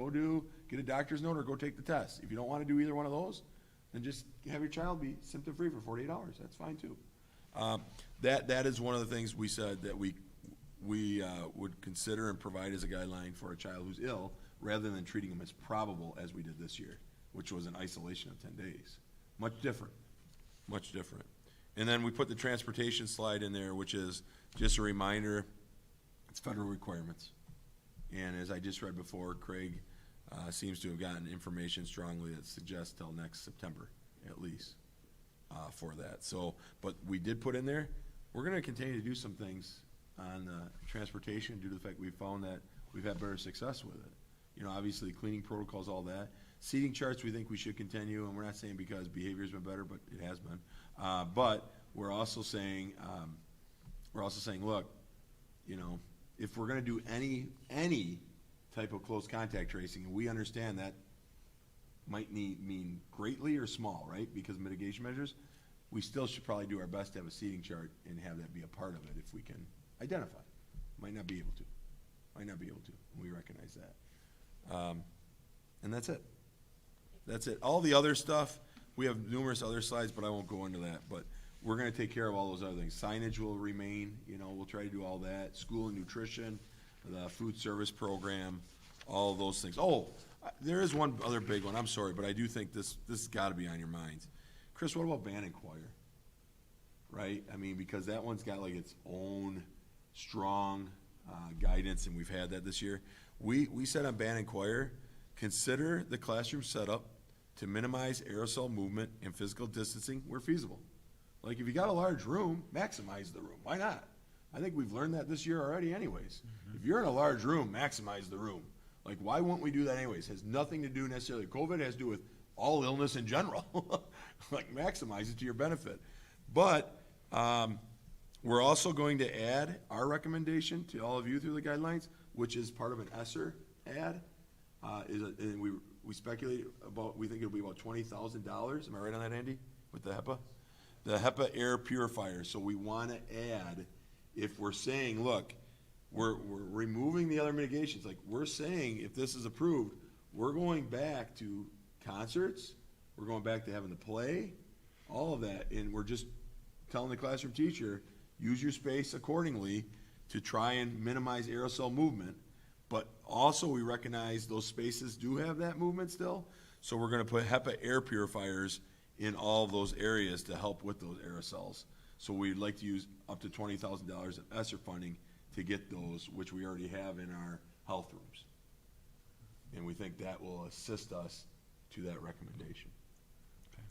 get a doctor's note or go take the test. If you don't want to do either one of those, then just have your child be symptom-free for 48 hours. That's fine, too. That is one of the things we said that we would consider and provide as a guideline for a child who's ill, rather than treating them as probable as we did this year, which was an isolation of 10 days. Much different. Much different. And then we put the transportation slide in there, which is just a reminder, it's federal requirements. And as I just read before, Craig seems to have gotten information strongly that suggests till next September, at least, for that. So, but we did put in there, we're going to continue to do some things on transportation due to the fact we found that we've had better success with it. You know, obviously cleaning protocols, all that. Seating charts, we think we should continue, and we're not saying because behavior's been better, but it has been. But we're also saying, look, you know, if we're going to do any type of close contact tracing, and we understand that might mean greatly or small, right? Because of mitigation measures, we still should probably do our best to have a seating chart and have that be a part of it if we can identify. Might not be able to. We recognize that. And that's it. That's it. All the other stuff, we have numerous other slides, but I won't go into that. But we're going to take care of all those other things. Signage will remain. You know, we'll try to do all that. School and nutrition, the food service program, all of those things. Oh, there is one other big one. I'm sorry, but I do think this has got to be on your minds. Chris, what about band and choir? Right? I mean, because that one's got like its own strong guidance, and we've had that this year. We said on band and choir, consider the classroom setup to minimize aerosol movement and physical distancing where feasible. Like, if you got a large room, maximize the room. Why not? I think we've learned that this year already anyways. If you're in a large room, maximize the room. Like, why wouldn't we do that anyways? It has nothing to do necessarily. COVID has to do with all illness in general. Like, maximize it to your benefit. But we're also going to add our recommendation to all of you through the guidelines, which is part of an Esser ad. And we speculate about, we think it'll be about $20,000. Am I right on that, Andy? With the HEPA? The HEPA air purifier. So we want to add, if we're saying, look, we're removing the other mitigations. Like, we're saying, if this is approved, we're going back to concerts. We're going back to having the play, all of that. And we're just telling the classroom teacher, use your space accordingly to try and minimize aerosol movement. But also we recognize those spaces do have that movement still. So we're going to put HEPA air purifiers in all of those areas to help with those aerosols. So we'd like to use up to $20,000 of Esser funding to get those, which we already have in our health rooms. And we think that will assist us to that recommendation. Okay.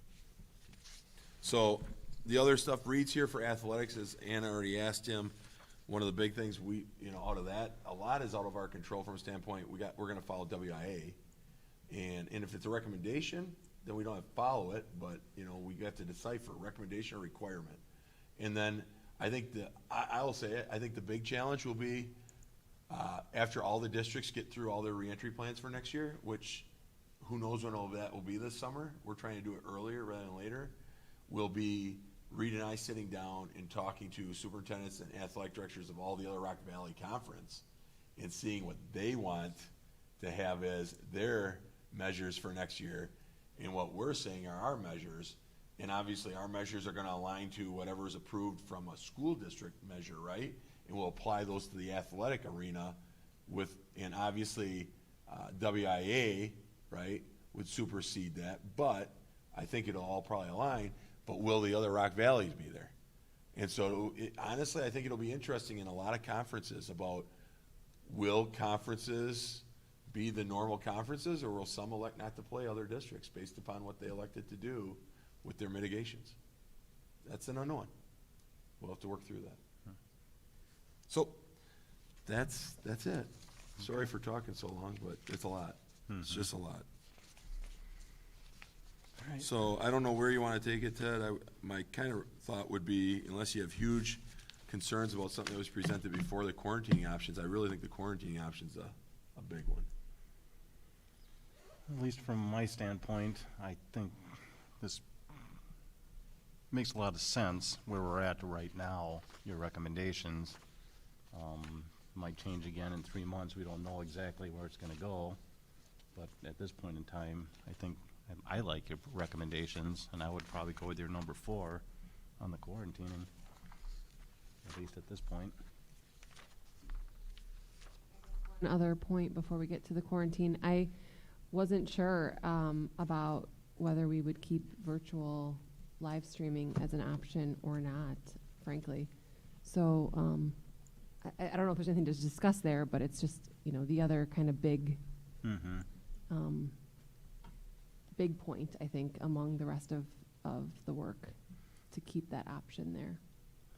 So the other stuff reads here for athletics, as Anna already asked him. one of the big things out of that, a lot is out of our control from a standpoint, we're gonna follow WIA. And if it's a recommendation, then we don't have to follow it, but, we got to decipher recommendation or requirement. And then I think I will say it, I think the big challenge will be, after all the districts get through all their reentry plans for next year, which who knows when all of that will be this summer, we're trying to do it earlier rather than later, will be Reed and I sitting down and talking to superintendents and athletic directors of all the other Rock Valley Conference and seeing what they want to have as their measures for next year and what we're saying are our measures. And obviously our measures are gonna align to whatever is approved from a school district measure, right? And we'll apply those to the athletic arena and obviously, WIA, right, would supersede that, but I think it'll all probably align, but will the other Rock Valleys be there? And so, honestly, I think it'll be interesting in a lot of conferences about, will conferences be the normal conferences, or will some elect not to play other districts based upon what they elected to do with their mitigations? That's an unknown. We'll have to work through that. So, that's it. Sorry for talking so long, but it's a lot. It's just a lot. right. So I don't know where you want to take it, Ted. My kind of thought would be, unless you have huge concerns about something that was presented before, the quarantining options, I really think the quarantining option's a big one. At least from my standpoint, I think this makes a lot of sense where we're at right now, your recommendations. Might change again in 3 months. We don't know exactly where it's gonna go. But at this point in time, I think I like your recommendations, and I would probably go with your number 4 on the quarantining, at least at this point. One other point before we get to the quarantine, I wasn't sure about whether we would keep virtual live streaming as an option or not, frankly. So I don't know if there's anything to discuss there, but it's just, the other kind of big big point, I think, among the rest of the work, to keep that option there.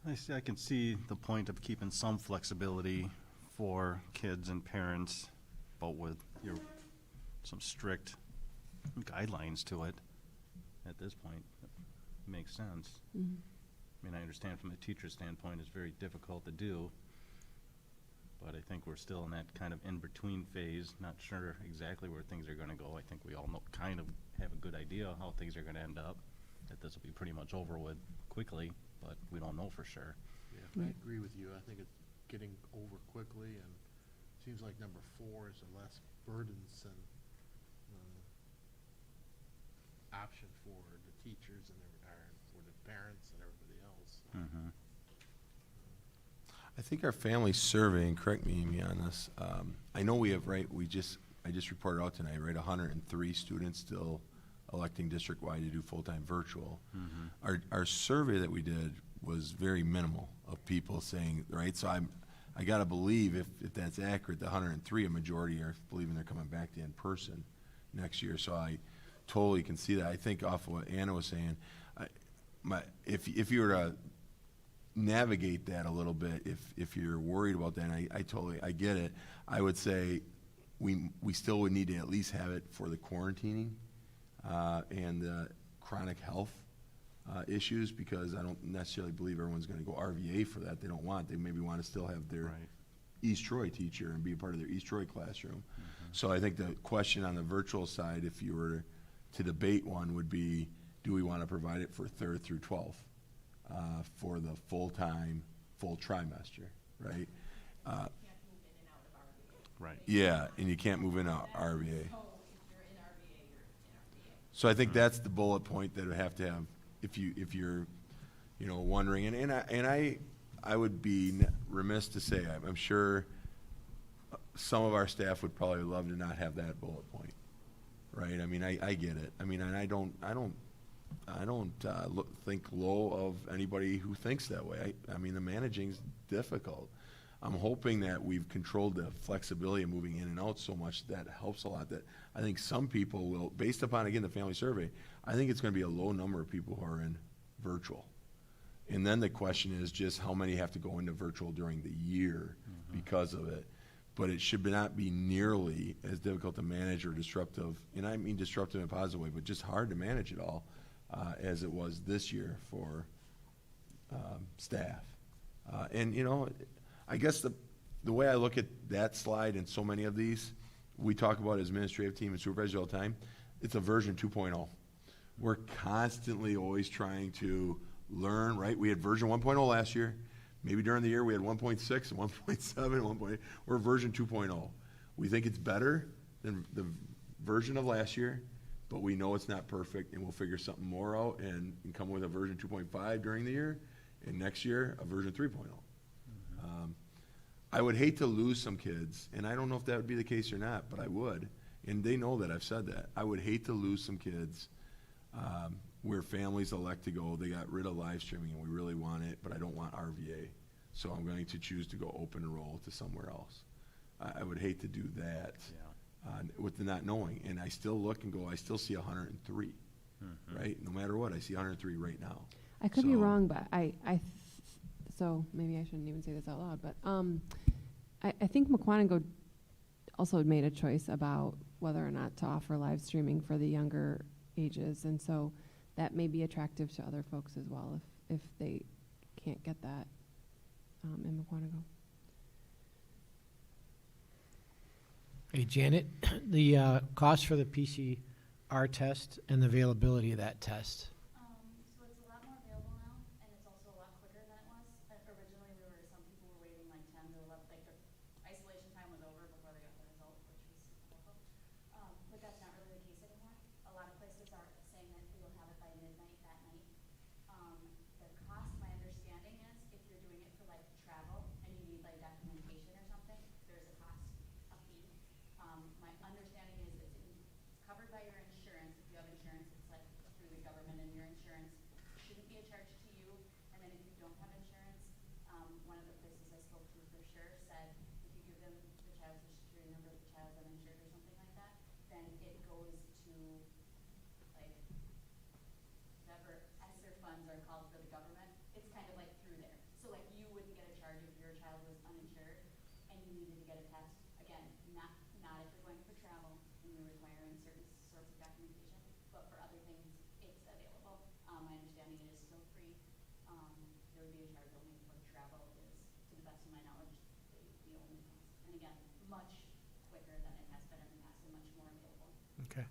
I can see the point of keeping some flexibility for kids and parents, but with some strict guidelines to it. At this point, it makes sense. Mm-hmm. I mean, I understand from the teacher's standpoint, it's very difficult to do, but I think we're still in that kind of in-between phase, not sure exactly where things are gonna go. I think we all kind of have a good idea how things are gonna end up, that this will be pretty much over with quickly, but we don't know for sure. Yeah, I agree with you. I think it's getting over quickly, and it seems like number 4 is a less burdensome option for the teachers and for the parents and everybody else. Mm-hmm. I think our family survey, and correct me, Amy, on this, I know we have, right, I just reported out tonight, right, 103 students still electing district-wide to do full-time virtual. Mm-hmm. Our survey that we did was very minimal of people saying, right, so I gotta believe if that's accurate, the 103, a majority are believing they're coming back to in-person next year, so I totally can see that. I think off of what Anna was saying, if you were to navigate that a little bit, if you're worried about that, and I get it, I would say we still would need to at least have it for the quarantining and the chronic health issues, because I don't necessarily believe everyone's going to go RVA for that. They maybe want to still have their East Troy teacher and be a part of their East Troy classroom. Mm-hmm. So I think the question on the virtual side, if you were to debate one, would be, do we want to provide it for 3rd through 12th for the full-time, full trimester, right? Right. Yeah, and you can't move in RVA. So I think that's the bullet point that would have to have, if you're, wondering, and I would be remiss to say, I'm sure some of our staff would probably love to not have that bullet point, right? I mean, I get it. I mean, and I don't think low of anybody who thinks that way. I mean, the managing's difficult. I'm hoping that we've controlled the flexibility of moving in and out so much that helps a lot. That I think some people will, based upon, again, the family survey, I think it's going to be a low number of people who are in virtual. And then the question is just how many have to go into virtual during the year because of it. But it should not be nearly as difficult to manage or disruptive, and I mean disruptive in a positive way, but just hard to manage it all, as it was this year for staff. And, you know, I guess the way I look at that slide and so many of these, we talk about as administrative team and supervisors all the time, it's a version 2.0. We're constantly always trying to learn, right? We had version 1.0 last year. Maybe during the year we had 1.6, 1.7, 1.8. We're version 2.0. We think it's better than the version of last year, but we know it's not perfect, and we'll figure something more out and come with a version 2.5 during the year, and next year a version 3.0. I would hate to lose some kids, and I don't know if that would be the case or not, but I would, and they know that I've said that. I would hate to lose some kids where families elect to go, they got rid of live streaming and we really want it, but I don't want RVA. So I'm going to choose to go open enroll to somewhere else. I would hate to do that with the not knowing. And I still look and go, I still see 103, right? No matter what, I see 103 right now. I could be wrong, but so maybe I shouldn't even say this out loud, but I think McQuanigo also made a choice about whether or not to offer live streaming for the younger ages, and so that may be attractive to other folks as well if they can't get that in McQuanigo. Hey, Janet, the cost for the PCR test and the availability of that test. So it's a lot more available now, and it's also a lot quicker than it was. Originally, some people were waiting like 10 to 11, like their isolation time was over before they got the result, which was awful. But that's not really the case anymore. A lot of places are saying that you'll have it by midnight that night. The cost, my understanding is, if you're doing it for like travel and you need like documentation or something, there's a cost, a fee. My understanding is it's covered by your insurance. If you have insurance, it's like through the government, and your insurance shouldn't be a charge to you. And then if you don't have insurance, one of the places I spoke to for sure said if you give them the child's social security number, the child's uninsured or something like that, then it goes to like whatever Esser funds are called for the government. It's kind of like through there. So like you wouldn't get a charge if your child was uninsured and you needed to get a test. Again, not if you're going for travel and you're requiring certain sorts of documentation, but for other things, it's available. My understanding it is still free. There would be a charge only for travel is, to the best of my knowledge, the only cost. And again, much quicker than it has been in the past and much more available. Okay.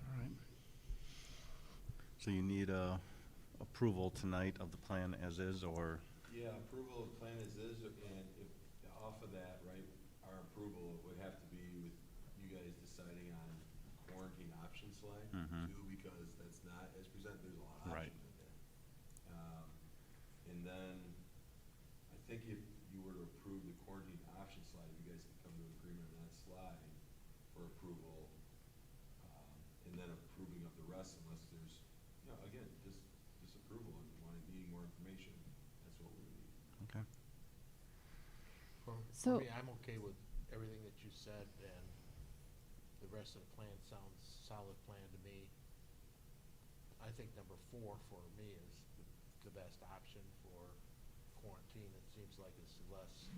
All right. So you need approval tonight of the plan as is, or? Yeah, approval of plan as is, and if off of that, right, our approval would have to be with you guys deciding on quarantine option slide too, because that's not as presented. There's a lot of options in there. And then I think if you were to approve the quarantine option slide, you guys could come to an agreement on that slide for approval, and then approving of the rest, unless there's, you know, again, just disapproval and needing more information. That's what we would need. Okay. For me, I'm okay with everything that you said, and the rest of the plan sounds solid plan to me. I think number 4 for me is the best option for quarantine. It seems like it's less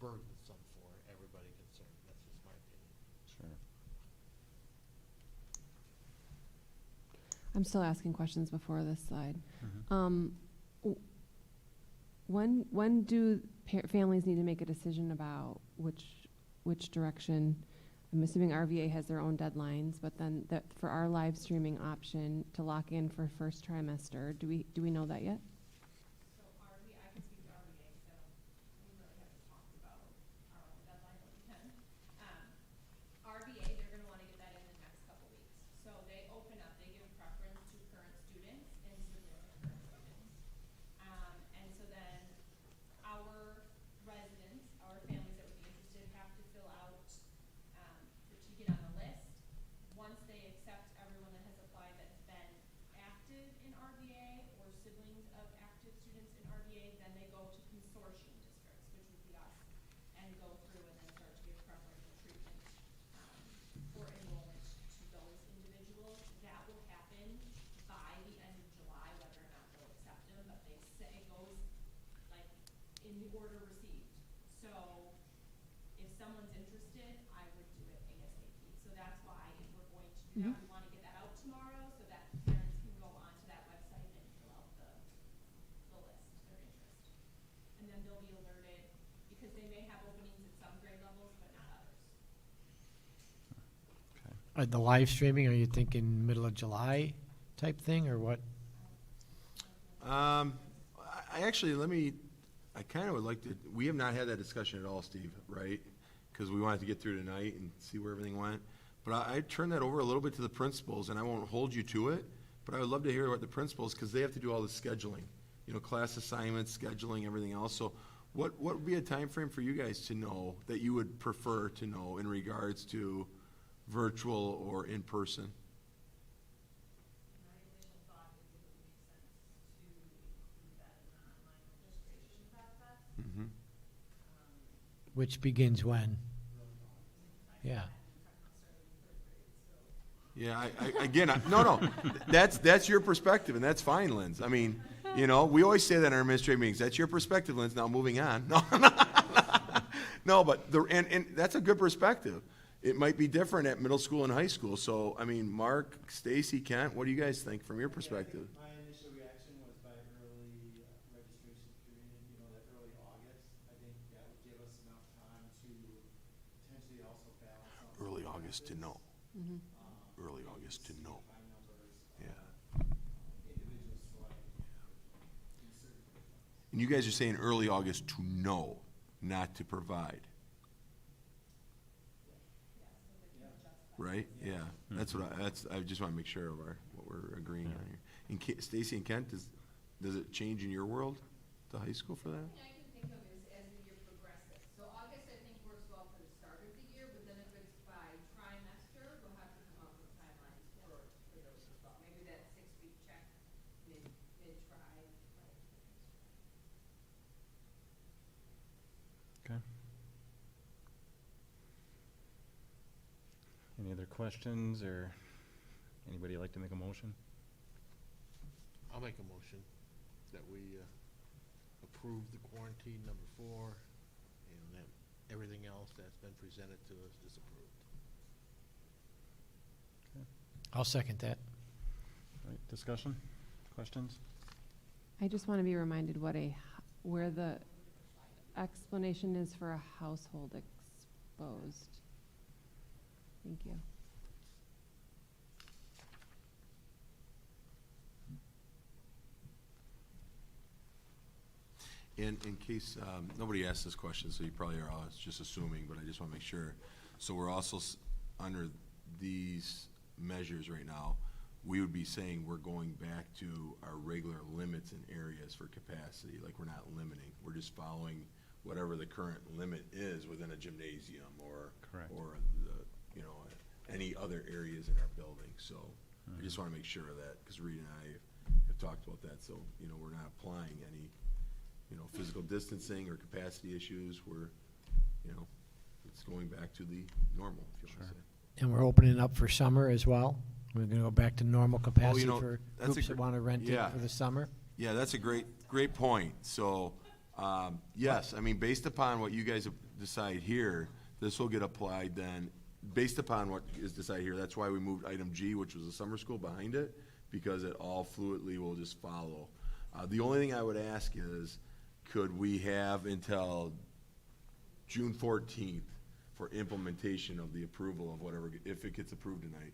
burdensome for everybody concerned. That's just my opinion. Sure. I'm still asking questions before this slide. When do families need to make a decision about which direction? I'm assuming RVA has their own deadlines, but then for our live streaming option to lock in for first trimester, do we know that yet? So RVA, I can speak to RVA, so we really haven't talked about our own deadline, but we can. RVA, they're gonna wanna get that in the next couple weeks. So they open up, they give preference to current students and siblings of current students. And so then our residents, our families that would be interested have to fill out, to get on the list. Once they accept everyone that has applied that's been active in RVA or siblings of because they may have openings at some grade levels, but not others. The live streaming, are you thinking middle of July type thing, or what? I actually, I kind of would like to, we have not had that discussion at all, Steve, right? Because we wanted to get through tonight and see where everything went. But I turn that over a little bit to the principals, and I won't hold you to it, but I would love to hear what the principals, because they have to do all the scheduling, you know, class assignments, scheduling, everything else. So what would be a time frame for you guys to know that you would prefer to know in regards to virtual or in person? My initial thought is it would make sense to include that in the online registration process. Mm-hmm. Which begins when? Yeah. Yeah, no, that's your perspective, and that's fine, Linz. I mean, you know, we always say that in our administrative meetings. That's your perspective, Linz. Now moving on. No, but and that's a good perspective. It might be different at middle school and high school. So, I mean, Mark, Stacy, Kent, what do you guys think from your perspective? My initial reaction was by early registration period, you know, that early August. I think that would give us enough time to potentially also balance out. Early August to know. Mhm. Early August to know. High numbers of Yeah. individuals selected in certain programs. And you guys are saying early August to know, not to provide. Right? Yeah. That's what I just want to make sure of what we're agreeing on here. And Stacy and Kent, does it change in your world to high school for that? I can think of is as the year progresses. So August, I think, works well for the start of the year, but then if it's by trimester, we'll have to come up with timelines for those as well. Maybe that 6-week check mid-tri. Okay. Any other questions, or anybody like to make a motion? I'll make a motion that we approve the quarantine number 4, and that everything else that's been presented to us is approved. I'll second that. All right, discussion, questions? I just want to be reminded where the explanation is for a household exposed. Thank you. In case nobody asked this question, so you probably are all just assuming, but I just want to make sure. So we're also under these measures right now, we would be saying we're going back to our regular limits in areas for capacity. Like, we're not limiting. We're just following whatever the current limit is within a gymnasium or Correct. or any other areas in our building. So I just want to make sure of that, because Reed and I have talked about that. So, you know, we're not applying any, you know, physical distancing or capacity issues. We're, you know, it's going back to the normal, if you want to say. And we're opening up for summer as well. We're going to go back to normal capacity know, for that's a groups that want to rent yeah. it for the summer. Yeah, that's a great point. So, yes, I mean, based upon what you guys decide here, this will get applied then, based upon what is decided here. That's why we moved item G, which was the summer school, behind it, because it all fluidly will just follow. The only thing I would ask is, could we have until June 14th for implementation of the approval of whatever, if it gets approved tonight?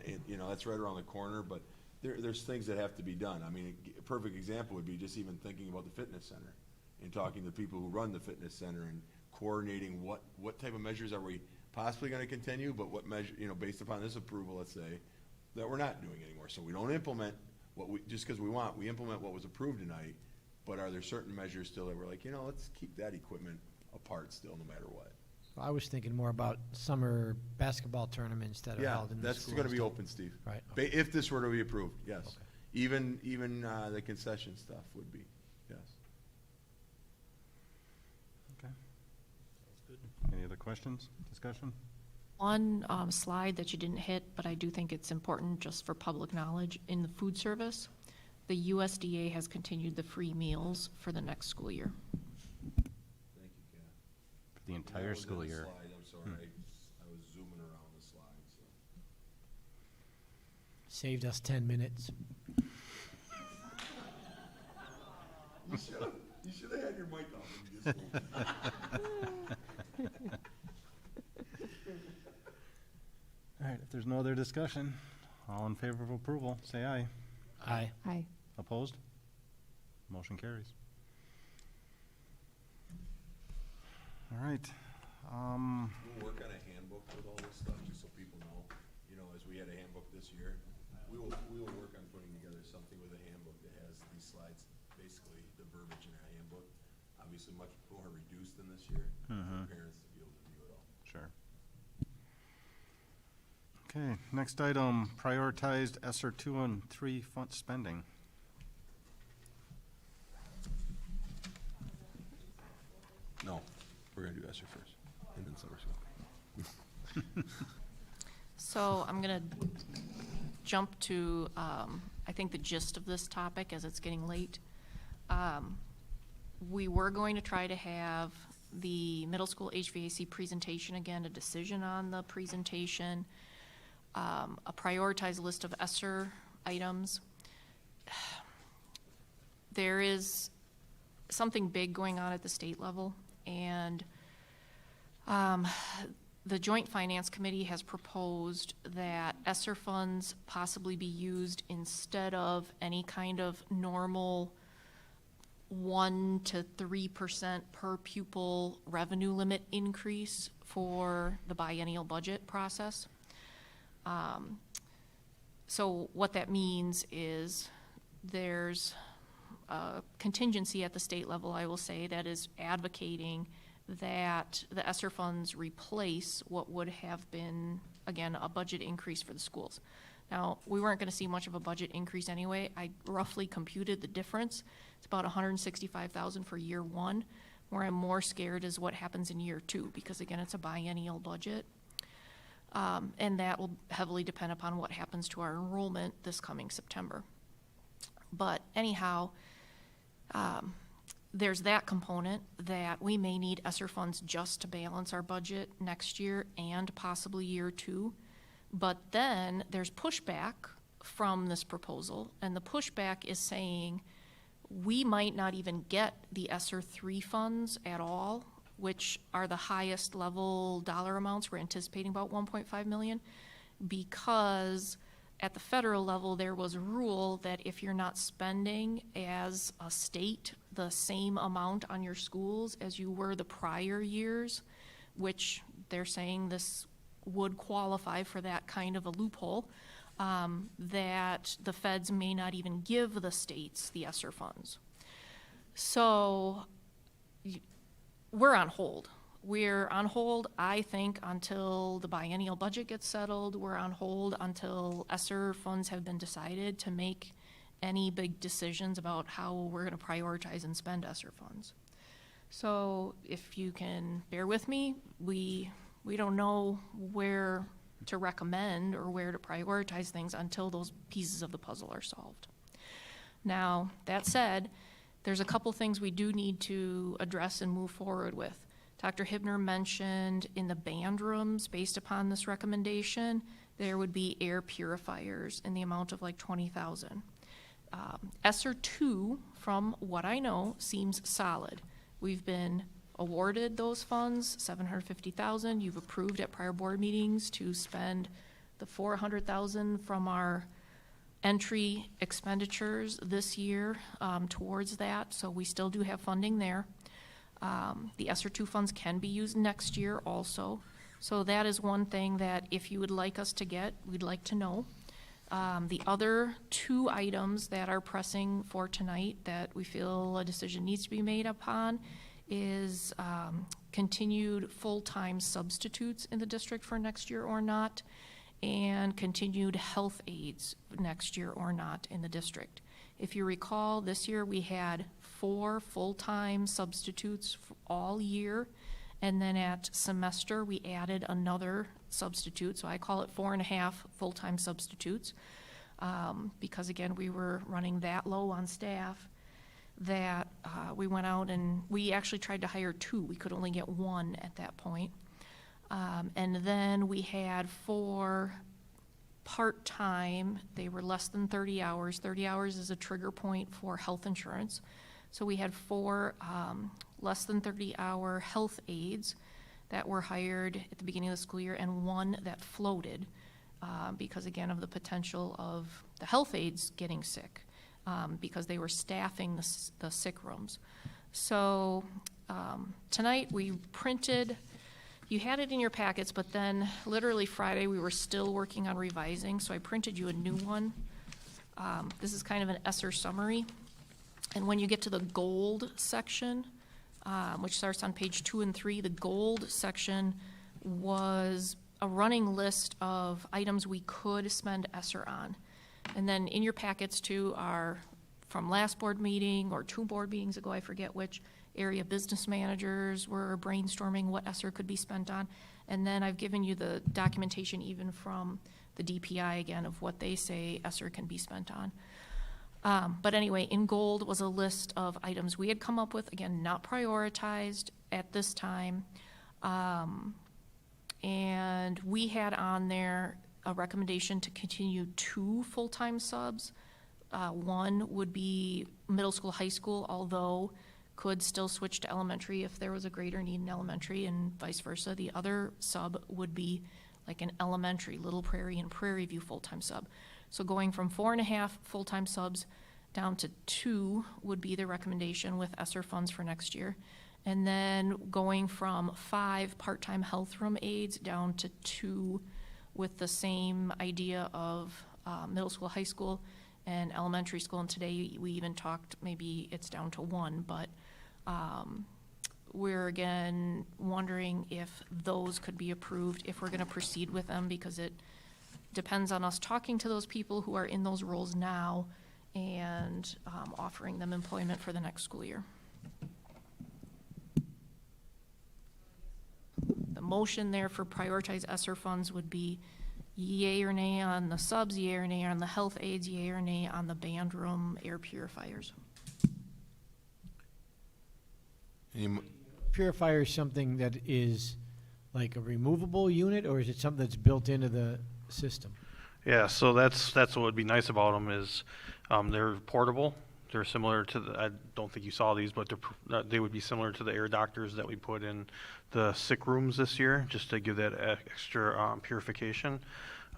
And, you know, that's right around the corner, but there's things that have to be done. I mean, a perfect example would be just even thinking about the fitness center and talking to the people who run the fitness center and coordinating what type of measures are we possibly going to continue, but what measure, you know, based upon this approval, let's say, that we're not doing anymore. So we don't implement just because we implement what was approved tonight, but are there certain measures still that we're like, you know, let's keep that equipment apart still no matter what? I was thinking more about summer basketball tournaments that are held in the that's schools. going to be open, Steve. Right. If this were to be approved, yes. Okay. Even the concession stuff would be, yes. Okay. Any other questions, discussion? One slide that you didn't hit, but I do think it's important just for public knowledge, in the food service, the USDA has continued the free meals for the next school year. Thank you, Kat. For the entire school year. I'm sorry, I was zooming around the slide, so. Saved us 10 minutes. You should have had your mic off when you All right, if there's no other discussion, all in favor of approval, say aye. Aye. Aye. Opposed? Motion carries. All right. We'll work on a handbook with all this stuff, just so people know, you know, as we had a handbook this year, we will work on putting together something with a handbook that has these slides, basically the verbiage in our handbook, obviously much more reduced than this year, for parents to be able to view it all. Sure. Okay, next item, prioritized Esser 2 and 3 fund spending. No, we're gonna do Esser first, and then summer school. So I'm going to jump to, I think, the gist of this topic as it's getting late. We were going to try to have the middle school HVAC presentation again, a decision on the presentation, a prioritized list of Esser items. There is something big going on at the state level, and the Joint Finance Committee has proposed that Esser funds possibly be used instead of any kind of normal 1 to 3% per pupil revenue limit increase for the biennial budget process. So what that means is there's a contingency at the state level, I will say, that is advocating that the Esser funds replace what would have been, again, a budget increase for the schools. Now, we weren't going to see much of a budget increase anyway. I roughly computed the difference. It's about $165,000 for year one. Where I'm more scared is what happens in year two, because again, it's a biennial budget. And that will heavily depend upon what happens to our enrollment this coming September. But anyhow, there's that component that we may need Esser funds just to balance our budget next year and possibly year two. But then there's pushback from this proposal, and the pushback is saying we might not even get the Esser 3 funds at all, which are the highest level dollar amounts. We're anticipating about 1.5 million, because at the federal level, there was a rule that if you're not spending as a state the same amount on your schools as you were the prior years, which they're saying this would qualify for that kind of a loophole, that the feds may not even give the states the Esser funds. So we're on hold. We're on hold, I think, until the biennial budget gets settled. We're on hold until Esser funds have been decided to make any big decisions about how we're going to prioritize and spend Esser funds. So if you can bear with me, we don't know where to recommend or where to prioritize things until those pieces of the puzzle are solved. Now, that said, there's a couple things we do need to address and move forward with. Dr. Hibner mentioned in the band rooms, based upon this recommendation, there would be air purifiers in the amount of like $20,000. Esser 2, from what I know, seems solid. We've been awarded those funds, $750,000. You've approved at prior board meetings to spend the $400,000 from our entry expenditures this year towards that, so we still do have funding there. The Esser 2 funds can be used next year also. So that is one thing that if you would like us to get, we'd like to know. The other 2 items that are pressing for tonight that we feel a decision needs to be made upon is continued full-time substitutes in the district for next year or not, and continued health aides next year or not in the district. If you recall, this year we had 4 full-time substitutes all year, and then at semester we added another substitute, so I call it 4.5 full-time substitutes, because again, we were running that low on staff that we went out and we actually tried to hire 2. We could only get 1 at that point. And then we had 4 part-time. They were less than 30 hours. 30 hours is a trigger point for health insurance. So we had 4 less than 30-hour health aides that were hired at the beginning of the school year, and one that floated because, again, of the potential of the health aides getting sick because they were staffing the sick rooms. So tonight we printed, you had it in your packets, but then literally Friday we were still working on revising, so I printed you a new one. This is kind of an Esser summary. And when you get to the gold section, which starts on page 2 and 3, the gold section was a running list of items we could spend Esser on. And then in your packets too are from last board meeting or 2 board meetings ago, I forget which, area business managers were brainstorming what Esser could be spent on. And then I've given you the documentation even from the DPI again of what they say Esser can be spent on. But anyway, in gold was a list of items we had come up with, again, not prioritized at this time. And we had on there a recommendation to continue 2 full-time subs. One would be middle school, high school, although could still switch to elementary if there was a greater need in elementary, and vice versa. The other sub would be like an elementary, Little Prairie and Prairie View full-time sub. So going from 4.5 full-time subs down to 2 would be the recommendation with Esser funds for next year. And then going from 5 part-time health room aides down to 2 with the same idea of middle school, high school, and elementary school. And today we even talked maybe it's down to 1, but we're again wondering if those could be approved, if we're gonna proceed with them, because it depends on us talking to those people who are in those roles now and offering them employment for the next school year. The motion there for prioritize Esser funds would be yay or nay on the subs, yay or nay on the health aides, yay or nay on the band room air purifiers. Purifier is something that is like a removable unit, or is it something that's built into the system? Yeah, so that's what would be nice about them is they're portable. They're similar to the, I don't think you saw these, but they would be similar to the air doctors that we put in the sick rooms this year, just to give that extra purification.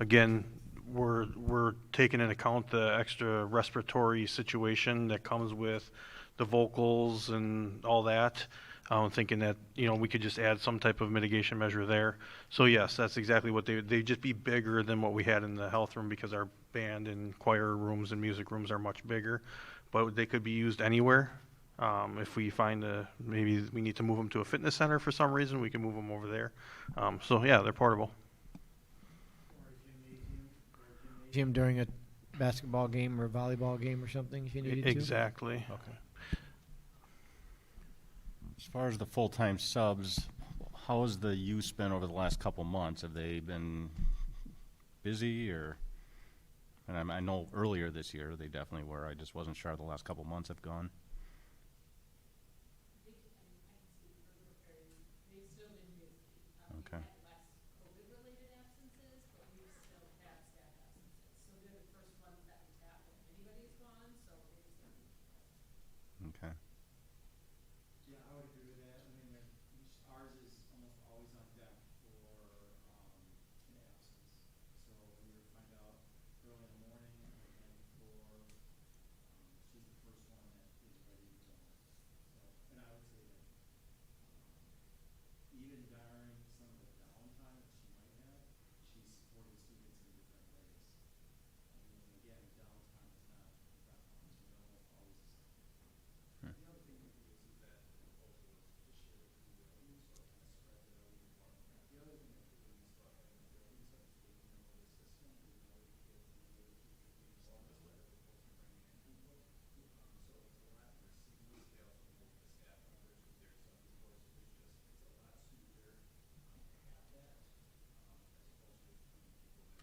Again, we're taking into account the extra respiratory situation that comes with the vocals and all that. Thinking that, you know, we could just add some type of mitigation measure there. So yes, that's exactly what they'd just be bigger than what we had in the health room, because our band and choir rooms and music rooms are much bigger. But they could be used anywhere. If we find maybe we need to move them to a fitness center for some reason, we can move them over there. So yeah, they're portable. Gym during a basketball game or volleyball game or something if you needed to? Exactly. Okay. As far as the full-time subs, how has the use been over the last couple months? Have they been busy, or? And I know earlier this year they definitely were. I just wasn't sure how the last couple months have gone. Okay. Okay. Yeah, I would agree with that. I mean, ours is almost always on deck for an absence. So we would find out early in the morning, and for she's the first one that is ready to go. So, and I would say that even during some of the downtime that she might have, she's supporting students in different ways. I mean, again, downtime is not almost always the same. Hmm. The other thing we can do is that proposal is to share with the building, so it kind of spreads it out even more. The other thing that we're doing is about having the building such as we know the system, we know the kids and the other teachers being involved as well, as opposed to bringing in input. So it's a lot more seamless. They also work with staff members with their Sunday schools. It's a lot smoother to have that as opposed to just bringing people in and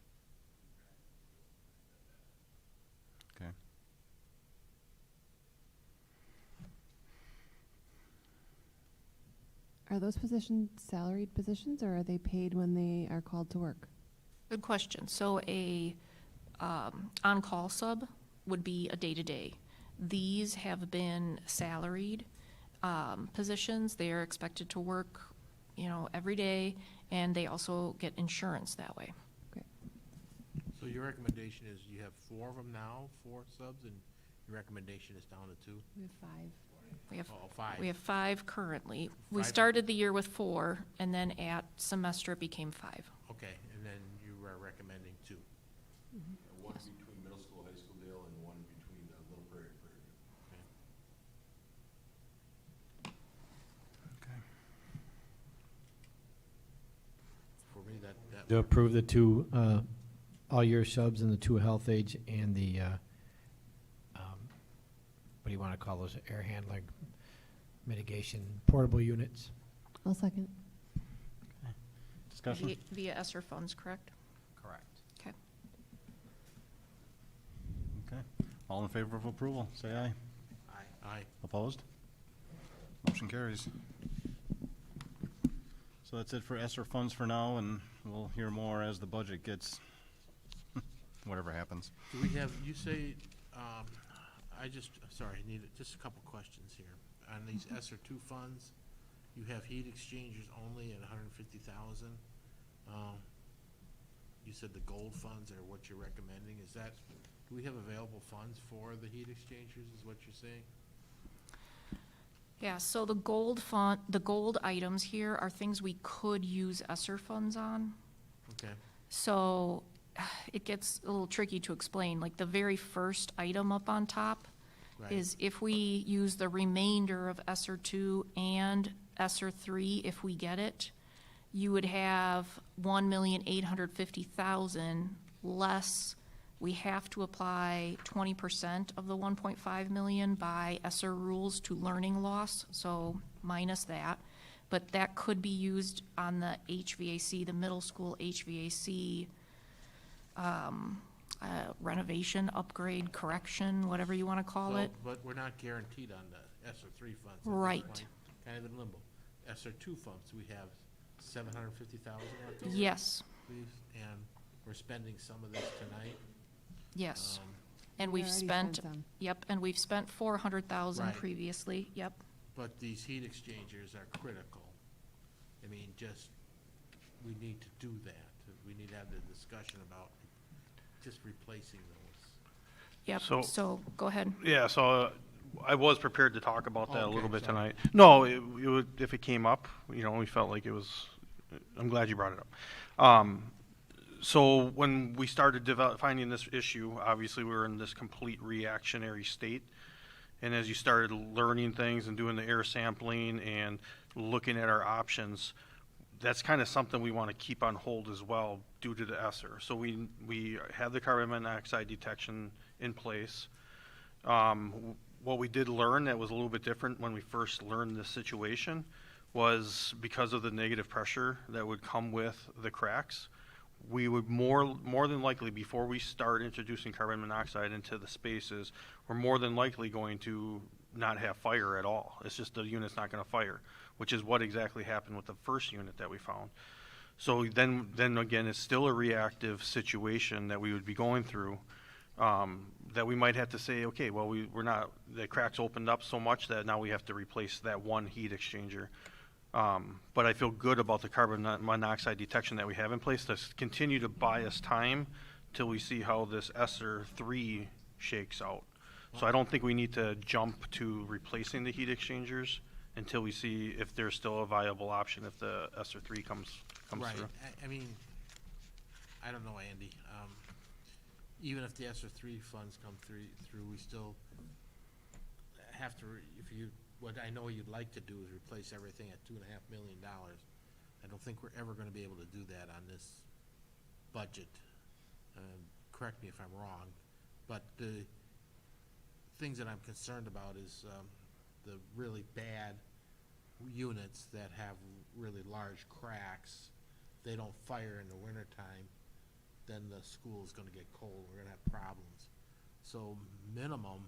trying to do that. Okay. Are those positions salaried positions, or are they paid when they are called to work? Good question. So a on-call sub would be a day-to-day. These have been salaried. positions. They are expected to work, every day, and they also get insurance that way. So your recommendation is you have 4 of them now, 4 subs, and your recommendation is down to 2? We have 5. We have, Oh, 5. we have 5 currently. We 5. started the year with 4, and then at semester it became 5. Okay, and then you are recommending 2. One between middle school, high school Dale, and one between Little Prairie and Prairie View. Okay. For me, that To approve the 2 all-year subs and the 2 health aides and the, what do you want to call those, air handling mitigation portable units? I'll second. Discussion? Via Esser funds, correct? Correct. Okay. Okay. All in favor of approval, say aye. Aye. Opposed? Motion carries. So that's it for ESSER funds for now, and we'll hear more as the budget gets, whatever happens. Do we have, you say, sorry, I need just a couple questions here. On these ESSER 2 funds, you have heat exchangers only at 150,000. You said the gold funds are what you're recommending. Is that, do we have available funds for the heat exchangers, is what you're saying? Yeah, so the gold items here are things we could use ESSER funds on. Okay. So it gets a little tricky to explain. Like the very first item up on top Right. is if we use the remainder of ESSER 2 and ESSER 3, if we get it, you would have 1,850,000 less. We have to apply 20% of the 1.5 million by ESSER rules to learning loss, so minus that. But that could be used on the HVAC, the middle school HVAC renovation, upgrade, correction, whatever you want to call it. But we're not guaranteed on the ESSER 3 funds. at this Right. point. Kind of in limbo. ESSER 2 funds, we have 750,000 left over. Yes, Please, and we're spending some of this tonight. yes. Um, And We we've already spent, spent some. yep, and we've spent 400,000 Right. previously, yep. But these heat exchangers are critical. I mean, we need to do that. We need to have the discussion about just replacing those. Yep, So- so, go ahead. Yeah, so I was prepared to talk about that a Okay, little bit sorry. tonight. No, it would, if it came up, we felt like it was, I'm glad you brought it up. So when we started finding this issue, obviously we were in this complete reactionary state. And as you started learning things and doing the air sampling and looking at our options, that's kind of something we want to keep on hold as well due to the Esser. So we have the carbon monoxide detection in place. What we did learn that was a little bit different when we first learned this situation was because of the negative pressure that would come with the cracks, we would more than likely, before we start introducing carbon monoxide into the spaces, we're more than likely going to not have fire at all. It's just the unit's not going to fire, which is what exactly happened with the first unit that we found. So then again, it's still a reactive situation that we would be going through, that we might have to say, okay, well, the cracks opened up so much that now we have to replace that one heat exchanger. But I feel good about the carbon monoxide detection that we have in place to continue to buy us time till we see how this ESSER 3 shakes out. So I don't think we need to jump to replacing the heat exchangers until we see if there's still a viable option if the ESSER 3 comes Right. through. I mean, I don't know, Andy. Even if the ESSER 3 funds come through, we still have to, what I know you'd like to do is replace everything at $2.5 million. I don't think we're ever gonna be able to do that on this budget. Correct me if I'm wrong, but the things that I'm concerned about is the really bad units that have really large cracks. They don't fire in the wintertime, then the school is gonna get cold, we're gonna have problems. So minimum,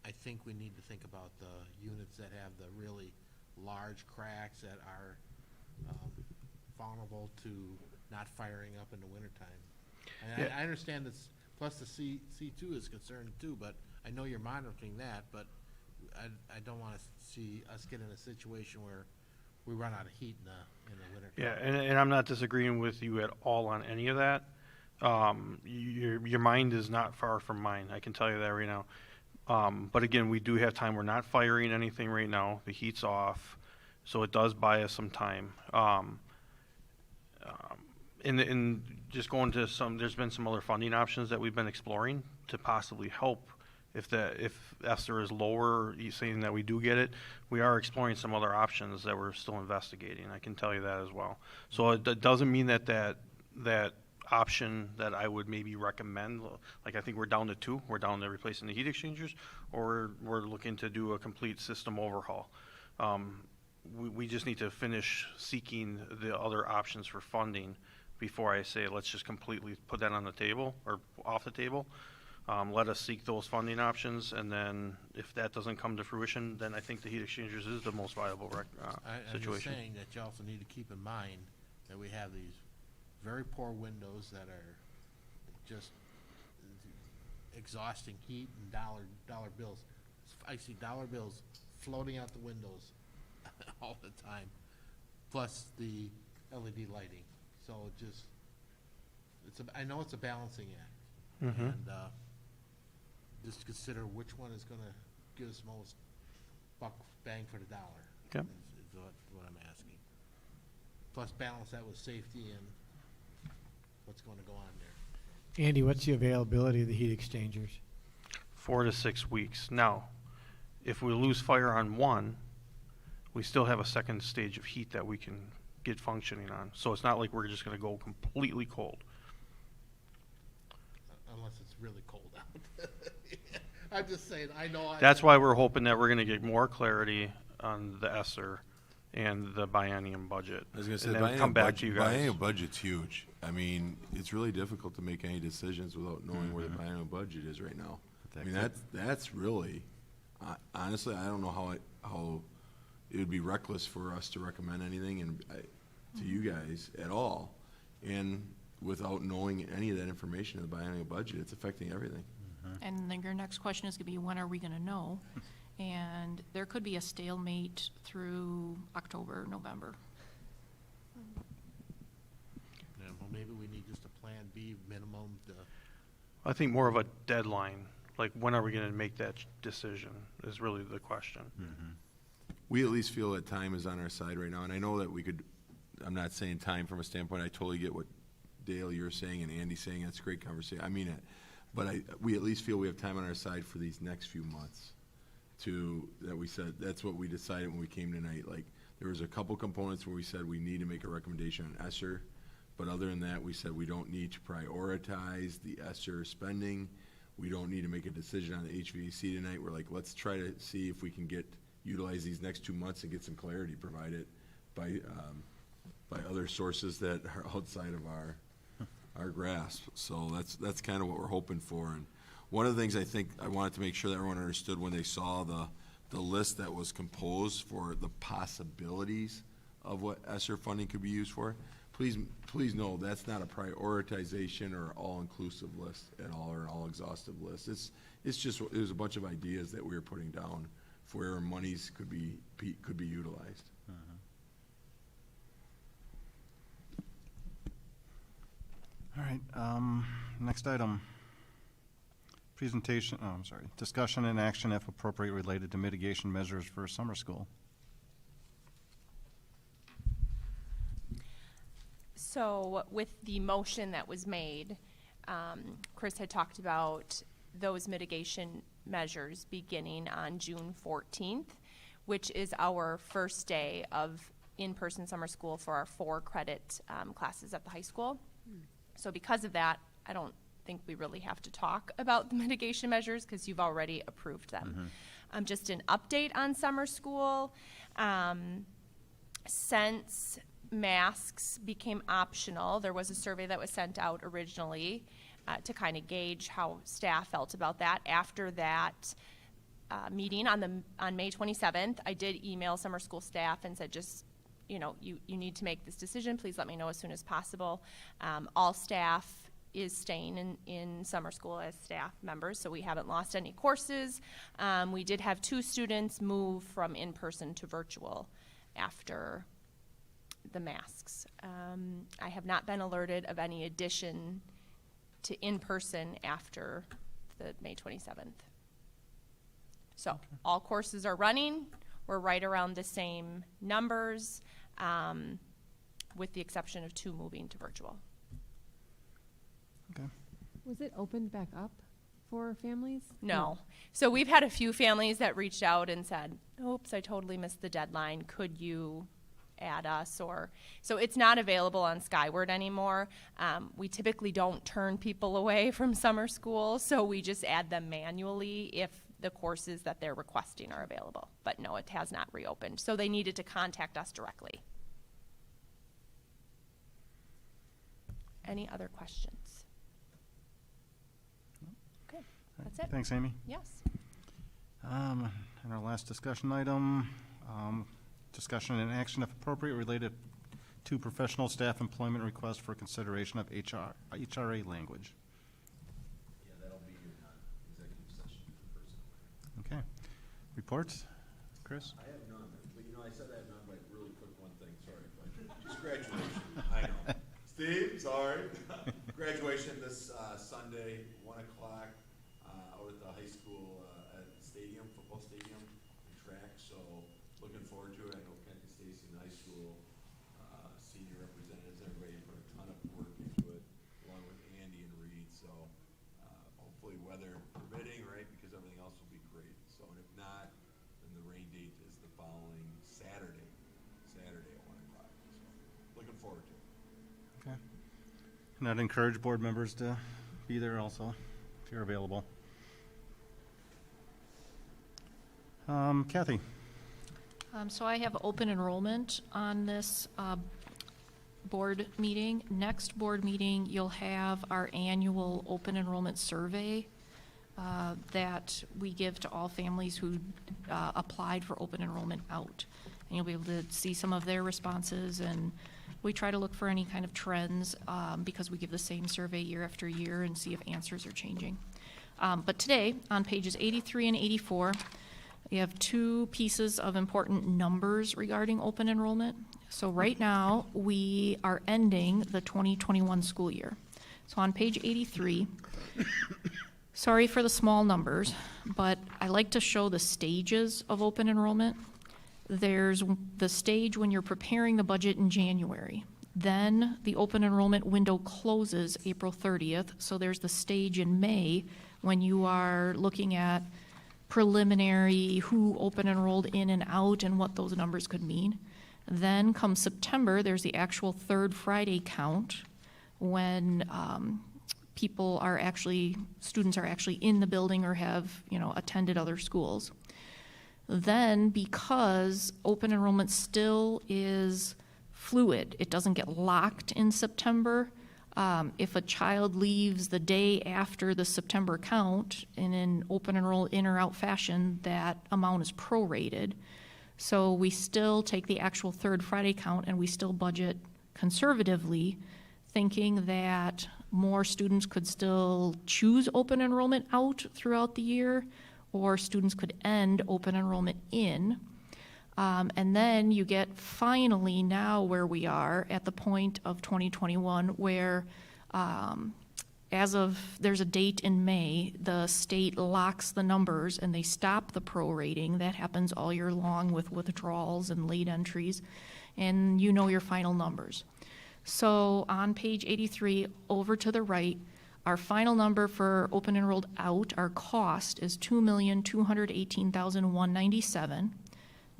I think we need to think about the units that have the really large cracks that are vulnerable to not firing up in the wintertime. And I understand this, plus the C2 is concerned too, but I know you're monitoring that, but I don't wanna see us get in a situation where we run out of heat in the winter. Yeah, and I'm not disagreeing with you at all on any of that. Your mind is not far from mine, I can tell you that right now. But again, we do have time. We're not firing anything right now. The heat's off, so it does buy us some time. In just going to there's been some other funding options that we've been exploring to possibly help. If Esser is lower, you saying that we do get it, we are exploring some other options that we're still investigating. I can tell you that as well. So it doesn't mean that option that I would maybe recommend, like I think we're down to 2. We're down to replacing the heat exchangers, or we're looking to do a complete system overhaul. We just need to finish seeking the other options for funding before I say let's just completely put that on the table or off the table. Let us seek those funding options, and then if that doesn't come to fruition, then I think the heat exchangers is the most viable I'm just situation. saying that you also need to keep in mind that we have these very poor windows that are just exhausting heat and dollar bills. I see dollar bills floating out the windows all the time, plus the LED lighting. So I know it's a balancing act, Mhm. and just consider which one is going to give us most bang for the dollar. Yep. Is what I'm asking. Plus balance that with safety and what's going to go on there. Andy, what's the availability of the heat exchangers? 4 to 6 weeks. Now, if we lose fire on one, we still have a second stage of heat that we can get functioning on. So it's not like we're just going to go completely cold. Unless it's really cold out. I'm just saying, I know. That's why we're hoping that we're going to get more clarity on the Esser and the biennium budget. I was going to say, and the then then biennial come back to you guys. biennial budget's huge. I mean, it's really difficult to make any decisions without knowing where the biennial budget is right now. I mean, that's really, honestly, I don't know how it would be reckless for us to recommend anything to you guys at all, and without knowing any of that information in the biennial budget. It's affecting everything. And then your next question is gonna be, when are we gonna know? And there could be a stalemate through October, November. Yeah, well, maybe we need just a plan B minimum to. I think more of a deadline, like when are we going to make that decision is really the question. We at least feel that time is on our side right now, and I know that we could, I'm not saying time from a standpoint, I totally get what Dale, you're saying, and Andy's saying, that's a great conversation, I mean it, but we at least feel we have time on our side for these next few months that we said, that's what we decided when we came tonight. Like, there was a couple components where we said we need to make a recommendation on Esser, but other than that, we said we don't need to prioritize the Esser spending, we don't need to make a decision on the HVAC tonight. We're like, let's try to see if we can utilize these next 2 months and get some clarity provided by other sources that are outside of our grasp. So that's kind of what we're hoping for. And one of the things I think I wanted to make sure that everyone understood when they saw the list that was composed for the possibilities of what Esser funding could be used for, please know that's not a prioritization or all-inclusive list at all, or an all-exhaustive list. It was a bunch of ideas that we were putting down for where monies could be utilized. All right, next item. Discussion and action, if appropriate, related to mitigation measures for summer school. So with the motion that was made, Chris had talked about those mitigation measures beginning on June 14th, which is our first day of in-person summer school for our 4 credit classes at the high school. So because of that, I don't think we really have to talk about the mitigation measures because you've already approved them. Just an update on summer school. Since masks became optional, there was a survey that was sent out originally to kind of gauge how staff felt about that. After that meeting on May 27th, I did email summer school staff and said, just, you need to make this decision. Please let me know as soon as possible. All staff is staying in summer school as staff members, so we haven't lost any courses. We did have 2 students move from in-person to virtual after the masks. I have not been alerted of any addition to in-person after the May 27th. So all courses are running. We're right around the same numbers, with the exception of 2 moving to virtual. Okay. Was it opened back up for families? No. So we've had a few families that reached out and said, oops, I totally missed the deadline. Could you add us? Or so it's not available on Skyward anymore. We typically don't turn people away from summer school, so we just add them manually if the courses that they're requesting are available. But no, it has not reopened. So they needed to contact us directly. Any other questions? Okay, that's it. Thanks, Amy. Yes. And our last discussion item, discussion and action, if appropriate, related to professional staff employment request for consideration of HRA language. Yeah, that'll be in executive session for personnel. Okay. Reports? Chris? I have none, but I said I have none, but really quick one thing, sorry, but just graduation. I know. Steve, sorry. Graduation this Sunday, 1 o'clock, out at the high school at stadium, football stadium, and track. So looking forward to it. I know Kathy Stacy in high school, senior representatives, everybody put a ton of work into it, along with Andy and Reed. So hopefully weather permitting, right? Because everything else will be great. So and if not, then the rain date is the following Saturday at 1 o'clock. So looking forward to it. Okay. And I'd encourage board members to be there also, if you're available. Kathy? So I have open enrollment on this board meeting. Next board meeting, you'll have our annual open enrollment survey that we give to all families who applied for open enrollment out. And you'll be able to see some of their responses, and we try to look for any kind of trends because we give the same survey year after year and see if answers are changing. But today, on pages 83 and 84, we have 2 pieces of important numbers regarding open enrollment. So right now, we are ending the 2021 school year. So on page 83, sorry for the small numbers, but I like to show the stages of open enrollment. There's the stage when you're preparing the budget in January. Then the open enrollment window closes April 30th. So there's the stage in May when you are looking at preliminary who open enrolled in and out and what those numbers could mean. Then come September, there's the actual third Friday count when students are actually in the building or have, attended other schools. Then, because open enrollment still is fluid, it doesn't get locked in September. If a child leaves the day after the September count in an open enroll in or out fashion, that amount is prorated. So we still take the actual third Friday count and we still budget conservatively, thinking that more students could still choose open enrollment out throughout the year, or students could end open enrollment in. And then you get finally now where we are at the point of 2021 where there's a date in May, the state locks the numbers and they stop the prorating. That happens all year long with withdrawals and late entries, and your final numbers. So on page 83, over to the right, our final number for open enrolled out, our cost is $2,218,197.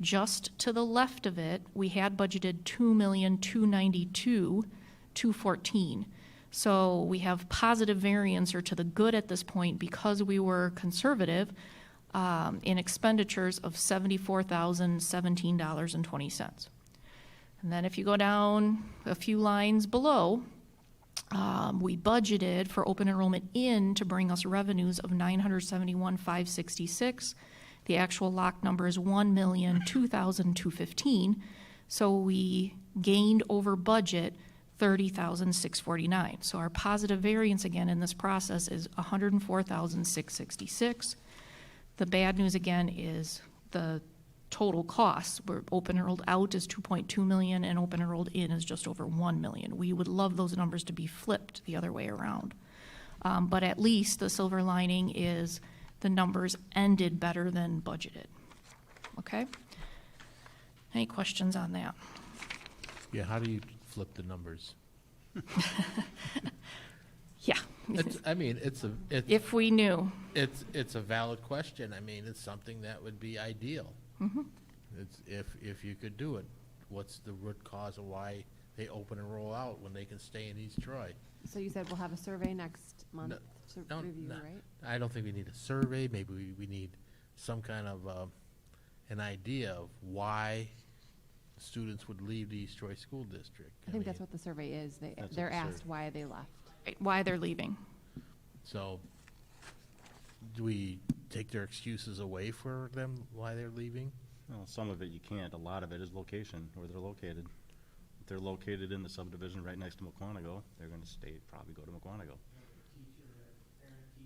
Just to the left of it, we had budgeted $2,292,214. So we have positive variance or to the good at this point because we were conservative in expenditures of $74,017.20. And then if you go down a few lines below, we budgeted for open enrollment in to bring us revenues of $971,566. The actual lock number is $1,002,215. So we gained over budget $30,649. So our positive variance again in this process is $104,666. The bad news again is the total costs, where open enrolled out is 2.2 million and open enrolled in is just over 1 million. We would love those numbers to be flipped the other way around. But at least the silver lining is the numbers ended better than budgeted. Okay? Any questions on that? Yeah, how do you flip the numbers? Yeah. If we knew. It's a valid question. I mean, it's something that would be ideal. Mhm. It's if you could do it, what's the root cause of why they open and roll out when they can stay in East Troy? So you said we'll have a survey next month to review, right? I don't think we need a survey. Maybe we need some kind of an idea of why students would leave the East Troy School District. I think that's what the survey is. They're asked why they left. Why they're leaving. So, do we take their excuses away for them why they're leaving? Well, some of it you can't. A lot of it is location, where they're located. If they're located in the subdivision right next to McQuantigo, they're going to probably go to McQuantigo.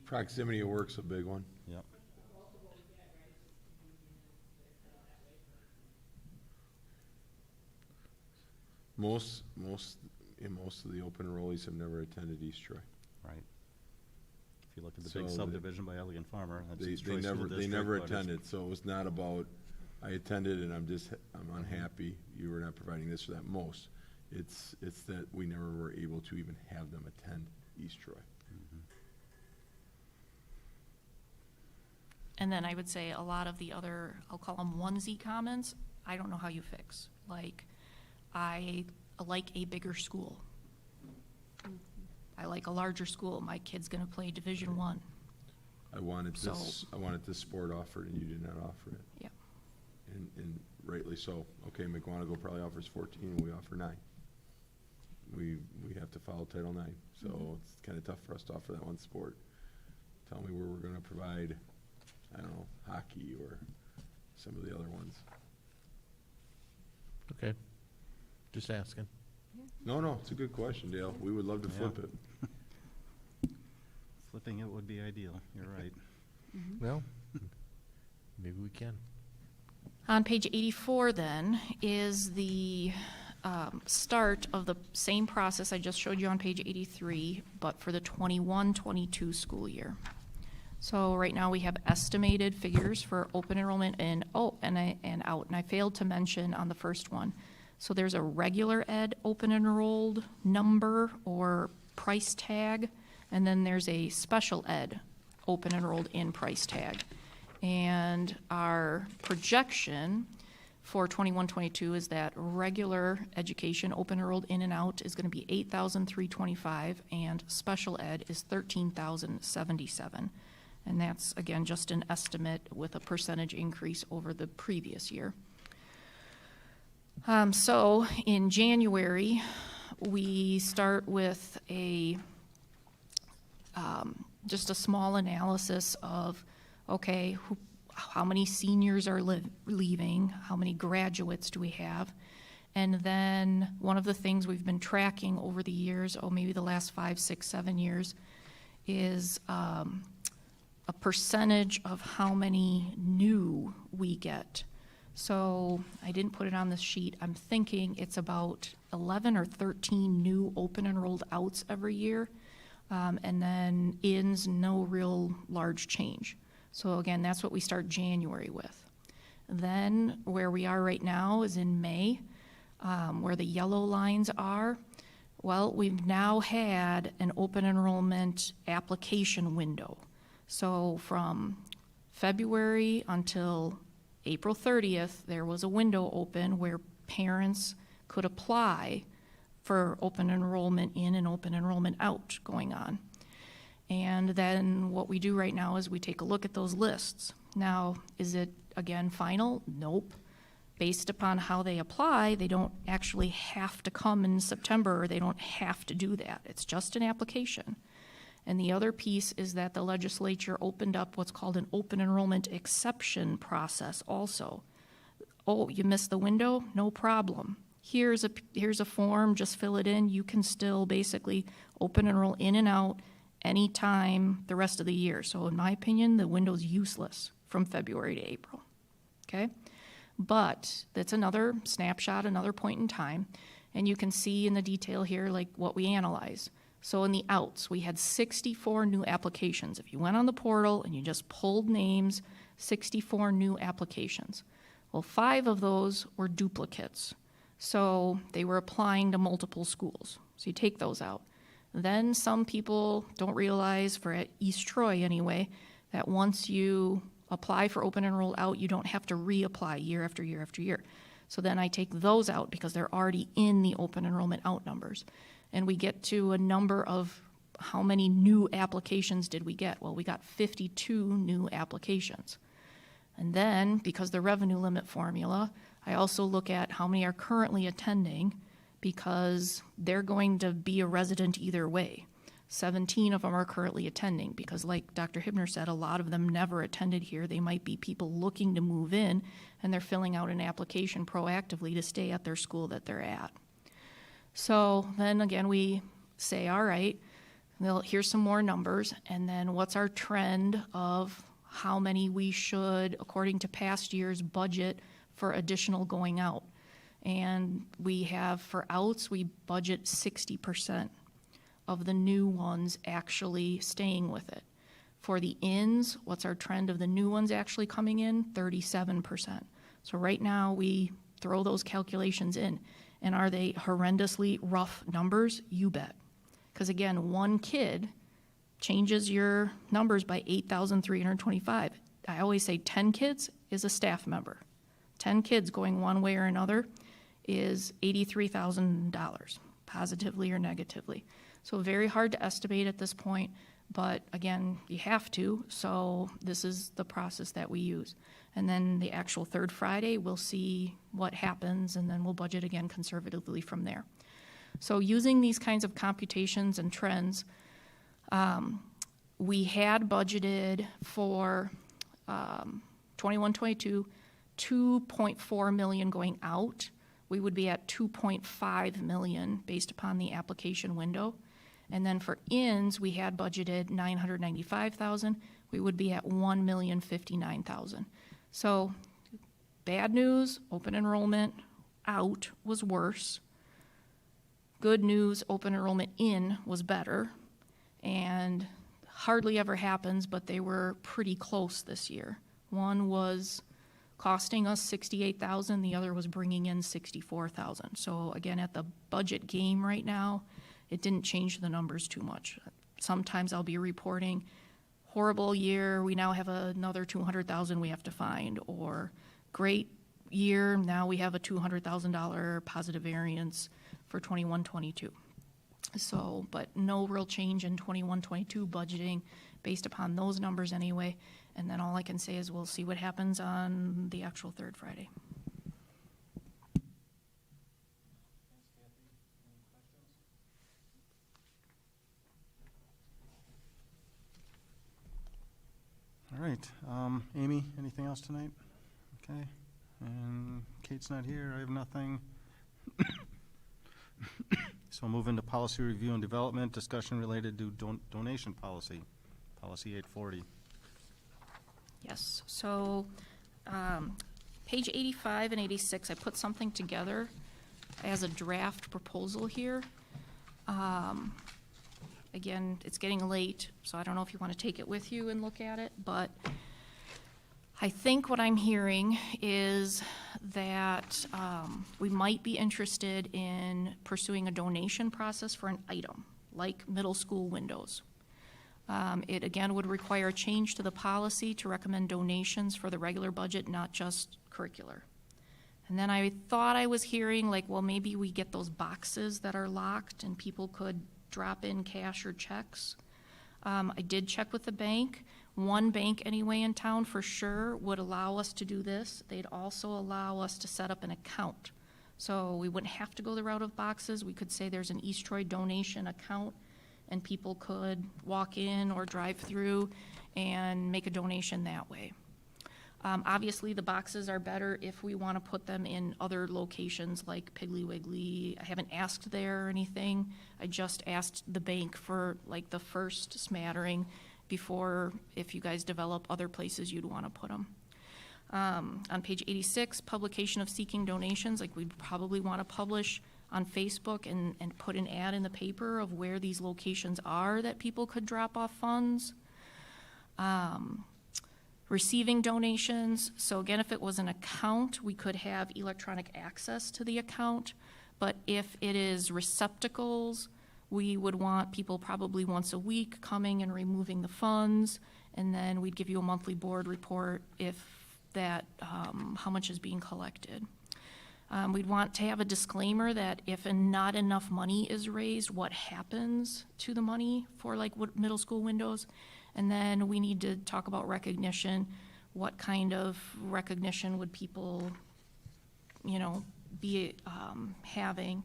Proximity of work's a big one. Yep. Most of the open enrollees have never attended East Troy. Right. If you look at the So big subdivision by Elegant Farmer, that's They East Troy School never District, never but it's- attended, so it was not about, I attended and I'm unhappy, you were not providing this or that. Most, it's that we never were able to even have them attend East Troy. And then I would say a lot of the other, I'll call them onesie comments, I don't know how you fix. Like, I like a bigger school. I like a larger school. My kid's gonna play Division I. I wanted this sport offered and you did not offer it. Yep. And rightly so. Okay, McGuanago probably offers 14, we offer 9. We have to follow Title IX, so it's kind of tough for us to offer that one sport. Tell me where we're gonna provide, I don't know, hockey or some of the other ones. Okay, just asking. No, it's a good question, Dale. We would love to flip it. Flipping it would be ideal, you're right. Well, maybe we can. On page 84 then is the start of the same process I just showed you on page 83, but for the 21-22 school year. So right now we have estimated figures for open enrollment and out, and I failed to mention on the first one. So there's a regular ed open enrolled number or price tag, and then there's a special ed open enrolled in price tag. And our projection for 21-22 is that regular education open enrolled in and out is going to be $8,325 and special ed is $13,077. And that's, again, just an estimate with a percentage increase over the previous year. So in January, we start with just a small analysis of, okay, how many seniors are leaving, how many graduates do we have, and then one of the things we've been tracking over the years, maybe the last 5, 6, 7 years, is a percentage of how many new we get. So I didn't put it on this sheet. I'm thinking it's about 11 or 13 new open enrolled outs every year, and then ins, no real large change. So again, that's what we start January with. Then where we are right now is in May, where the yellow lines are. Well, we've now had an open enrollment application window. So from February until April 30th, there was a window open where parents could apply for open enrollment in and open enrollment out going on. And then what we do right now is we take a look at those lists. Now, is it, again, final? Nope. Based upon how they apply, they don't actually have to come in September, or they don't have to do that. It's just an application. And the other piece is that the legislature opened up what's called an open enrollment exception process also. Oh, you missed the window? No problem. here's a form, just fill it in. You can still basically open enroll in and out anytime the rest of the year. So in my opinion, the window's useless from February to April, okay? But that's another snapshot, another point in time. And you can see in the detail here, like what we analyze. So in the outs, we had 64 new applications. If you went on the portal and you just pulled names, 64 new applications. Well, 5 of those were duplicates. So they were applying to multiple schools. So you take those out. Then some people don't realize, for at East Troy anyway, that once you apply for open enroll out, you don't have to reapply year after year after year. So then I take those out because they're already in the open enrollment out numbers. And we get to a number of how many new applications did we get? Well, we got 52 new applications. And then, because the revenue limit formula, I also look at how many are currently attending, because they're going to be a resident either way. 17 of them are currently attending because, like Dr. Hibner said, a lot of them never attended here. They might be people looking to move in, and they're filling out an application proactively to stay at their school that they're at. So then again, we say, all right, well, here's some more numbers, and then what's our trend of how many we should, according to past years, budget for additional going out. And we have, for outs, we budget 60% of the new ones actually staying with it. For the ins, what's our trend of the new ones actually coming in? 37%. So right now we throw those calculations in. And are they horrendously rough numbers? You bet. Because again, one kid changes your numbers by 8,325. I always say 10 kids is a staff member. 10 kids going one way or another is $83,000, positively or negatively. So very hard to estimate at this point, but again, you have to, so this is the process that we use. And then the actual third Friday, we'll see what happens, and then we'll budget again conservatively from there. So using these kinds of computations and trends, we had budgeted for 21-22, 2.4 million going out. We would be at 2.5 million based upon the application window. And then for ins, we had budgeted 995,000. We would be at 1,059,000. So bad news, open enrollment out was worse. Good news, open enrollment in was better. And hardly ever happens, but they were pretty close this year. One was costing us $68,000, the other was bringing in $64,000. So again, at the budget game right now, it didn't change the numbers too much. Sometimes I'll be reporting, horrible year, we now have another $200,000 we have to find, or great year, now we have a $200,000 positive variance for 21-22. So, but no real change in 21-22 budgeting based upon those numbers anyway. And then all I can say is we'll see what happens on the actual third Friday. Thanks, Kathy. Any questions? All right. Amy, anything else tonight? Okay. And Kate's not here. I have nothing. So we'll move into policy review and development, discussion related to donation policy, policy 840. Yes, so page 85 and 86, I put something together as a draft proposal here. Again, it's getting late, so I don't know if you want to take it with you and look at it, but I think what I'm hearing is that we might be interested in pursuing a donation process for an item, like middle school windows. It again would require a change to the policy to recommend donations for the regular budget, not just curricular. And then I thought I was hearing like, well, maybe we get those boxes that are locked and people could drop in cash or checks. I did check with the bank. One bank anyway in town for sure would allow us to do this. They'd also allow us to set up an account. So we wouldn't have to go the route of boxes. We could say there's an East Troy donation account and people could walk in or drive through and make a donation that way. Obviously, the boxes are better if we want to put them in other locations like Piggly Wiggly. I haven't asked there or anything. I just asked the bank for like the first smattering before, if you guys develop other places you'd want to put them. On page 86, publication of seeking donations, like we'd probably want to publish on Facebook and put an ad in the paper of where these locations are that people could drop off funds. Receiving donations, so again, if it was an account, we could have electronic access to the account, but if it is receptacles, we would want people probably once a week coming and removing the funds, and then we'd give you a monthly board report if that, how much is being collected. We'd want to have a disclaimer that if not enough money is raised, what happens to the money for like middle school windows? And then we need to talk about recognition. What kind of recognition would people, be having?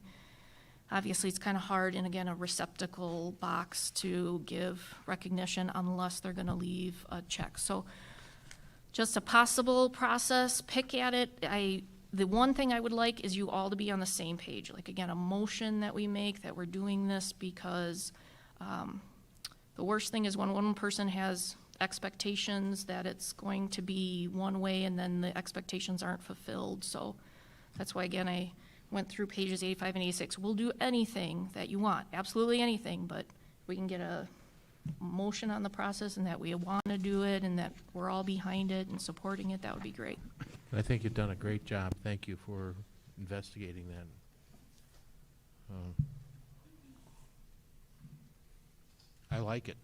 Obviously, it's kind of hard in, again, a receptacle box to give recognition unless they're going to leave a check. So just a possible process, pick at it. The one thing I would like is you all to be on the same page. Like, again, a motion that we make that we're doing this because the worst thing is when one person has expectations that it's going to be one way and then the expectations aren't fulfilled. So that's why, again, I went through pages 85 and 86. We'll do anything that you want, absolutely anything, but we can get a motion on the process and that we want to do it and that we're all behind it and supporting it, that would be great. I think you've done a great job. Thank you for investigating that. I like it.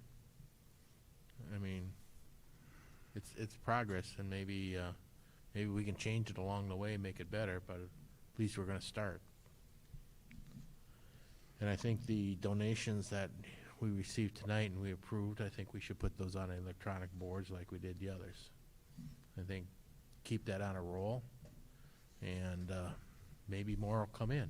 I mean, it's progress, and maybe we can change it along the way and make it better, but at least we're going to start. And I think the donations that we received tonight and we approved, I think we should put those on electronic boards like we did the others. I think keep that on a roll, and maybe more will come in.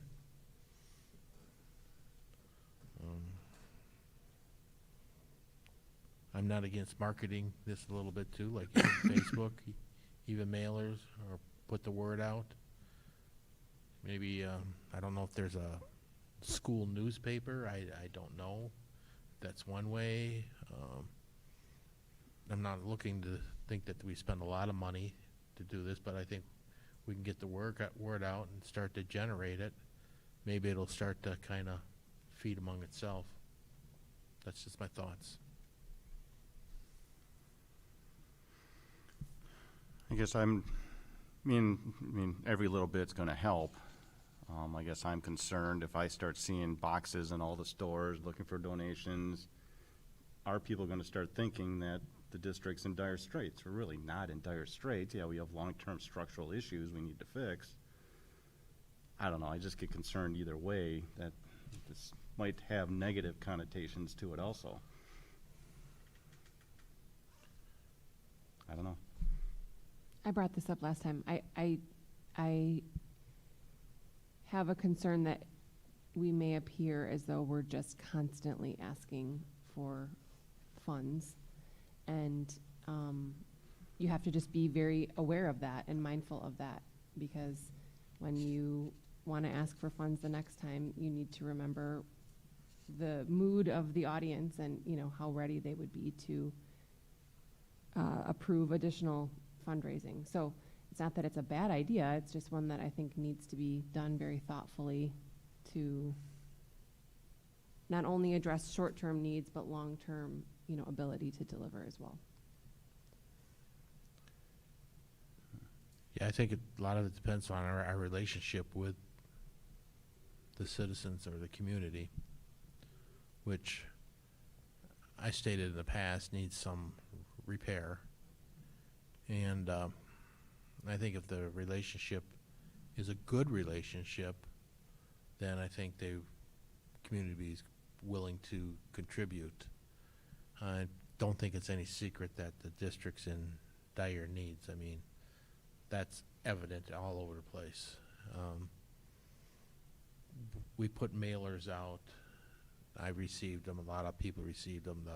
I'm not against marketing this a little bit too, like Facebook, even mailers, or put the word out. Maybe, I don't know if there's a school newspaper, I don't know. That's one way. I'm not looking to think that we spend a lot of money to do this, but I think we can get the word out and start to generate it. Maybe it'll start to kind of feed among itself. That's just my thoughts. I guess I mean, every little bit's going to help. I guess I'm concerned if I start seeing boxes in all the stores looking for donations, are people going to start thinking that the district's in dire straits? We're really not in dire straits. Yeah, we have long-term structural issues we need to fix. I don't know. I just get concerned either way that this might have negative connotations to it also. I don't know. I brought this up last time. I have a concern that we may appear as though we're just constantly asking for funds, and you have to just be very aware of that and mindful of that, because when you want to ask for funds the next time, you need to remember the mood of the audience and how ready they would be to approve additional fundraising. So it's not that it's a bad idea, it's just one that I think needs to be done very thoughtfully to not only address short-term needs, but long-term, ability to deliver as well. Yeah, I think a lot of it depends on our relationship with the citizens or the community, which I stated in the past needs some repair. And I think if the relationship is a good relationship, then I think the community is willing to contribute. I don't think it's any secret that the district's in dire needs. I mean, that's evident all over the place. We put mailers out. I received them. A lot of people received them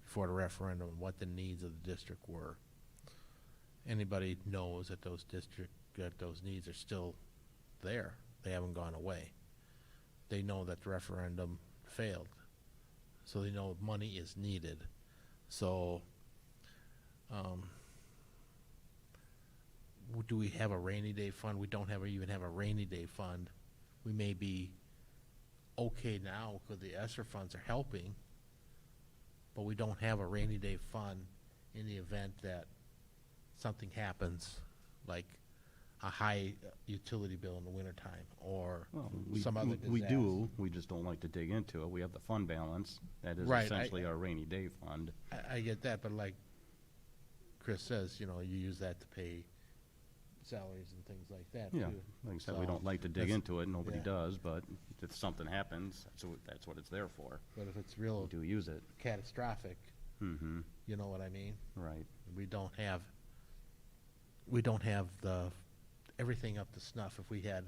before the referendum, what the needs of the district were. anybody knows that that those needs are still there. They haven't gone away. They know that the referendum failed. So they know money is needed. So, do we have a rainy day fund? We don't even have a rainy day fund. We may be okay now because the Esser funds are helping, but we don't have a rainy day fund in the event that something happens, like a high utility bill in the wintertime or Well, some other disaster. we do, we just don't like to dig into it. We have the fund balance, that is Right, essentially our rainy day fund. I get that, but like Chris says, you use that to pay salaries and things like that Yeah, too. like I said, we So don't like to dig that's- into it, nobody yeah. does, but if something happens, that's what it's there for. But if it's We real do use it. catastrophic, Mm-hmm, you know what I mean? right. We don't have everything up to snuff. If we had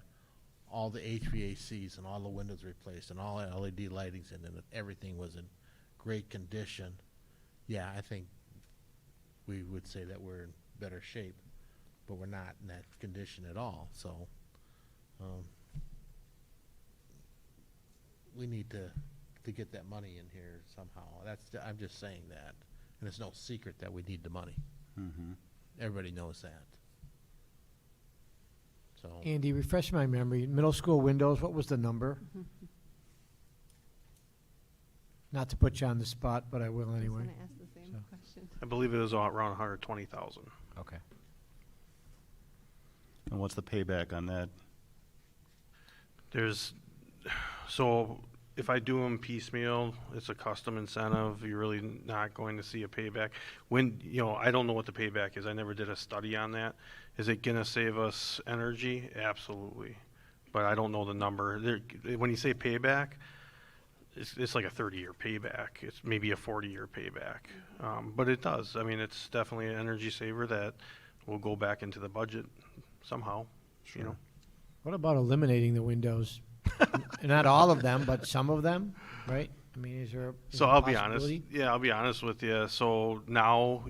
all the HVACs and all the windows replaced and all LED lightings in, and if everything was in great condition, yeah, I think we would say that we're in better shape, but we're not in that condition at all. So we need to get that money in here somehow. I'm just saying that, and it's no secret that we need the money. Mm-hmm. Everybody knows that. So Andy, refresh my memory. Middle school windows, what was the number? Not to put you on the spot, but I will I was anyway. gonna ask the same question. I believe it was around 120,000. Okay. And what's the payback on that? So if I do them piecemeal, it's a custom incentive. You're really not going to see a payback. I don't know what the payback is. I never did a study on that. Is it going to save us energy? Absolutely. But I don't know the number. When you say payback, it's like a 30-year payback. It's maybe a 40-year payback. But it does. I mean, it's definitely an energy saver that will go back into the budget somehow. Sure. What about eliminating the windows? Not all of them, but some of them, right? I mean, is there So a I'll be honest. possibility? Yeah, I'll be honest with you. So now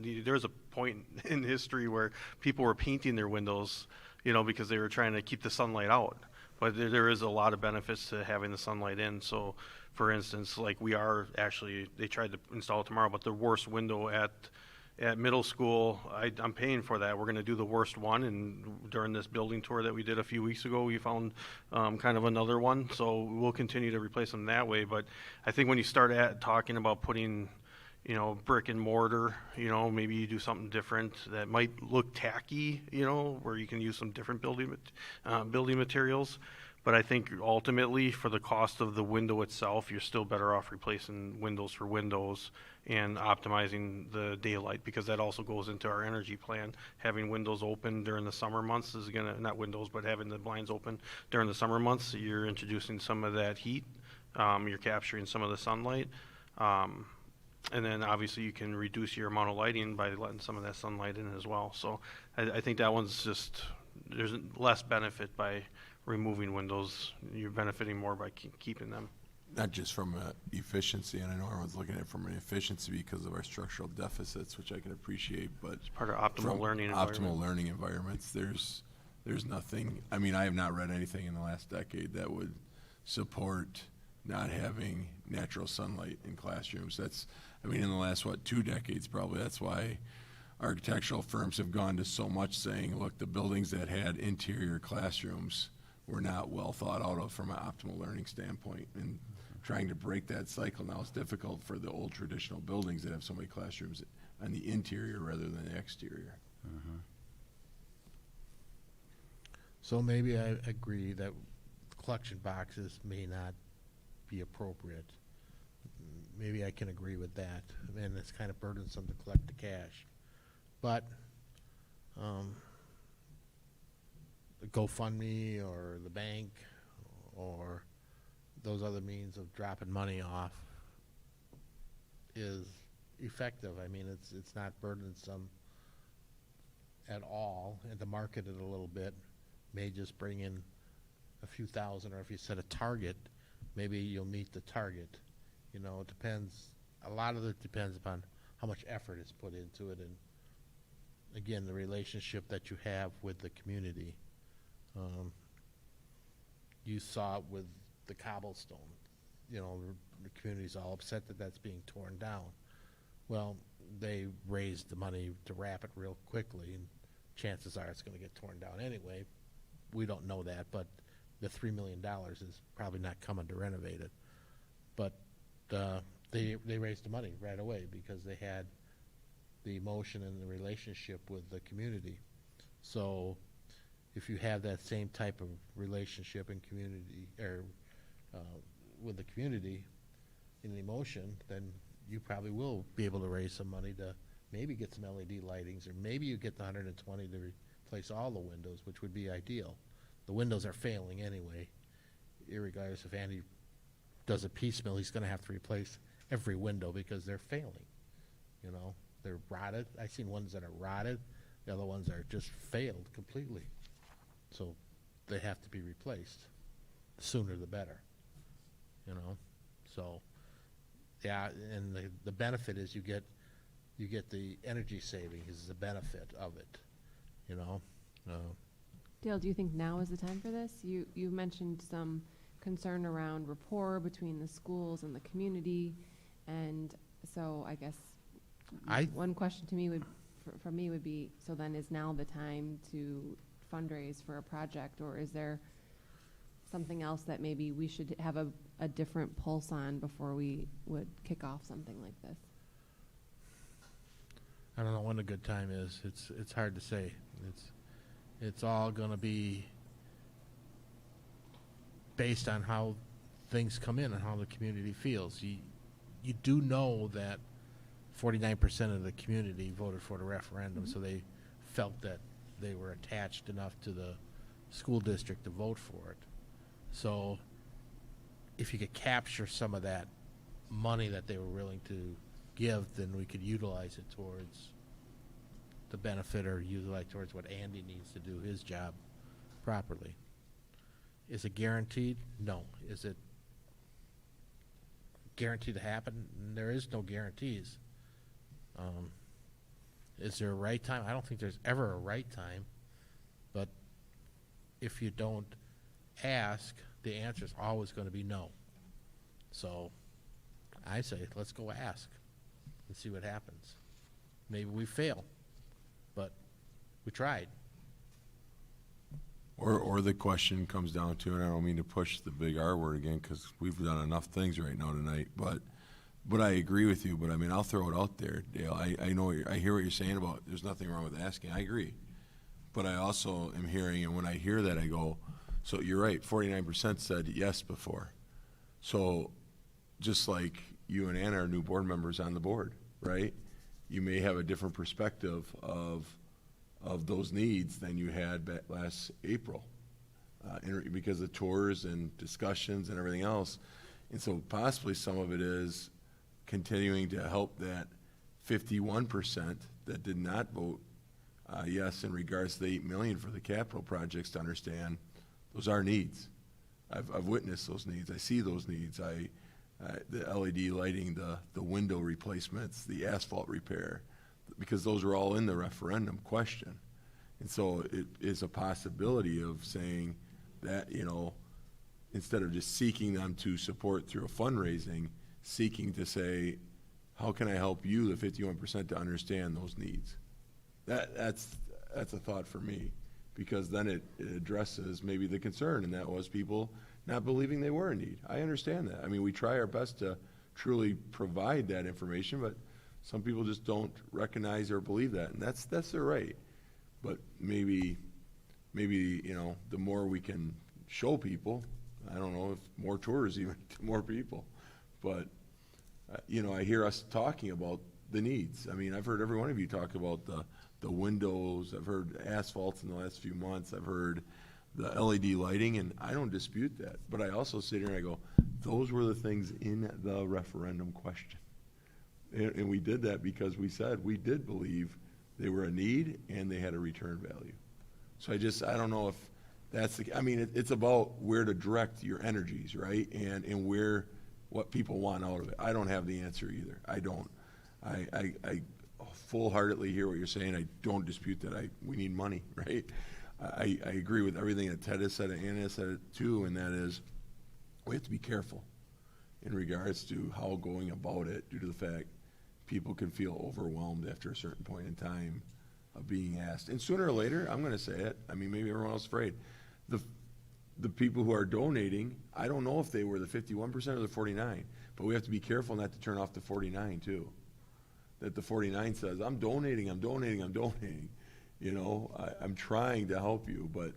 there's a point in history where people were painting their windows, because they were trying to keep the sunlight out. But there is a lot of benefits to having the sunlight in. So, for instance, like they tried to install it tomorrow, but the worst window at middle school, I'm paying for that. We're going to do the worst one, and during this building tour that we did a few weeks ago, we found kind of another one. So we'll continue to replace them that way. But I think when you start talking about putting, brick and mortar, maybe you do something different that might look tacky, where you can use some different building materials. But I think ultimately, for the cost of the window itself, you're still better off replacing windows for windows and optimizing the daylight, because that also goes into our energy plan. Having windows open during the summer months is not windows, but having the blinds open during the summer months, you're introducing some of that heat. You're capturing some of the sunlight. And then obviously you can reduce your amount of lighting by letting some of that sunlight in as well. So I think that one's there's less benefit by removing windows. You're benefiting more by keeping them. Not just from efficiency, and I know everyone's looking at it from an efficiency because of our structural deficits, which I can appreciate, but It's part of optimal from learning optimal environment. learning environments, there's nothing. I mean, I have not read anything in the last decade that would support not having natural sunlight in classrooms. In the last 2 decades probably. That's why architectural firms have gone to so much saying, look, the buildings that had interior classrooms were not well thought out of from an optimal learning standpoint. And trying to break that cycle now is difficult for the old traditional buildings that have so many classrooms on the interior rather than the exterior. So maybe I agree that collection boxes may not be appropriate. Maybe I can agree with that. And it's kind of burdensome to collect the cash. But the GoFundMe or the bank or those other means of dropping money off is effective. I mean, it's not burdensome at all, and to market it a little bit may just bring in a few thousand, or if you set a target, maybe you'll meet the target. It depends. A lot of it depends upon how much effort is put into it, and again, the relationship that you have with the community. You saw it with the cobblestone. You know, the community's all upset that that's being torn down. Well, they raised the money to wrap it real quickly, and chances are it's going to get torn down anyway. We don't know that, but the $3 million is probably not coming to renovate it. But they raised the money right away because they had the emotion and the relationship with the community. So if you have that same type of relationship and community, or with the community in the emotion, then you probably will be able to raise some money to maybe get some LED lightings, or maybe you get the 120 to replace all the windows, which would be ideal. The windows are failing anyway. Irregardless if Andy does a piecemeal, he's going to have to replace every window because they're failing. You know, they're rotted. I've seen ones that are rotted. The other ones are just failed completely. So they have to be replaced. The sooner the better. You know, so yeah, and the benefit is you get the energy savings is the benefit of it. You know. Dale, do you think now is the time for this? You mentioned some concern around rapport between the schools and the community, and so I guess one question to me from me would be, so then is now the time to fundraise for a project, or is there something else that maybe we should have a different pulse on before we would kick off something like this? I don't know when a good time is. It's hard to say. It's all going to be based on how things come in and how the community feels. You do know that 49% of the community voted for the referendum, so they felt that they were attached enough to the school district to vote for it. So if you could capture some of that money that they were willing to give, then we could utilize it towards the benefit, or utilize towards what Andy needs to do his job properly. Is it guaranteed? No. Is it guaranteed to happen? There is no guarantees. Is there a right time? I don't think there's ever a right time, but if you don't ask, the answer is always going to be no. So I say, let's go ask and see what happens. Maybe we fail, but we tried. Or the question comes down to, and I don't mean to push the big R word again, because we've done enough things right now tonight, but I agree with you. But I mean, I'll throw it out there, Dale. I know I hear what you're saying about there's nothing wrong with asking. I agree, but I also am hearing, and when I hear that, I go, so you're right. 49% said yes before. So just like you and Anna are new board members on the board, right? You may have a different perspective of those needs than you had back last April, because of tours and discussions and everything else. And so possibly some of it is continuing to help that 51% that did not vote yes in regards to the $8 million for the capital projects to understand those are needs. I've witnessed those needs. I see those needs. The LED lighting, the window replacements, the asphalt repair, because those are all in the referendum question. And so it is a possibility of saying that, you know, instead of just seeking them to support through a fundraising, seeking to say, how can I help you, the 51%, to understand those needs? That's a thought for me, because then it addresses maybe the concern, and that was people not believing they were in need. I understand that. I mean, we try our best to truly provide that information, but some people just don't recognize or believe that, and that's their right. But maybe you know, the more we can show people, I don't know if more tours even to more people, but you know, I hear us talking about the needs. I mean, I've heard every one of you talk about the windows. I've heard asphalts in the last few months. I've heard the LED lighting, and I don't dispute that. But I also sit here and I go, those were the things in the referendum question. And we did that because we said we did believe they were a need and they had a return value. So I don't know if that's I mean, it's about where to direct your energies, right? And what people want out of it. I don't have the answer either. I don't. I full-heartedly hear what you're saying. I don't dispute that. We need money, right? I agree with everything that Ted has said, and Anna has said it too, and that is, we have to be careful in regards to how going about it, due to the fact people can feel overwhelmed after a certain point in time of being asked. And sooner or later, I'm gonna say it, I mean, maybe everyone else is afraid. The people who are donating, I don't know if they were the 51% or the 49, but we have to be careful not to turn off the 49 too. That the 49 says, I'm donating. You know, I'm trying to help you, but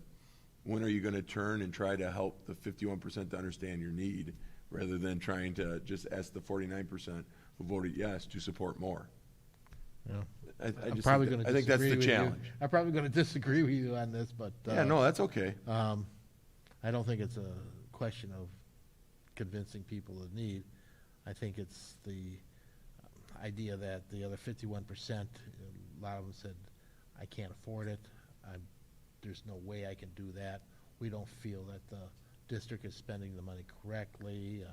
when are you gonna turn and try to help the 51% to understand your need, rather than trying to just ask the 49% who voted yes to support more? Yeah. I think that's the challenge. I'm probably going to disagree with you on this, but Yeah, no, that's okay. I don't think it's a question of convincing people of need. I think it's the idea that the other 51%, a lot of them said, I can't afford it. There's no way I can do that. We don't feel that the district is spending the money correctly.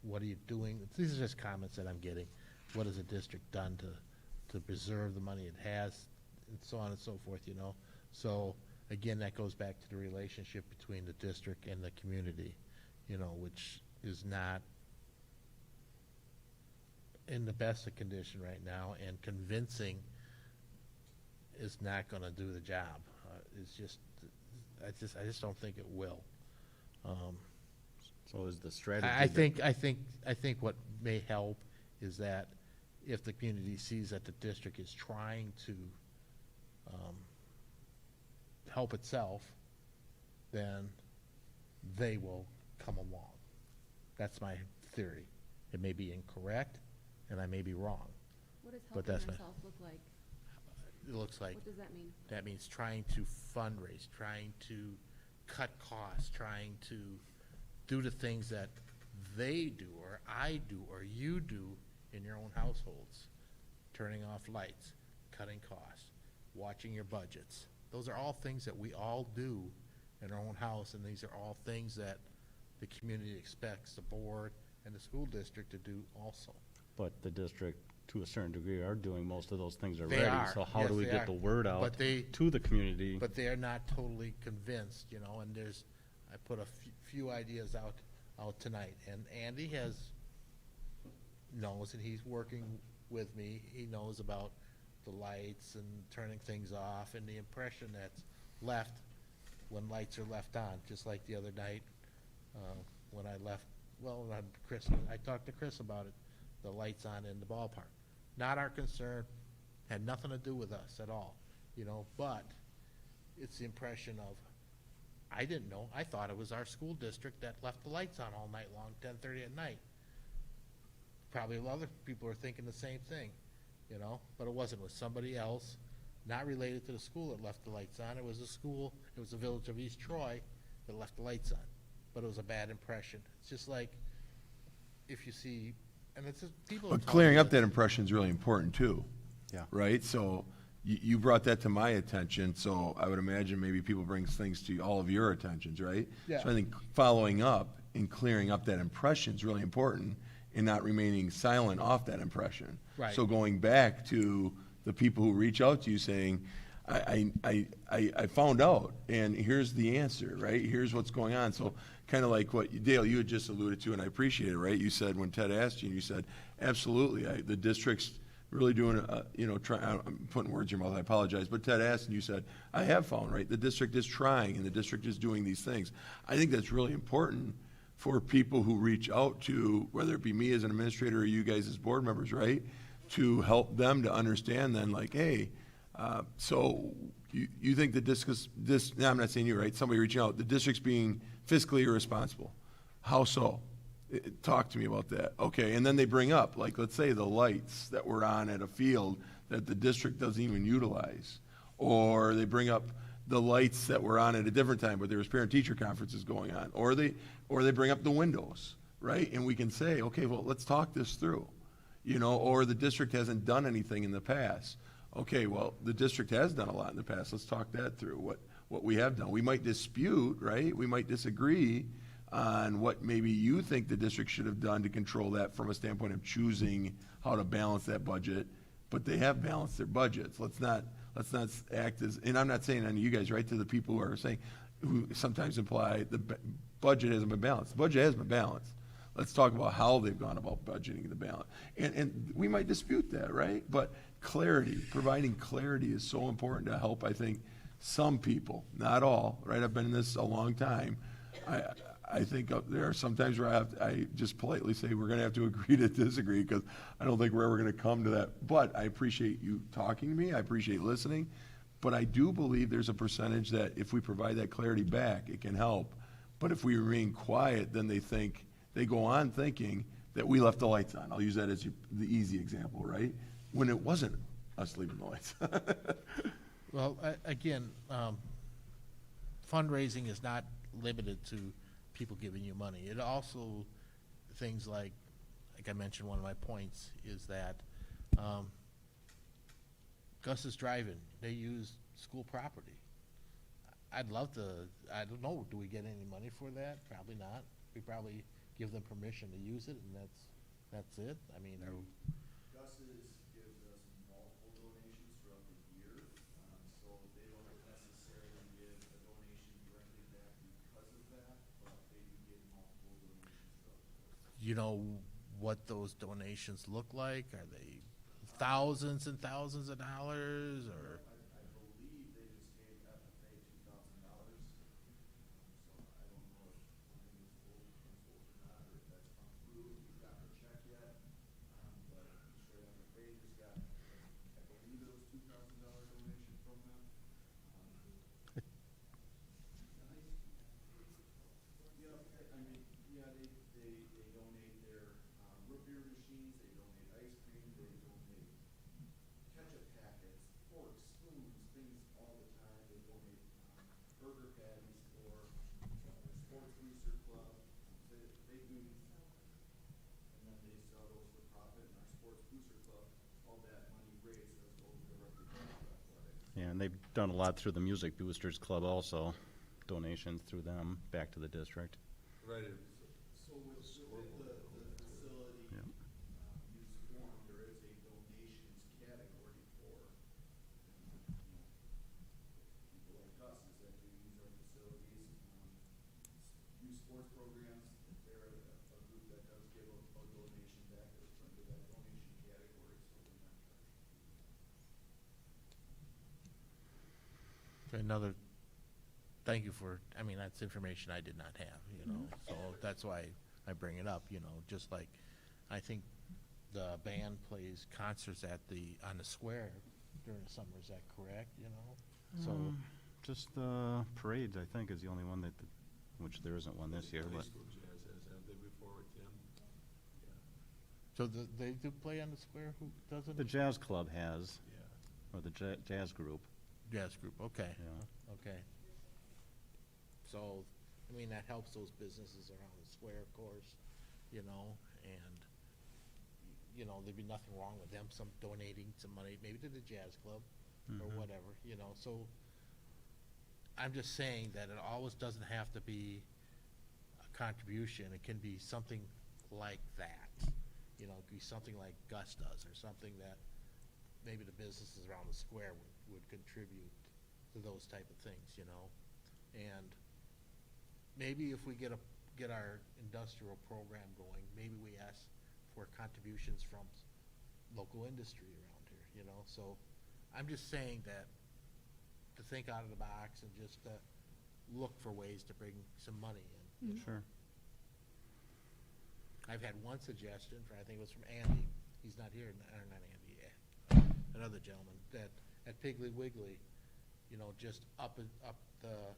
What are you doing? These are just comments that I'm getting. What has the district done to preserve the money it has, and so on and so forth, you know? So, again, that goes back to the relationship between the district and the community, you know, which is not in the best of condition right now, and convincing is not going to do the job. I just don't think it will. So is the strategy? I think what may help is that if the community sees that the district is trying to help itself, then they will come along. That's my theory. It may be incorrect, and I may be wrong. What does But helping that's yourself look like? It looks like. What does that mean? That means trying to fundraise, trying to cut costs, trying to do the things that they do, or I do, or you do in your own households. Turning off lights, cutting costs, watching your budgets. Those are all things that we all do in our own house, and these are all things that the community expects the board and the school district to do also. But the district, to a certain degree, are doing most of those things already. They are. So how Yes, do we they get are. the word out But they- to the community? But they are not totally convinced, you know, and I put a few ideas out tonight, and Andy knows, and he's working with me. He knows about the lights and turning things off, and the impression that's left when lights are left on, just like the other night when I left. Well, I talked to Chris about it. The lights on in the ballpark, not our concern, had nothing to do with us at all, you know. But it's the impression of, I didn't know. I thought it was our school district that left the lights on all night long, 10:30 at night. Probably a lot of other people are thinking the same thing, you know, but it wasn't. It was somebody else, not related to the school, that left the lights on. It was the village of East Troy that left the lights on, but it was a bad impression. It's just like, if you see, and it's just people. But clearing up that impression is really important too. Yeah. Right? So you brought that to my attention, so I would imagine maybe people bring things to all of your attentions, right? Yeah. So I think following up and clearing up that impression is really important, and not remaining silent off that impression. Right. So going back to the people who reach out to you saying, I found out, and here's the answer, right? Here's what's going on. So kind of like what, Dale, you had just alluded to, and I appreciate it, right? You said, when Ted asked you, you said, absolutely, the district's really doing, I'm putting words in your mouth, I apologize, but Ted asked, and you said, I have found, right? The district is trying, and the district is doing these things. I think that's really important for people who reach out to, whether it be me as an administrator or you guys as board members, right? To help them to understand then, like, hey, so you think the I'm not saying you, right? Somebody reaching out, the district's being fiscally irresponsible. How so? Talk to me about that. Okay, and then they bring up, like, let's say the lights that were on at a field that the district doesn't even utilize. Or they bring up the lights that were on at a different time, but there was parent-teacher conferences going on. Or they bring up the windows, right? And we can say, okay, well, let's talk this through. Or the district hasn't done anything in the past. Okay, well, the district has done a lot in the past. Let's talk that through, what we have done. We might dispute, right? We might disagree on what maybe you think the district should have done to control that from a standpoint of choosing how to balance that budget but they have balanced their budgets. Let's not act as, and I'm not saying any of you guys, right, to the people who are saying, who sometimes imply the budget hasn't been balanced. The budget has been balanced. Let's talk about how they've gone about budgeting the balance. And we might dispute that, right? But clarity, providing clarity is so important to help, I think, some people, not all, right? I've been in this a long time. I think there are some times where I just politely say we're going to have to agree to disagree, because I don't think we're ever going to come to that. But I appreciate you talking to me. I appreciate listening. But I do believe there's a percentage that if we provide that clarity back, it can help. But if we remain quiet, then they go on thinking that we left the lights on. I'll use that as the easy example, right? When it wasn't us leaving the lights. Well, again, fundraising is not limited to people giving you money. It also, things like I mentioned, one of my points is that Gus's Drive-In, they use school property. I'd love to, I don't know, do we get any money for that? Probably not. We probably give them permission to use it, and that's it. I mean, Gus's gives us multiple donations throughout the year, so they don't necessarily give a donation directly back because of that, but they do get multiple donations throughout the course. you know what those donations look like? Are they thousands and thousands of dollars, or? I believe they just gave FFA $2,000, so I don't know if funding is full or not, or if that's come through, if we've gotten a check yet, but I'm sure FFA just got, I believe it was $2,000 donation from them. They donate their root beer machines, they donate ice cream, they donate ketchup packets, forks, spoons, things all the time. They donate burger patties for the Sports Booster Club. They do, and then they sell those for profit. And our Sports Booster Club, all that money raised does go directly to athletics. Yeah, and they've done a lot through the Music Boosters Club also, donations through them back to the district. Right. So with the facility Yeah. use form, there is a donations category for people like us is that do use our facilities, use sports programs. If they're a group that does give a donation back, it's under that donation category, so we're not charged. Another, thank you for, I mean, that's information I did not have, so that's why I bring it up, just like, I think the band plays concerts on the square during the summer, is that correct, So, Just parades, I think, is the only one which there isn't one this year, but. so they do play on the square, who doesn't? The Jazz Club has, or the Jazz Group. Jazz group, okay. Yeah. Okay. So, I mean, that helps those businesses around the square, of course, and, there'd be nothing wrong with them, donating some money, maybe to the jazz club, or Mhm. whatever, so I'm just saying that it always doesn't have to be a contribution, it can be something like that. It could be something like Gus does, or something that maybe the businesses around the square would contribute to those type of things, and maybe if we get our industrial program going, maybe we ask for contributions from local industry around here, so I'm just saying that to think out of the box and just look for ways to bring some money in. Sure. I've had one suggestion I think it was from Andy, he's not here, or not Andy, another gentleman, that at Piggly Wiggly, just up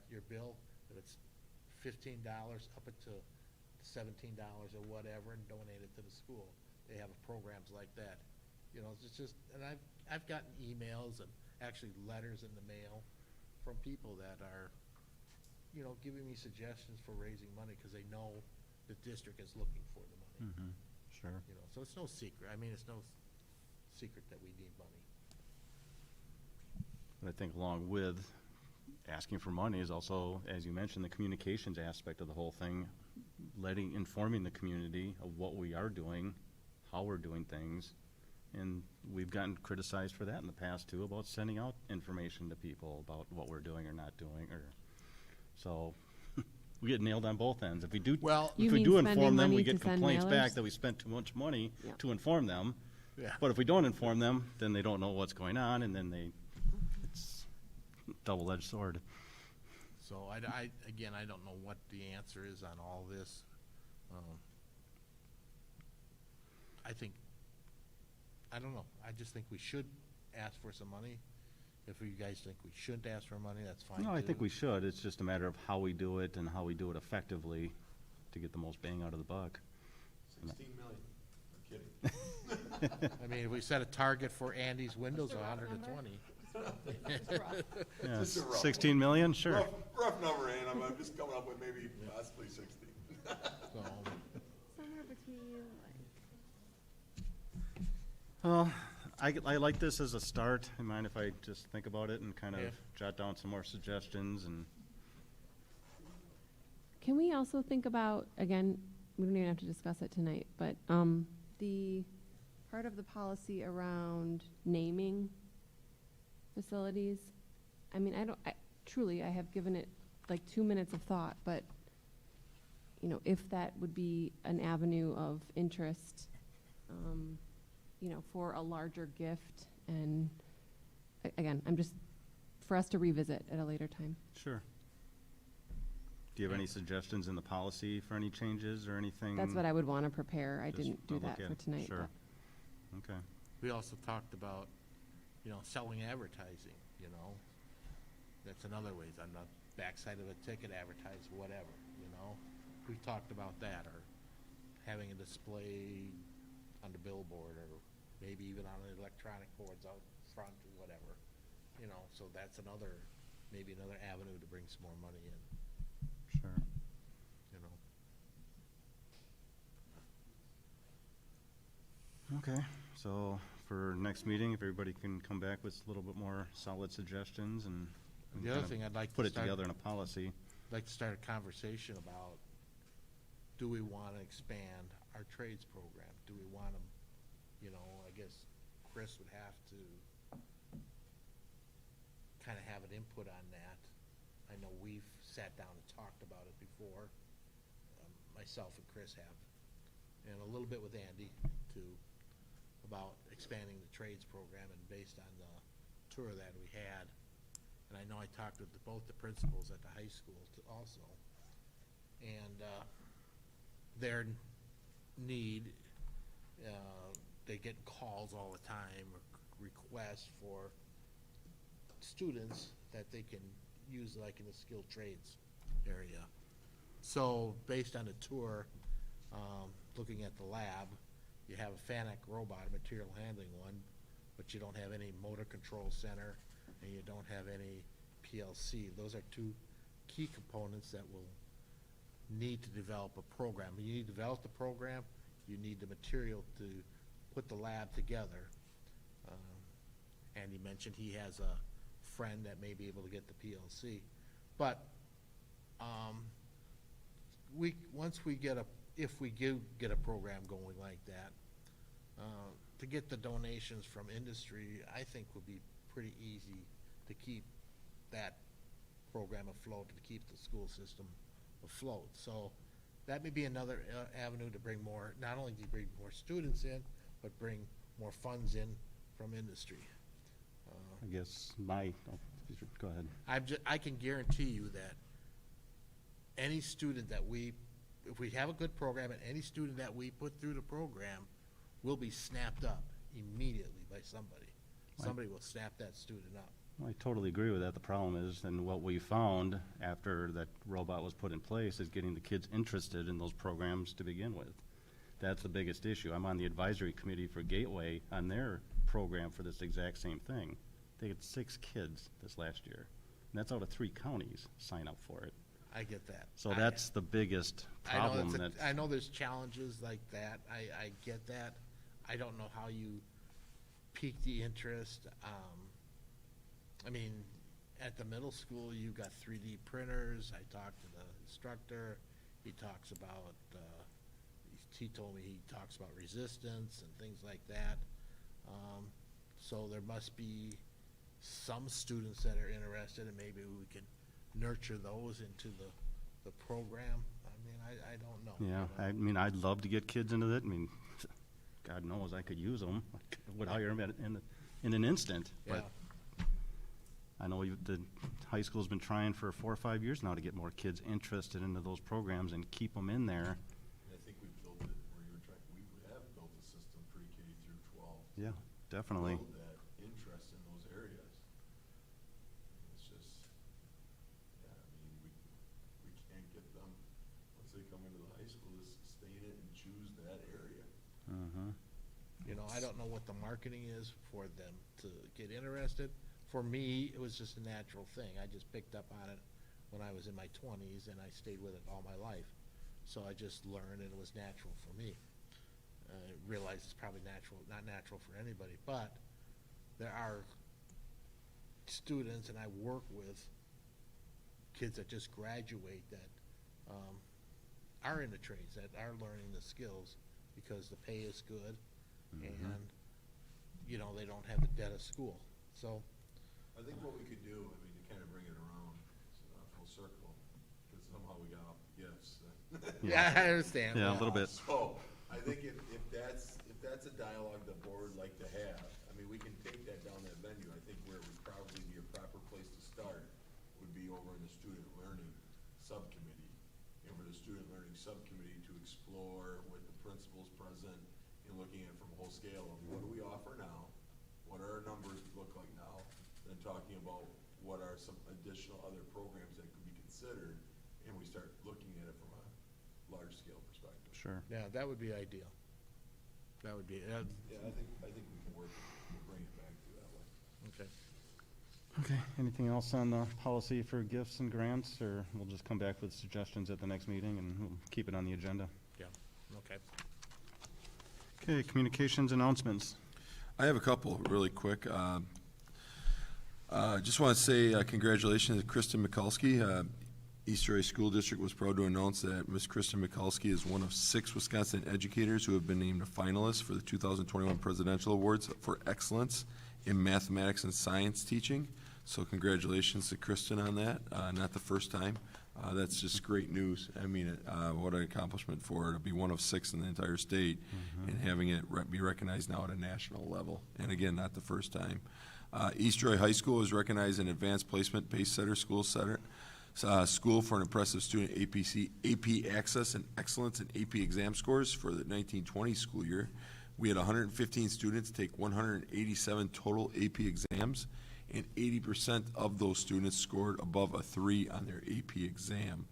your bill, if it's $15, up it to $17 or whatever, and donate it to the school. They have programs like that. It's just, and I've gotten emails and actually letters in the mail from people that are, giving me suggestions for raising money because they know the district is looking for the money. Mm-hmm. Sure. So it's no secret. I mean, it's no secret that we need money. But I think along with asking for money is also, as you mentioned, the communications aspect of the whole thing, informing the community of what we are doing, how we're doing things, And we've gotten criticized for that in the past too, about sending out information to people about what we're doing or not doing, or, so, we get nailed on both ends. If we do, Well- You if we mean do spending inform them, money we to get send complaints back mailers? that we spent too much money Yeah. to inform them. Yeah. But if we don't inform them, then they don't know what's going on, and then it's double-edged sword. So again, I don't know what the answer is on all this. I don't know. I just think we should ask for some money. If you guys think we shouldn't ask for money, that's fine No, I think too. we should. It's just a matter of how we do it and how we do it effectively to get the most bang out of the buck. 16 million. I'm kidding. I mean, if we set a target for Andy's windows, 120. Yeah, Just a rough 16 million, sure. Rough number, and I'm just coming up with maybe possibly 60. So, Somewhere between, Well, I like this as a start. I mind if I just think about it and kind of Yeah. jot down some more suggestions and, can we also think about, again, we don't even have to discuss it tonight, but the part of the policy around naming facilities? I mean, truly, I have given it like 2 minutes of thought, but, you know, if that would be an avenue of interest, you know, for a larger gift, and again, I'm just, for us to revisit at a later time. sure. Do you have any suggestions in the policy for any changes or anything? That's what I would want to prepare. I Just didn't do look that at for it? tonight. Sure. Okay. we also talked about, selling advertising, That's another way, on the backside of a ticket, advertise whatever, We talked about that, or having a display on the billboard, or maybe even on the electronic boards out front, or whatever. So that's maybe another avenue to bring some more money in, Sure. Okay, so for next meeting, if everybody can come back with a little bit more solid suggestions and The other kind of thing I'd like to put it start- together in a policy. I'd like to start a conversation about, do we want to expand our trades program? Do we want them, I guess Chris would have to kind of have an input on that. I know we've sat down and talked about it before, myself and Chris have, and a little bit with Andy too, about expanding the trades program, and based on the tour that we had. And I know I talked with both the principals at the high school also. And their need, they get calls all the time, or requests for students that they can use like in the skilled trades area. So based on the tour, looking at the lab, you have a FANUC robot, a material handling one, but you don't have any motor control center, and you don't have any PLC. Those are two key components that will need to develop a program. You need to develop the program, you need the material to put the lab together. Andy mentioned he has a friend that may be able to get the PLC. But if we do get a program going like that, to get the donations from industry, I think would be pretty easy to keep that program afloat, to keep the school system afloat. So that may be another avenue to bring more, not only to bring more students in, but bring more funds in from industry. I guess go ahead. I can guarantee you that any student that if we have a good program, and any student that we put through the program will be snapped up immediately by somebody. Right. Somebody will snap that student up. I totally agree with that. The problem is, and what we found after that robot was put in place, is getting the kids interested in those programs to begin with. That's the biggest issue. I'm on the advisory committee for Gateway on their program for this exact same thing. They had 6 kids this last year, and that's out of 3 counties sign up for it. I get that. So that's the biggest problem. I know there's challenges like that. I get that. I don't know how you pique the interest. I mean, at the middle school, you've got 3D printers. I talked to the instructor. He talks about, he told me he talks about resistance and things like that. So there must be some students that are interested, and maybe we could nurture those into the program. I mean, I don't know. Yeah, I mean, I'd love to get kids into that. I mean, God knows I could use them. I would hire them in an instant. But I know the high school's been trying for 4 or 5 years now to get more kids interested into those programs and keep them in there. I think we built it where you were trying, we have built a system pre-K through 12. Yeah, definitely. Build that interest in those areas. It's just, yeah, I mean, we can't get them, once they come into the high school, to stay in it and choose that area. Mm-hmm. You know, I don't know what the marketing is for them to get interested. For me, it was just a natural thing. I just picked up on it when I was in my 20s, and I stayed with it all my life. So I just learned, and it was natural for me. I realize it's probably not natural for anybody, but there are students, and I work with kids that just graduate that are in the trades, that are learning the skills because the pay is good, and you know, they don't have the debt of school. So I think what we could do, I mean, to kind of bring it around, full circle, because somehow we got off the gifts. yeah, I understand. Yeah, a little bit. So, I think if that's a dialogue the board would like to have, I mean, we can take that down that venue. I think where it would probably be a proper place to start would be over in the student learning subcommittee. And for the student learning subcommittee to explore with the principals present and looking at it from a whole scale of what do we offer now? What are our numbers look like now? Then talking about what are some additional other programs that could be considered, and we start looking at it from a large scale perspective. Sure. yeah, that would be ideal. That would be, Yeah, I think we can work, we'll bring it back to that way. okay. Okay, anything else on the policy for gifts and grants, or we'll just come back with suggestions at the next meeting and we'll keep it on the agenda? Yeah, okay. Okay, communications announcements. I have a couple really quick. Just want to say congratulations to Kristen Mikulski. East Troy School District was proud to announce that Ms. Kristen Mikulski is one of 6 Wisconsin educators who have been named a finalist for the 2021 Presidential Awards for Excellence in Mathematics and Science Teaching. So congratulations to Kristen on that. Not the first time. That's just great news. I mean, what an accomplishment for her to be one of 6 in the entire state and having it be recognized now at a national level. And again, not the first time. East Troy High School is recognized an advanced placement pace setter school for an impressive student AP access and excellence in AP exam scores for the 1920 school year. We had 115 students take 187 total AP exams, and 80% of those students scored above a 3 on their AP exam.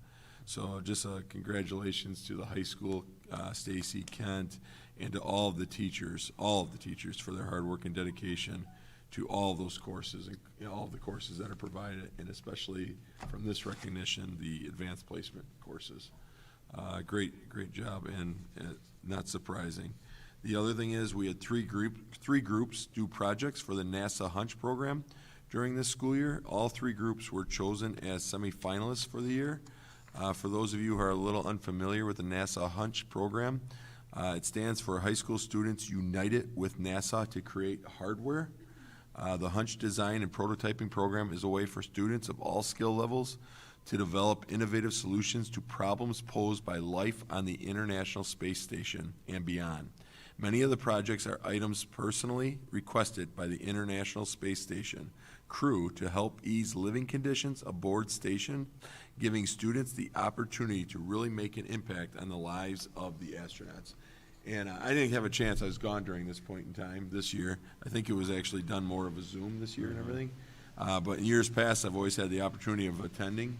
So just congratulations to the high school, Stacy, Kent, and to all of the teachers for their hard work and dedication to all of those courses and all of the courses that are provided, and especially from this recognition, the advanced placement courses. Great job, and not surprising. The other thing is we had three groups do projects for the NASA Hunch program during this school year. All 3 groups were chosen as semifinalists for the year. For those of you who are a little unfamiliar with the NASA Hunch program, it stands for High School Students United with NASA to Create Hardware. The Hunch Design and Prototyping Program is a way for students of all skill levels to develop innovative solutions to problems posed by life on the International Space Station and beyond. Many of the projects are items personally requested by the International Space Station crew to help ease living conditions aboard station, giving students the opportunity to really make an impact on the lives of the astronauts. And I didn't have a chance. I was gone during this point in time this year. I think it was actually done more of a Zoom this year and everything. But in years past, I've always had the opportunity of attending.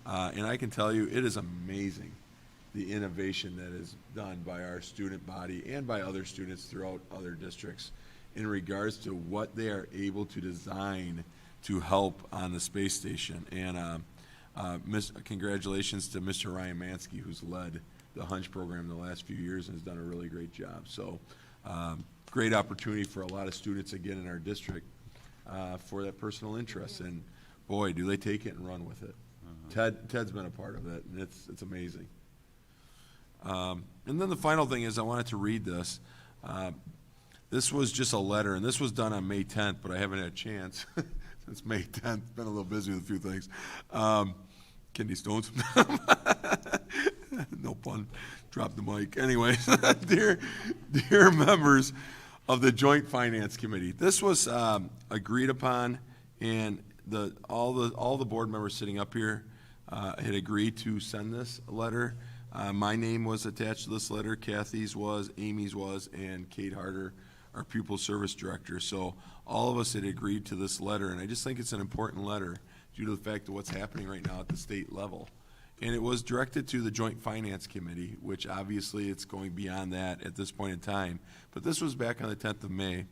And I can tell you, it is amazing, the innovation that is done by our student body and by other students throughout other districts in regards to what they are able to design to help on the space station. And congratulations to Mr. Ryan Mansky, who's led the Hunch program the last few years and has done a really great job. So great opportunity for a lot of students again in our district for that personal interest. And boy, do they take it and run with it. Ted's been a part of it, and it's amazing. And then the final thing is I wanted to read this. This was just a letter, and this was done on May 10th, but I haven't had a chance since May 10th. Been a little busy with a few things. Kidney stones. No pun. Drop the mic. Anyways, dear members of the Joint Finance Committee, this was agreed upon, and all the board members sitting up here had agreed to send this letter. My name was attached to this letter. Kathy's was, Amy's was, and Kate Harder, our pupil service director. So all of us had agreed to this letter, and I just think it's an important letter due to the fact of what's happening right now at the state level. And it was directed to the Joint Finance Committee, which obviously it's going beyond that at this point in time. But this was back on the 10th of May.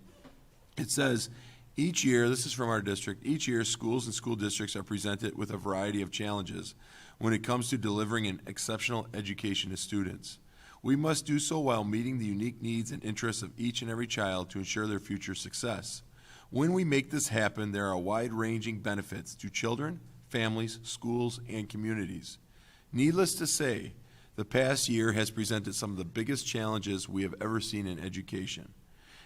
It says, each year, this is from our district, each year schools and school districts are presented with a variety of challenges when it comes to delivering an exceptional education to students. We must do so while meeting the unique needs and interests of each and every child to ensure their future success. When we make this happen, there are wide-ranging benefits to children, families, schools, and communities. Needless to say, the past year has presented some of the biggest challenges we have ever seen in education.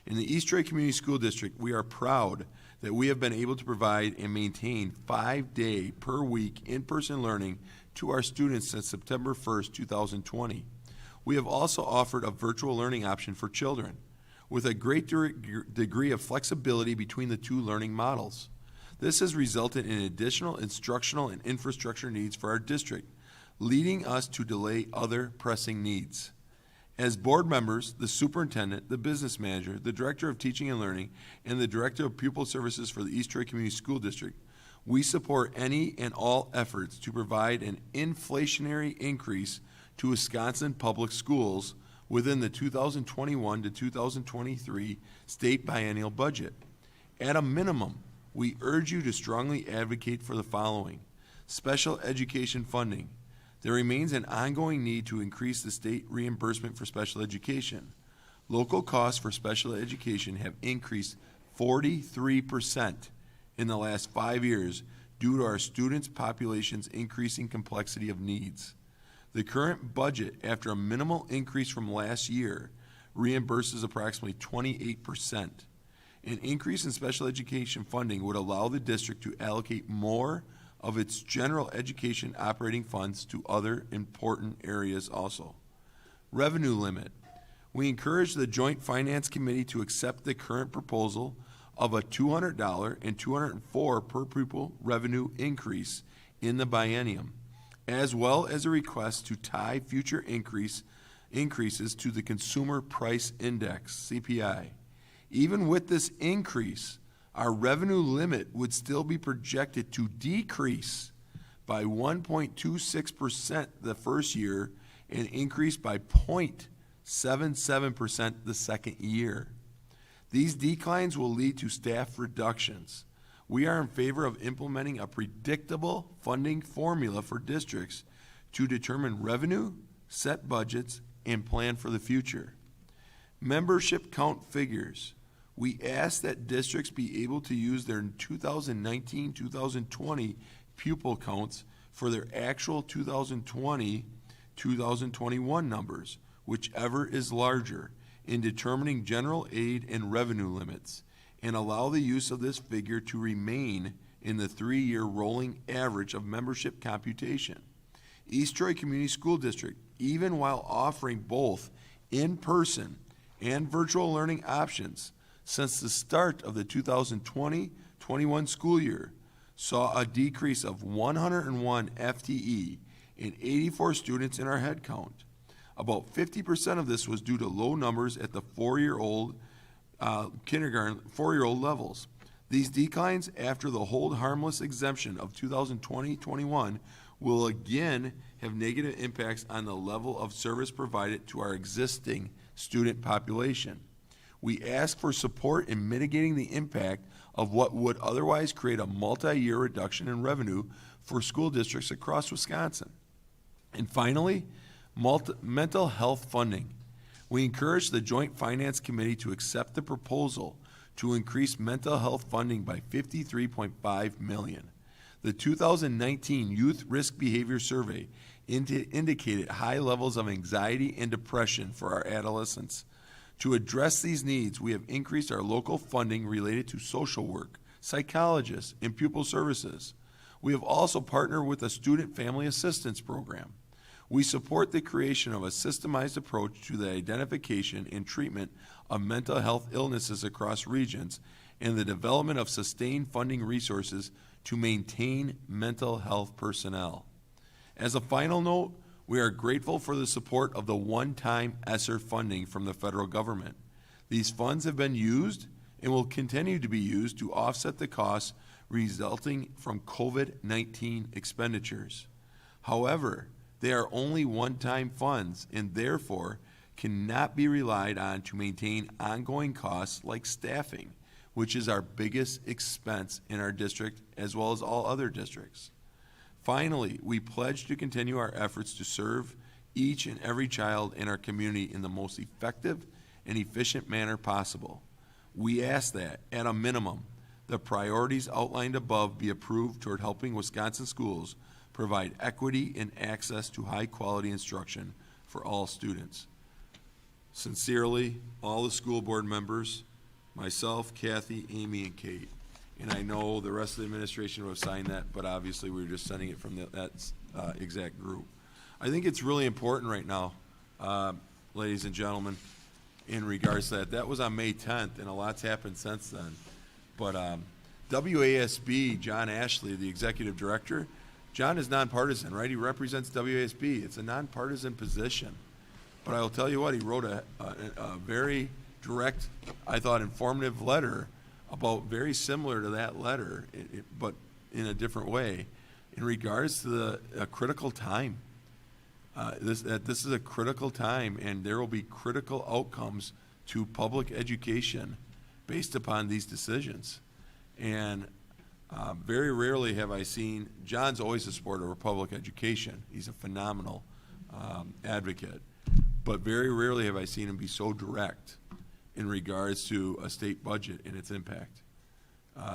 In the East Troy Community School District, we are proud that we have been able to provide and maintain 5-day per week in-person learning to our students since September 1st, 2020. We have also offered a virtual learning option for children with a great degree of flexibility between the two learning models. This has resulted in additional instructional and infrastructure needs for our district, leading us to delay other pressing needs. As board members, the superintendent, the business manager, the director of teaching and learning, and the director of pupil services for the East Troy Community School District, we support any and all efforts to provide an inflationary increase to Wisconsin public schools within the 2021 to 2023 state biennial budget. At a minimum, we urge you to strongly advocate for the following: special education funding. There remains an ongoing need to increase the state reimbursement for special education. Local costs for special education have increased 43% in the last 5 years due to our students' population's increasing complexity of needs. The current budget, after a minimal increase from last year, reimburses approximately 28%. An increase in special education funding would allow the district to allocate more of its general education operating funds to other important areas also. Revenue limit. We encourage the Joint Finance Committee to accept the current proposal of a $200 and $204 per pupil revenue increase in the biennium, as well as a request to tie future increases to the Consumer Price Index, CPI. Even with this increase, our revenue limit would still be projected to decrease by 1.26% the first year and increase by 0.77% the second year. These declines will lead to staff reductions. We are in favor of implementing a predictable funding formula for districts to determine revenue, set budgets, and plan for the future. Membership count figures. We ask that districts be able to use their 2019-2020 pupil counts for their actual 2020-2021 numbers, whichever is larger, in determining general aid and revenue limits, and allow the use of this figure to remain in the 3-year rolling average of membership computation. East Troy Community School District, even while offering both in-person and virtual learning options since the start of the 2020-21 school year, saw a decrease of 101 FTE and 84 students in our head count. About 50% of this was due to low numbers at the 4-year-old kindergarten, 4-year-old levels. These declines after the hold harmless exemption of 2020-21 will again have negative impacts on the level of service provided to our existing student population. We ask for support in mitigating the impact of what would otherwise create a multi-year reduction in revenue for school districts across Wisconsin. And finally, mental health funding. We encourage the Joint Finance Committee to accept the proposal to increase mental health funding by $53.5 million. The 2019 Youth Risk Behavior Survey indicated high levels of anxiety and depression for our adolescents. To address these needs, we have increased our local funding related to social work, psychologists, and pupil services. We have also partnered with a student family assistance program. We support the creation of a systemized approach to the identification and treatment of mental health illnesses across regions and the development of sustained funding resources to maintain mental health personnel. As a final note, we are grateful for the support of the one-time Esser funding from the federal government. These funds have been used and will continue to be used to offset the costs resulting from COVID-19 expenditures. However, they are only one-time funds and therefore cannot be relied on to maintain ongoing costs like staffing, which is our biggest expense in our district as well as all other districts. Finally, we pledge to continue our efforts to serve each and every child in our community in the most effective and efficient manner possible. We ask that, at a minimum, the priorities outlined above be approved toward helping Wisconsin schools provide equity and access to high-quality instruction for all students. Sincerely, all the school board members, myself, Kathy, Amy, and Kate. And I know the rest of the administration would have signed that, but obviously we were just sending it from that exact group. I think it's really important right now, ladies and gentlemen, in regards to that. That was on May 10th, and a lot's happened since then. But WASB, John Ashley, the executive director, John is nonpartisan, right? He represents WASB. It's a nonpartisan position. But I will tell you what, he wrote a very direct, I thought, informative letter about very similar to that letter, but in a different way, in regards to a critical time. This is a critical time, and there will be critical outcomes to public education based upon these decisions. And very rarely have I seen, John's always a supporter of public education. He's a phenomenal advocate. But very rarely have I seen him be so direct in regards to a state budget and its impact.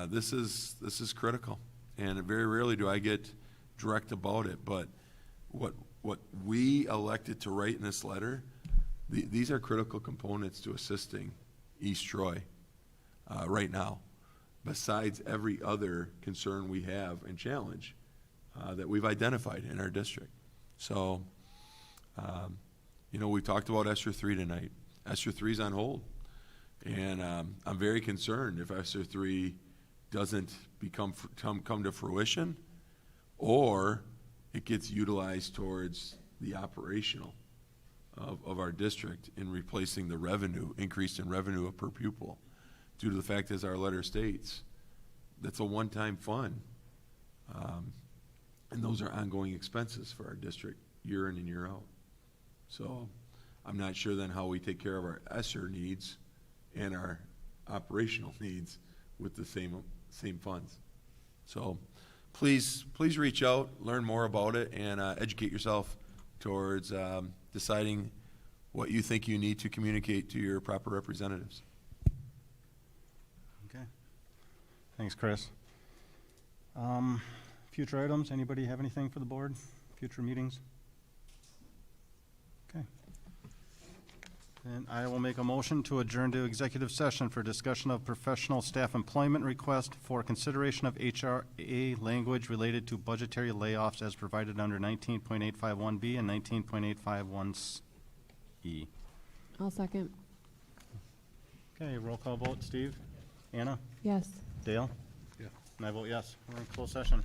This is critical, and very rarely do I get direct about it. But what we elected to write in this letter, these are critical components to assisting East Troy right now, besides every other concern we have and challenge that we've identified in our district. So, we talked about Esser 3 tonight. Esser 3 is on hold. And I'm very concerned if Esser 3 doesn't come to fruition, or it gets utilized towards the operational of our district in replacing the revenue, increase in revenue per pupil, due to the fact, as our letter states, that's a one-time fund. And those are ongoing expenses for our district year in and year out. So I'm not sure then how we take care of our Esser needs and our operational needs with the same funds. So please reach out, learn more about it, and educate yourself towards deciding what you think you need to communicate to your proper representatives. Okay. Thanks, Chris. Future items, anybody have anything for the board? Future meetings? Okay. And I will make a motion to adjourn to executive session for discussion of professional staff employment request for consideration of HRA language related to budgetary layoffs as provided under 19.851B and 19.851E. I'll second. Okay, roll call vote. Steve? Anna? Yes. Dale? Yeah. And I vote yes. We're in closed session.